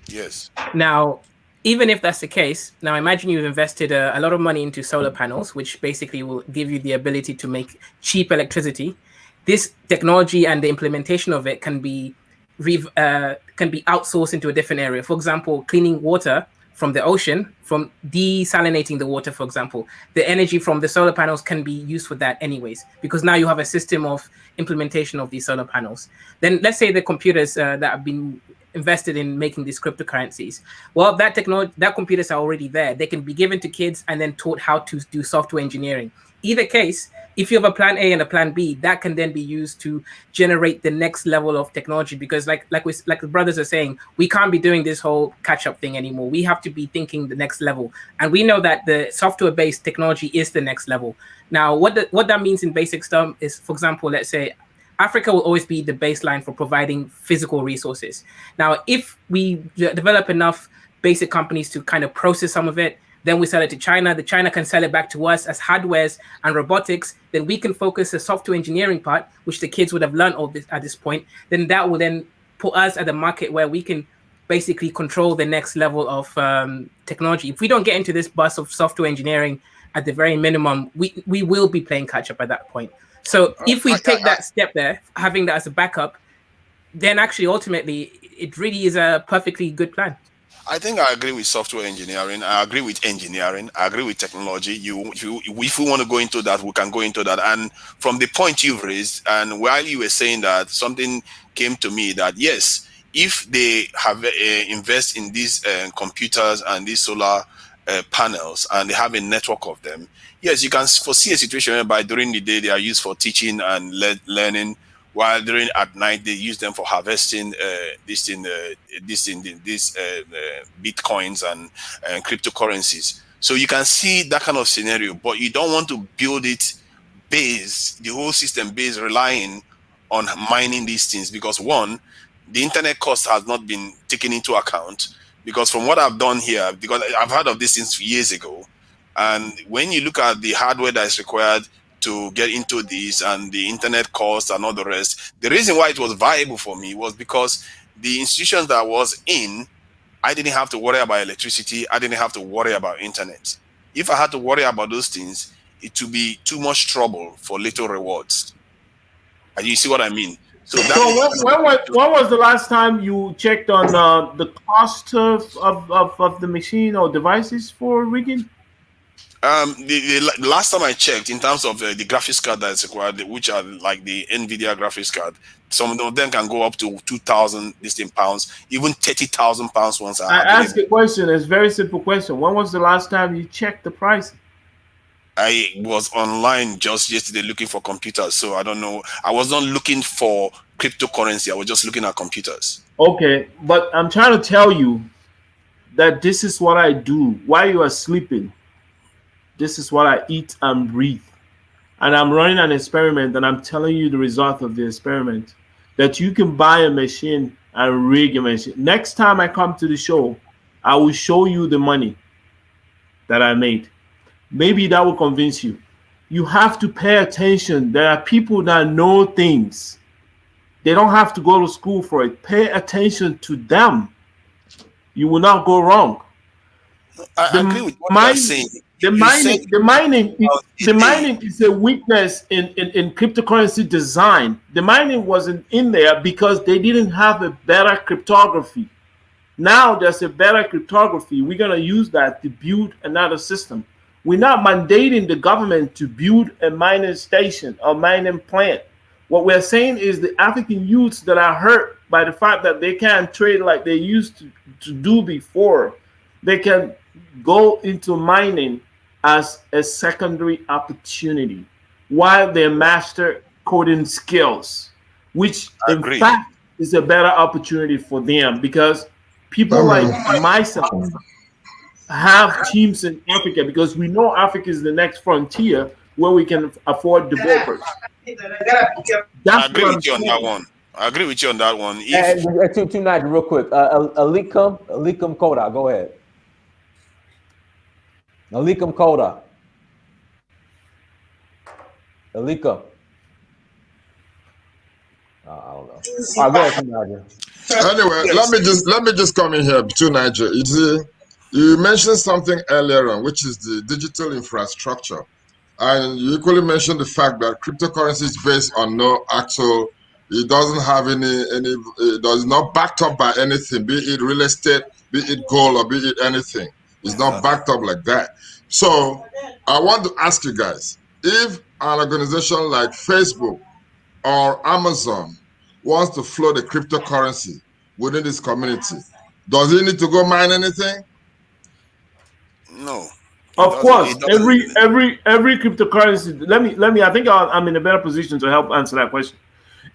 Yes. Now, even if that's the case, now imagine you've invested a lot of money into solar panels, which basically will give you the ability to make cheap electricity. This technology and the implementation of it can be outsourced into a different area. For example, cleaning water from the ocean, from desalinating the water, for example. The energy from the solar panels can be used for that anyways, because now you have a system of implementation of these solar panels. Then let's say the computers that have been invested in making these cryptocurrencies. Well, that technology, that computers are already there. They can be given to kids and then taught how to do software engineering. Either case, if you have a plan A and a plan B, that can then be used to generate the next level of technology. Because like the brothers are saying, we can't be doing this whole catch-up thing anymore. We have to be thinking the next level. And we know that the software-based technology is the next level. Now, what that means in basic terms is, for example, let's say Africa will always be the baseline for providing physical resources. Now, if we develop enough basic companies to kind of process some of it, then we sell it to China. The China can sell it back to us as hardwares and robotics. Then we can focus the software engineering part, which the kids would have learned all this at this point. Then that will then put us at the market where we can basically control the next level of technology. If we don't get into this bus of software engineering at the very minimum, we will be playing catch up at that point. So if we take that step there, having that as a backup, then actually ultimately it really is a perfectly good plan. I think I agree with software engineering. I agree with engineering. I agree with technology. If we want to go into that, we can go into that. And from the point you've raised, and while you were saying that, something came to me that yes, if they have invest in these computers and these solar panels, and they have a network of them, yes, you can foresee a situation whereby during the day they are used for teaching and learning, while during at night they use them for harvesting these bitcoins and cryptocurrencies. So you can see that kind of scenario, but you don't want to build it the whole system based relying on mining these things, because one, the internet cost has not been taken into account. Because from what I've done here, because I've heard of this since years ago, and when you look at the hardware that is required to get into this and the internet costs and all the rest, the reason why it was viable for me was because the institutions that I was in, I didn't have to worry about electricity. I didn't have to worry about internet. If I had to worry about those things, it would be too much trouble for little rewards. And you see what I mean? So when was the last time you checked on the cost of the machine or devices for rigging? The last time I checked, in terms of the graphics card that's required, which are like the NVIDIA graphics card, some of them can go up to 2,000 pounds, even 30,000 pounds once. I asked a question. It's a very simple question. When was the last time you checked the price? I was online just yesterday looking for computers, so I don't know. I was not looking for cryptocurrency. I was just looking at computers. Okay, but I'm trying to tell you that this is what I do while you are sleeping. This is what I eat and breathe. and I'm running an experiment, and I'm telling you the result of the experiment, that you can buy a machine and rig a machine. Next time I come to the show, I will show you the money that I made. Maybe that will convince you. You have to pay attention. There are people that know things. They don't have to go to school for it. Pay attention to them. You will not go wrong. I agree with what you're saying. The mining is a weakness in cryptocurrency design. The mining wasn't in there because they didn't have a better cryptography. Now there's a better cryptography. We're going to use that to build another system. We're not mandating the government to build a mining station or mining plant. What we're saying is the African youths that are hurt by the fact that they can't trade like they used to do before, they can go into mining as a secondary opportunity while they master coding skills, which in fact is a better opportunity for them, because people like myself have teams in Africa, because we know Africa is the next frontier where we can afford developers. I agree with you on that one. I agree with you on that one. Two Nigel, real quick. Alikum Koda, go ahead. Alikum Koda. Alikum. I don't know. All right, go ahead, Nigel. Anyway, let me just come in here to Nigel. You mentioned something earlier on, which is the digital infrastructure. And you equally mentioned the fact that cryptocurrency is based on no actual, it doesn't have it does not backed up by anything, be it real estate, be it gold, or be it anything. It's not backed up like that. So I want to ask you guys, if an organization like Facebook or Amazon wants to flow the cryptocurrency within this community, does it need to go mine anything? No. Of course, every cryptocurrency. Let me. I think I'm in a better position to help answer that question.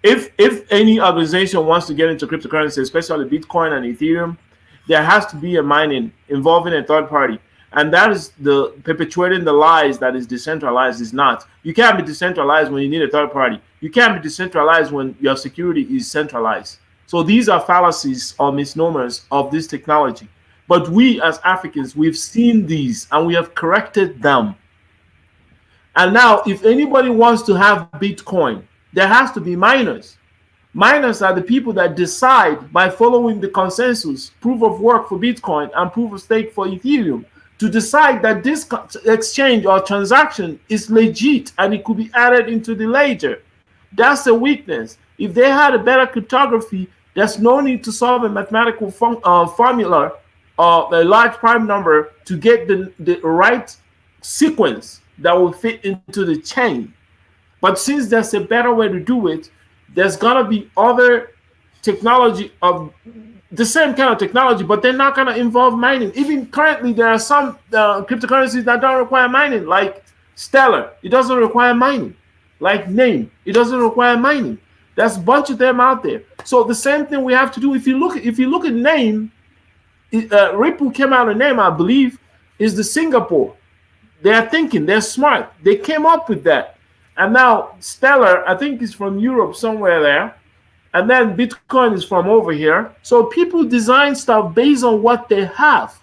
If any organization wants to get into cryptocurrency, especially Bitcoin and Ethereum, there has to be a mining involving a third party, and that is the perpetuating the lies that is decentralized is not. You can't be decentralized when you need a third party. You can't be decentralized when your security is centralized. So these are fallacies or misnomers of this technology. But we as Africans, we've seen these and we have corrected them. And now, if anybody wants to have Bitcoin, there has to be miners. Miners are the people that decide by following the consensus, proof of work for Bitcoin and proof of stake for Ethereum, to decide that this exchange or transaction is legit and it could be added into the ledger. That's a weakness. If they had a better cryptography, there's no need to solve a mathematical formula or a large prime number to get the right sequence that will fit into the chain. But since there's a better way to do it, there's gonna be other technology of the same kind of technology, but they're not gonna involve mining. Even currently, there are some cryptocurrencies that don't require mining, like Stellar. It doesn't require mining. Like Name, it doesn't require mining. There's a bunch of them out there. So the same thing we have to do. If you look at Name, Ripple came out of Name, I believe, is the Singapore. They're thinking, they're smart. They came up with that. And now Stellar, I think, is from Europe somewhere there. And then Bitcoin is from over here. So people design stuff based on what they have.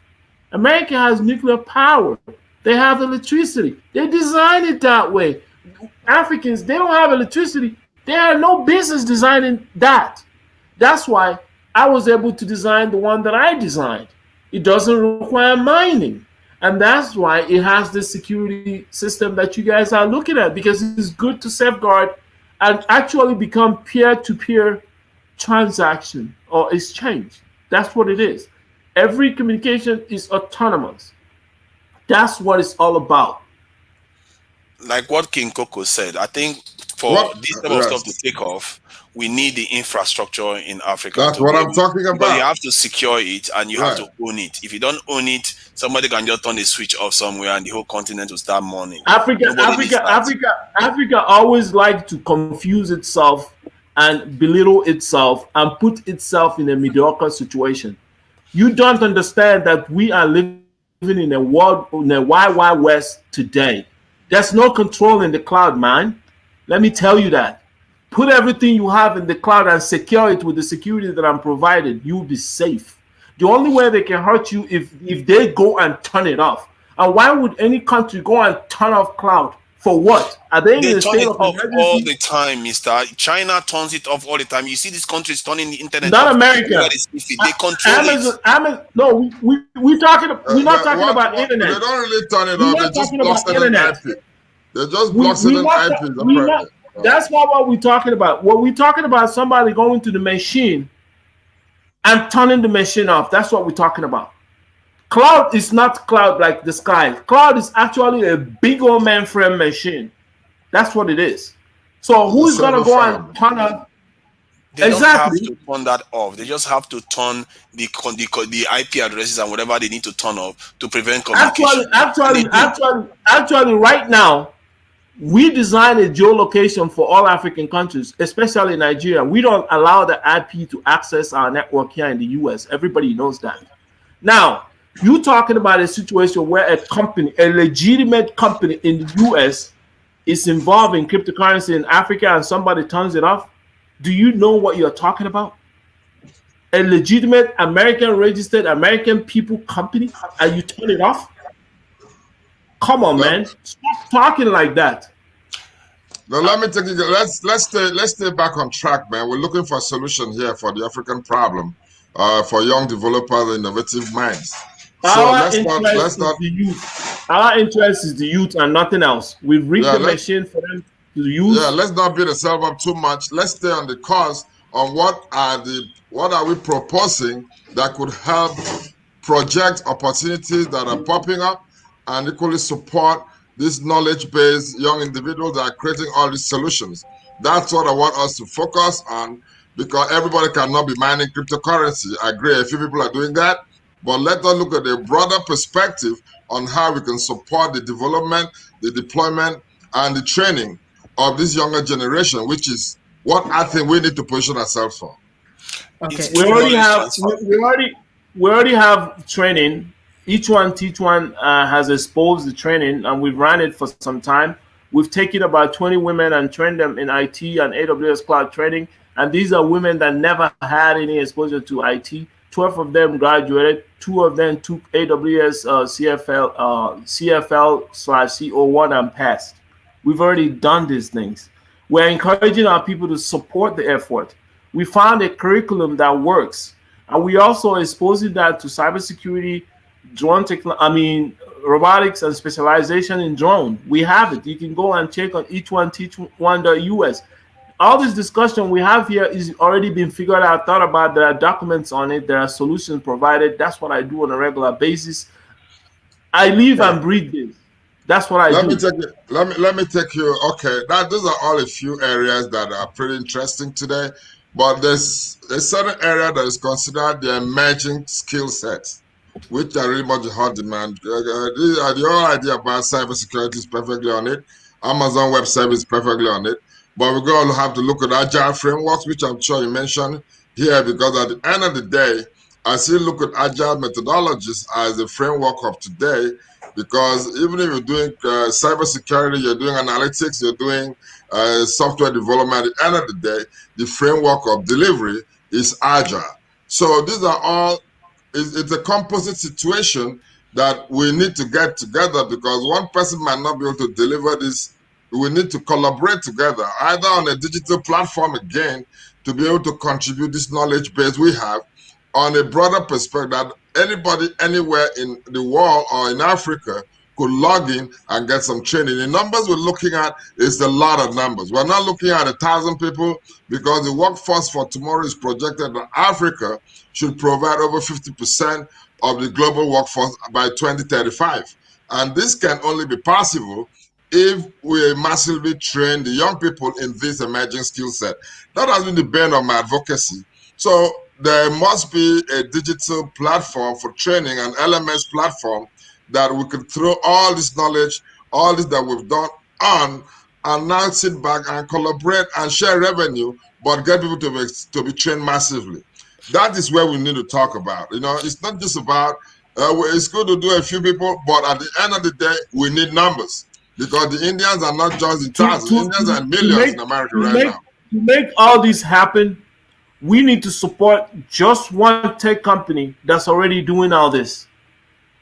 America has nuclear power. They have electricity. They design it that way. Africans, they don't have electricity. They have no business designing that. That's why I was able to design the one that I designed. It doesn't require mining. And that's why it has this security system that you guys are looking at, because it's good to safeguard and actually become peer-to-peer transaction or exchange. That's what it is. Every communication is autonomous. That's what it's all about. Like what King Coco said, I think for this type of stuff to take off, we need the infrastructure in Africa. That's what I'm talking about. But you have to secure it and you have to own it. If you don't own it, somebody can just turn the switch off somewhere and the whole continent will start mourning. Africa always like to confuse itself and belittle itself and put itself in a mediocre situation. You don't understand that we are living in a world, in a wild, wild west today. There's no control in the cloud, man. Let me tell you that. Put everything you have in the cloud and secure it with the security that I'm provided. You'll be safe. The only way they can hurt you if they go and turn it off. And why would any country go and turn off cloud? For what? Are they in a state of emergency? All the time, Mister. China turns it off all the time. You see these countries turning the internet not off. America. They control it. No, we're not talking about internet. They don't really turn it off. They just block certain IP. They just block certain IPs. That's not what we're talking about. What we're talking about, somebody going to the machine and turning the machine off. That's what we're talking about. Cloud is not cloud like the sky. Cloud is actually a big old mainframe machine. That's what it is. So who's going to go and turn off? They don't have to turn that off. They just have to turn the IP addresses and whatever they need to turn off to prevent communication. Actually, right now, we design a geolocation for all African countries, especially Nigeria. We don't allow the IP to access our network here in the US. Everybody knows that. Now, you're talking about a situation where a company, a legitimate company in the US, is involved in cryptocurrency in Africa and somebody turns it off. Do you know what you're talking about? A legitimate American registered American people company and you turn it off? Come on, man. Stop talking like that. Now let me take you. Let's stay back on track, man. We're looking for a solution here for the African problem, for young developers, innovative minds. Our interest is the youth and nothing else. We've rigged the machine for them to use. Yeah, let's not beat ourselves up too much. Let's stay on the cause on what are we proposing that could help project opportunities that are popping up and equally support these knowledge-based young individuals that are creating all these solutions. That's what I want us to focus on, because everybody cannot be mining cryptocurrency. I agree, a few people are doing that, but let us look at a broader perspective on how we can support the development, the deployment, and the training of this younger generation, which is what I think we need to position ourselves for. Okay. We already have training. Each one has exposed the training, and we've ran it for some time. We've taken about 20 women and trained them in IT and AWS cloud training, and these are women that never had any exposure to IT. 12 of them graduated. 2 of them took AWS CFL/CO1 and passed. We've already done these things. We're encouraging our people to support the effort. We found a curriculum that works, and we also exposing that to cybersecurity, robotics and specialization in drone. We have it. You can go and check on each one, teach1.us. All this discussion we have here is already been figured out, thought about. There are documents on it. There are solutions provided. That's what I do on a regular basis. I live and breathe this. That's what I do. Let me take you. Okay, those are all a few areas that are pretty interesting today, but there's a certain area that is considered the emerging skill sets, which are really much in hot demand. The whole idea about cybersecurity is perfectly on it. Amazon Web Service is perfectly on it. But we're going to have to look at agile frameworks, which I'm sure you mentioned here, because at the end of the day, I still look at agile methodologies as the framework of today, because even if you're doing cybersecurity, you're doing analytics, you're doing software development, at the end of the day, the framework of delivery is agile. So these are all, it's a composite situation that we need to get together, because one person might not be able to deliver this. We need to collaborate together, either on a digital platform again, to be able to contribute this knowledge base we have on a broader perspective, that anybody anywhere in the world or in Africa could log in and get some training. The numbers we're looking at is a lot of numbers. We're not looking at 1,000 people, because the workforce for tomorrow is projected that Africa should provide over 50% of the global workforce by 2035. And this can only be possible if we massively train the young people in this emerging skill set. That has been the bane of my advocacy. So there must be a digital platform for training, an LMS platform, that we could throw all this knowledge, all this that we've done on, and now sit back and collaborate and share revenue, but get people to be trained massively. That is where we need to talk about. It's not just about, it's good to do a few people, but at the end of the day, we need numbers. because the Indians are not just in thousands. Indians are millions in America right now. To make all this happen, we need to support just one tech company that's already doing all this.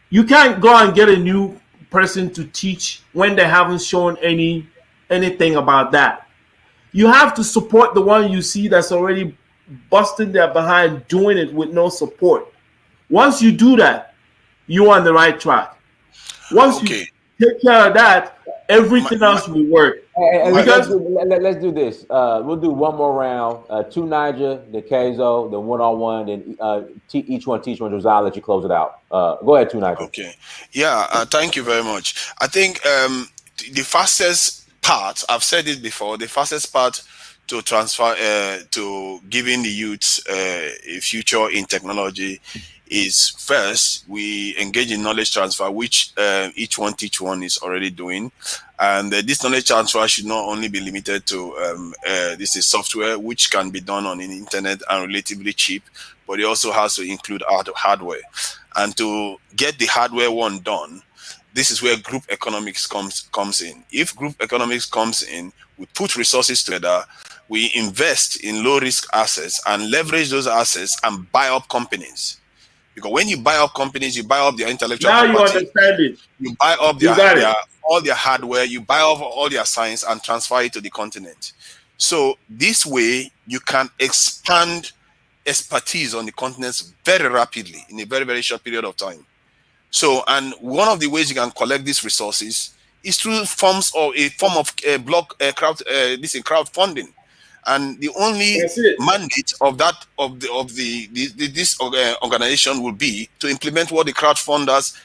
You can't go and get a new person to teach when they haven't shown anything about that. You have to support the one you see that's already busting their behind doing it with no support. Once you do that, you're on the right track. Once you take care of that, everything else will work. Let's do this. We'll do one more round. Two Niger, then Keizo, then one-on-one, then each one teach one. Josiah, I'll let you close it out. Go ahead, two Niger. Okay. Yeah, thank you very much. I think the fastest part, I've said it before, the fastest part to transfer, to giving the youth a future in technology is first, we engage in knowledge transfer, which each one teach one is already doing. And this knowledge transfer should not only be limited to this is software, which can be done on the internet and relatively cheap, but it also has to include hardware. And to get the hardware one done, this is where group economics comes in. If group economics comes in, we put resources together, we invest in low-risk assets and leverage those assets and buy up companies. Because when you buy up companies, you buy up their intellectual property. Now you understand it. You buy up all their hardware, you buy up all their science and transfer it to the continent. So this way, you can expand expertise on the continents very rapidly in a very, very short period of time. So, and one of the ways you can collect these resources is through a form of crowdfunding. And the only mandate of this organization will be to implement what the crowdfunders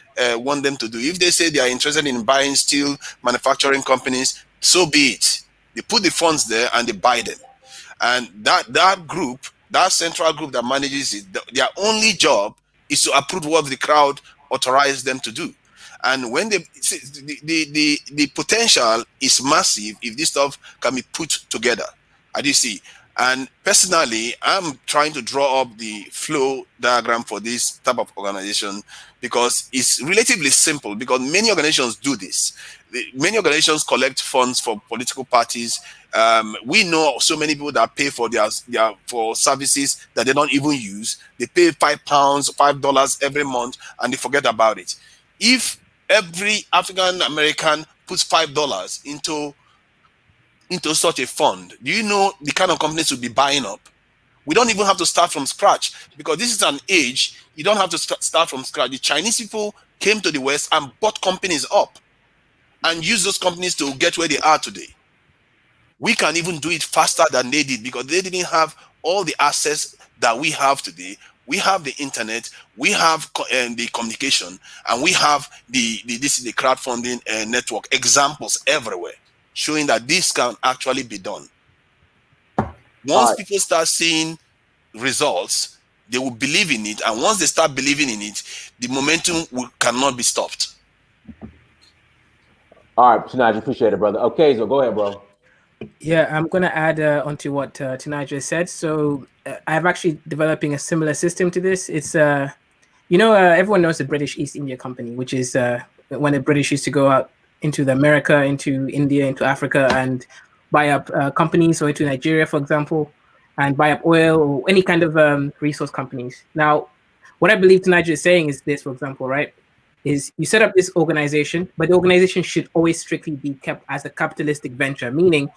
want them to do. If they say they are interested in buying steel manufacturing companies, so be it. They put the funds there and they buy them. And that group, that central group that manages it, their only job is to approve what the crowd authorized them to do. And when the potential is massive if this stuff can be put together. As you see, and personally, I'm trying to draw up the flow diagram for this type of organization because it's relatively simple. Because many organizations do this. Many organizations collect funds for political parties. We know so many people that pay for their for services that they don't even use. They pay $5 every month, and they forget about it. If every African American puts $5 into such a fund, do you know the kind of companies we'll be buying up? We don't even have to start from scratch because this is an age you don't have to start from scratch. The Chinese people came to the West and bought companies up and used those companies to get where they are today. We can even do it faster than they did because they didn't have all the access that we have today. We have the internet, we have the communication, and we have the crowdfunding network examples everywhere, showing that this can actually be done. Once people start seeing results, they will believe in it. And once they start believing in it, the momentum cannot be stopped. All right, Tanaja, appreciate it, brother. Okay, so go ahead, bro. Yeah, I'm going to add onto what Tanaja said. So I'm actually developing a similar system to this. It's, everyone knows the British East India Company, which is when the British used to go out into America, into India, into Africa, and buy up companies, or into Nigeria, for example, and buy up oil or any kind of resource companies. Now, what I believe Tanaja is saying is this, for example, right, is you set up this organization, but the organization should always strictly be kept as a capitalistic venture, meaning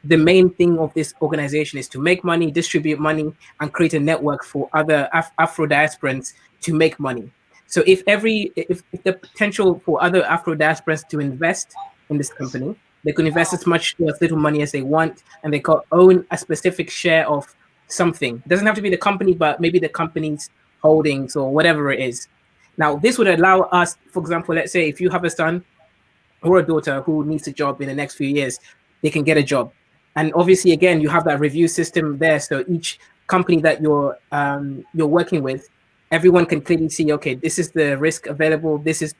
the main thing of this organization is to make money, distribute money, and create a network for other Afro-diasporans to make money. So if the potential for other Afro-diasporans to invest in this company, they can invest as much or as little money as they want, and they can own a specific share of something. It doesn't have to be the company, but maybe the company's holdings or whatever it is. Now, this would allow us, for example, let's say if you have a son or a daughter who needs a job in the next few years, they can get a job. And obviously, again, you have that review system there. So each company that you're working with, everyone can clearly see, okay, this is the risk available, this is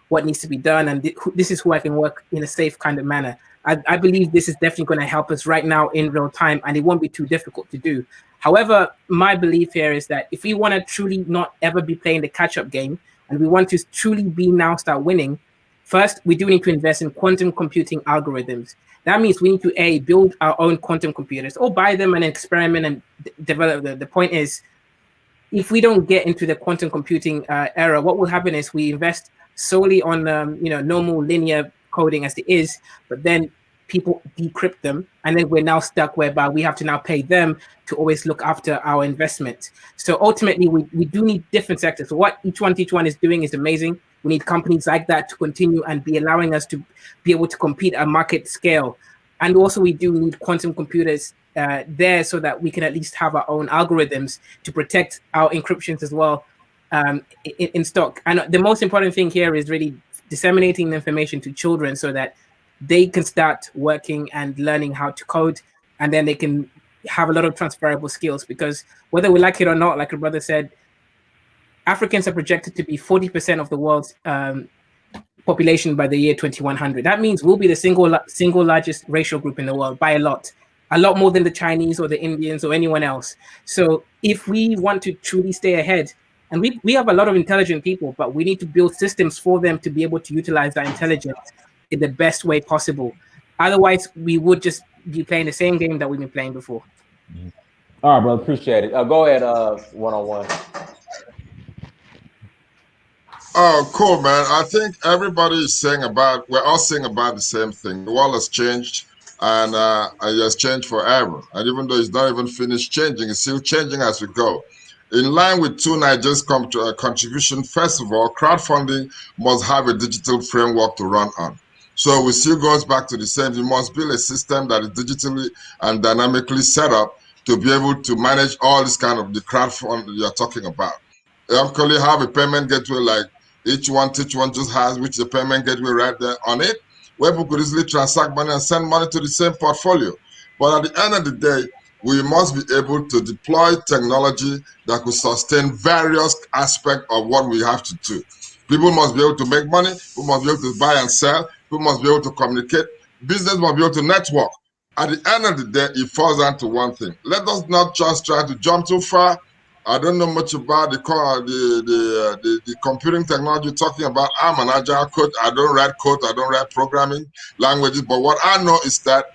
what needs to be done, and this is who I can work in a safe kind of manner. I believe this is definitely going to help us right now in real time, and it won't be too difficult to do. However, my belief here is that if we want to truly not ever be playing the catch-up game, and we want to truly start winning, First, we do need to invest in quantum computing algorithms. That means we need to build our own quantum computers or buy them and experiment and develop them. The point is, if we don't get into the quantum computing era, what will happen is we invest solely on normal linear coding as it is, but then people decrypt them, and then we're now stuck whereby we have to now pay them to always look after our investment. So ultimately, we do need different sectors. So what each one is doing is amazing. We need companies like that to continue and be allowing us to be able to compete at market scale. And also we do need quantum computers there so that we can at least have our own algorithms to protect our encryptions as well in stock. And the most important thing here is really disseminating the information to children so that they can start working and learning how to code, and then they can have a lot of transferable skills, because whether we like it or not, like your brother said, Africans are projected to be 40% of the world's population by the year 2100. That means we'll be the single largest racial group in the world by a lot more than the Chinese or the Indians or anyone else. So if we want to truly stay ahead, and we have a lot of intelligent people, but we need to build systems for them to be able to utilize that intelligence in the best way possible. Otherwise, we would just be playing the same game that we've been playing before. All right, brother, appreciate it. Go ahead, one-on-one. Oh, cool, man. I think everybody is we're all saying about the same thing. The world has changed, and it has changed forever. And even though it's not even finished changing, it's still changing as we go. In line with two Nigeria's contribution, first of all, crowdfunding must have a digital framework to run on. So it still goes back to the same. You must build a system that is digitally and dynamically set up to be able to manage all this kind of the crowdfunding you're talking about. You actually have a payment gateway like each one just has, which is a payment gateway right there on it, where people could easily transact money and send money to the same portfolio. But at the end of the day, we must be able to deploy technology that could sustain various aspects of what we have to do. People must be able to make money, people must be able to buy and sell, people must be able to communicate, business must be able to network. At the end of the day, it falls down to one thing. Let us not just try to jump too far. I don't know much about the computing technology you're talking about. I'm an agile coach. I don't write code. I don't write programming languages. But what I know is that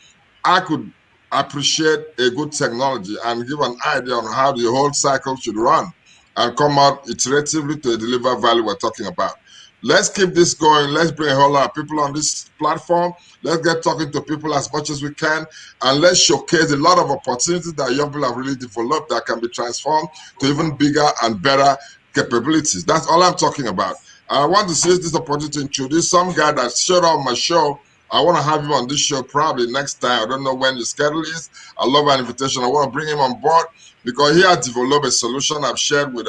I could appreciate a good technology and give an idea on how the whole cycle should run and come out iteratively to deliver value we're talking about. Let's keep this going. Let's bring a whole lot of people on this platform. Let's get talking to people as much as we can, and let's showcase a lot of opportunities that young people have really developed that can be transformed to even bigger and better capabilities. That's all I'm talking about. I want to seize this opportunity to introduce some guy that showed up on my show. I want to have him on this show probably next time. I don't know when the schedule is. I love an invitation. I want to bring him on board because he has developed a solution I've shared with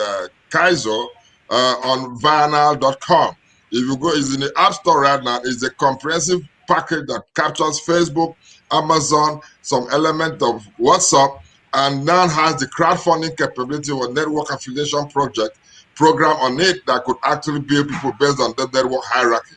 Kaizo on vianal.com. If you go, it's in the App Store right now. It's a comprehensive package that captures Facebook, Amazon, some element of WhatsApp, and now has the crowdfunding capability or network affiliation program on it that could actually build people based on the network hierarchy.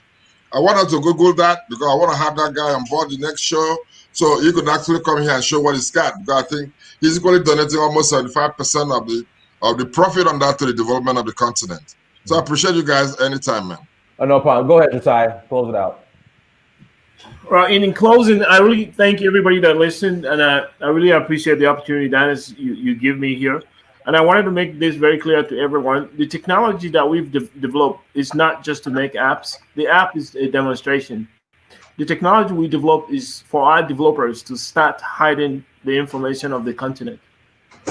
I wanted to Google that because I want to have that guy on board the next show so he could actually come here and show what he's got. Because I think he's equally donating almost 75% of the profit on that to the development of the continent. So I appreciate you guys anytime, man. Oh, no problem. Go ahead, Josiah. Close it out. Right. And in closing, I really thank everybody that listened, and I really appreciate the opportunity, Dennis, you give me here. And I wanted to make this very clear to everyone. The technology that we've developed is not just to make apps. The app is a demonstration. The technology we developed is for our developers to start hiding the information of the continent.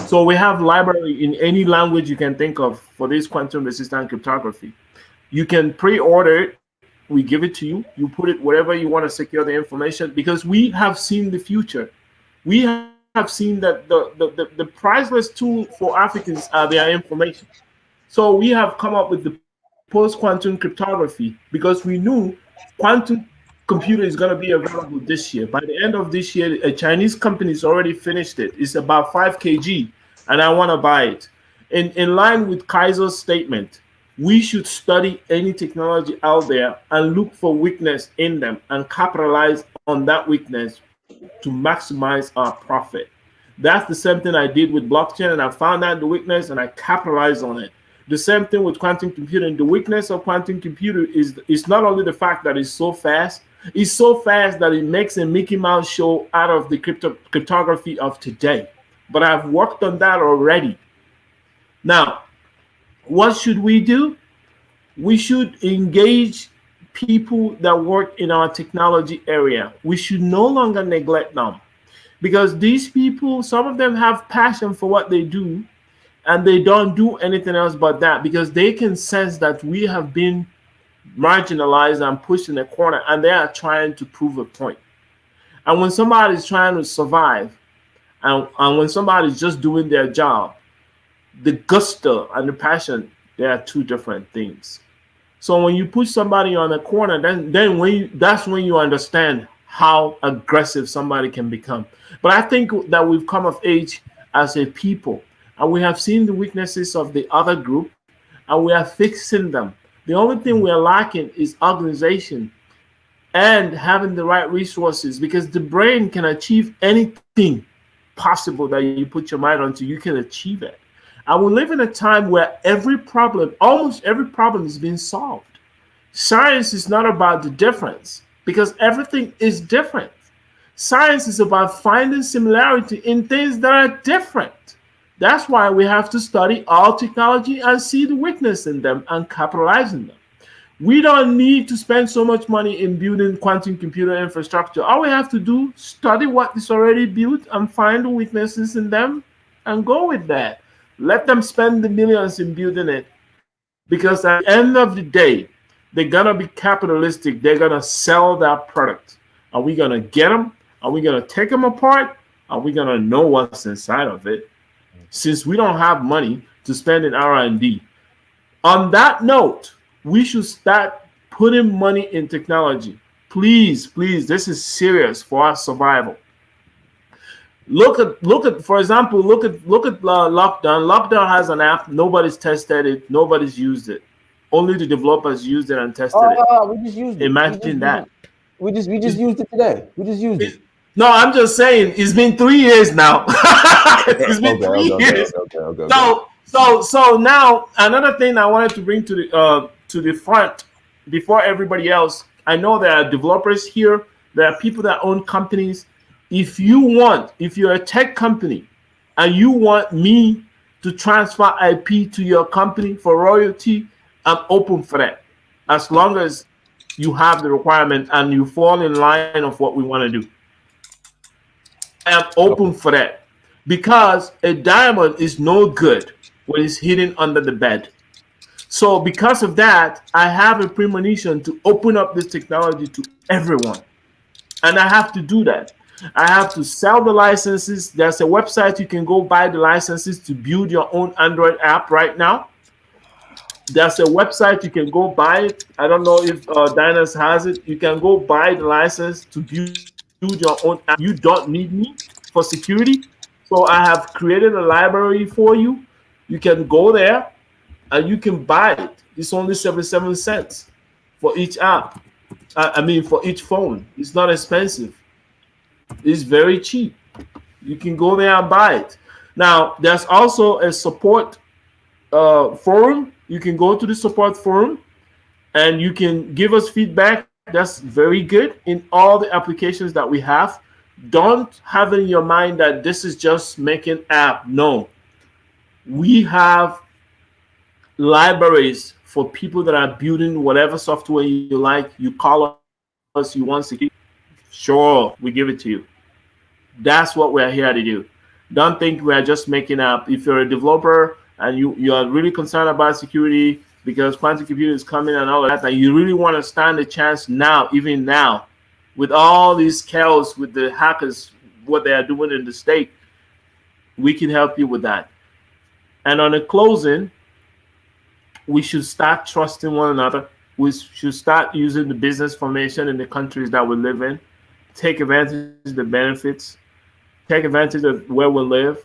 So we have library in any language you can think of for this quantum-resistant cryptography. You can pre-order it. We give it to you. You put it wherever you want to secure the information, because we have seen the future. We have seen that the priceless tool for Africans are their information. So we have come up with the post-quantum cryptography because we knew quantum computer is going to be available this year. By the end of this year, a Chinese company has already finished it. It's about 5 kg, and I want to buy it. In line with Kaiser's statement, we should study any technology out there and look for weakness in them and capitalize on that weakness to maximize our profit. That's the same thing I did with blockchain, and I found out the weakness and I capitalized on it. The same thing with quantum computing. The weakness of quantum computer is not only the fact that it's so fast. It's so fast that it makes a Mickey Mouse show out of the cryptography of today. But I've worked on that already. Now, what should we do? We should engage people that work in our technology area. We should no longer neglect them, because these people, some of them have passion for what they do, and they don't do anything else but that, because they can sense that we have been marginalized and pushed in a corner, and they are trying to prove a point. And when somebody is trying to survive, and when somebody is just doing their job, the gusto and the passion, they are two different things. So when you push somebody on a corner, that's when you understand how aggressive somebody can become. But I think that we've come of age as a people, and we have seen the weaknesses of the other group, and we are fixing them. The only thing we are lacking is organization and having the right resources, because the brain can achieve anything possible that you put your mind onto. You can achieve it. And we live in a time where almost every problem is being solved. Science is not about the difference, because everything is different. Science is about finding similarity in things that are different. That's why we have to study all technology and see the weakness in them and capitalize on them. We don't need to spend so much money in building quantum computer infrastructure. All we have to do, study what is already built and find the weaknesses in them and go with that. Let them spend the millions in building it, because at the end of the day, they're going to be capitalistic. They're going to sell that product. Are we going to get them? Are we going to take them apart? Are we going to know what's inside of it? Since we don't have money to spend in R&D. On that note, we should start putting money in technology. Please, this is serious for our survival. Look at, for example, look at Lockdown. Lockdown has an app. Nobody's tested it. Nobody's used it. Only the developers used it and tested it. We just used it. Imagine that. We just used it today. We just used it. No, I'm just saying, it's been 3 years now. It's been 3 years. So now another thing I wanted to bring to the front before everybody else. I know there are developers here. There are people that own companies. If you're a tech company and you want me to transfer IP to your company for royalty, I'm open for that, as long as you have the requirement and you fall in line of what we want to do. I am open for that, because a diamond is no good when it's hidden under the bed. So because of that, I have a premonition to open up this technology to everyone. And I have to do that. I have to sell the licenses. There's a website you can go buy the licenses to build your own Android app right now. There's a website you can go buy it. I don't know if Dynas has it. You can go buy the license to build your own app. You don't need me for security. So I have created a library for you. You can go there and you can buy it. It's only 77 cents for each app. For each phone. It's not expensive. It's very cheap. You can go there and buy it. Now, there's also a support forum. You can go to the support forum and you can give us feedback. That's very good in all the applications that we have. Don't have in your mind that this is just making app. No. We have libraries for people that are building whatever software you like. You call us, you want security. Sure, we give it to you. That's what we're here to do. Don't think we're just making up. If you're a developer and you are really concerned about security because quantum computing is coming and all of that, and you really want to stand a chance now, even now, with all these chaos with the hackers, what they are doing in the state, we can help you with that. And on the closing, we should start trusting one another. We should start using the business formation in the countries that we live in. Take advantage of the benefits. Take advantage of where we live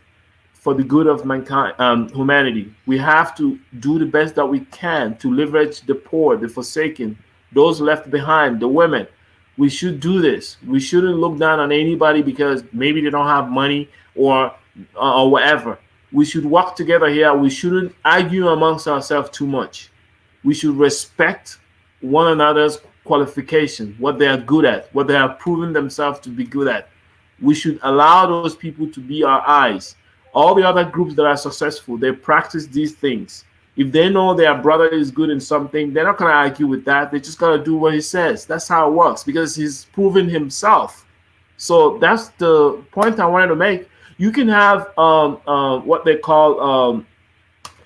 for the good of mankind, humanity. We have to do the best that we can to leverage the poor, the forsaken, those left behind, the women. We should do this. We shouldn't look down on anybody because maybe they don't have money or whatever. We should work together here. We shouldn't argue amongst ourselves too much. We should respect one another's qualification, what they are good at, what they have proven themselves to be good at. We should allow those people to be our eyes. All the other groups that are successful, they practice these things. If they know their brother is good in something, they're not going to argue with that. They just got to do what he says. That's how it works, because he's proven himself. So that's the point I wanted to make. You can have what they call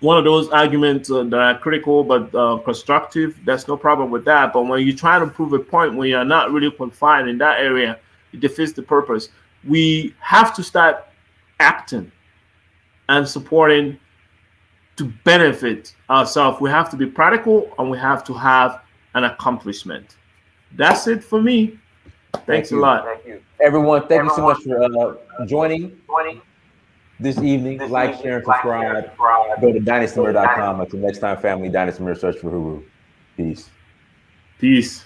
one of those arguments that are critical but constructive. There's no problem with that. But when you're trying to prove a point when you're not really confined in that area, it defeats the purpose. We have to start acting and supporting to benefit ourselves. We have to be practical, and we have to have an accomplishment. That's it for me. Thanks a lot. Thank you. Everyone, thank you so much for joining this evening. Like, share, and subscribe. Go to dynastymir.com. Until next time, family, Dynasty Mir, search for Huru. Peace. Peace.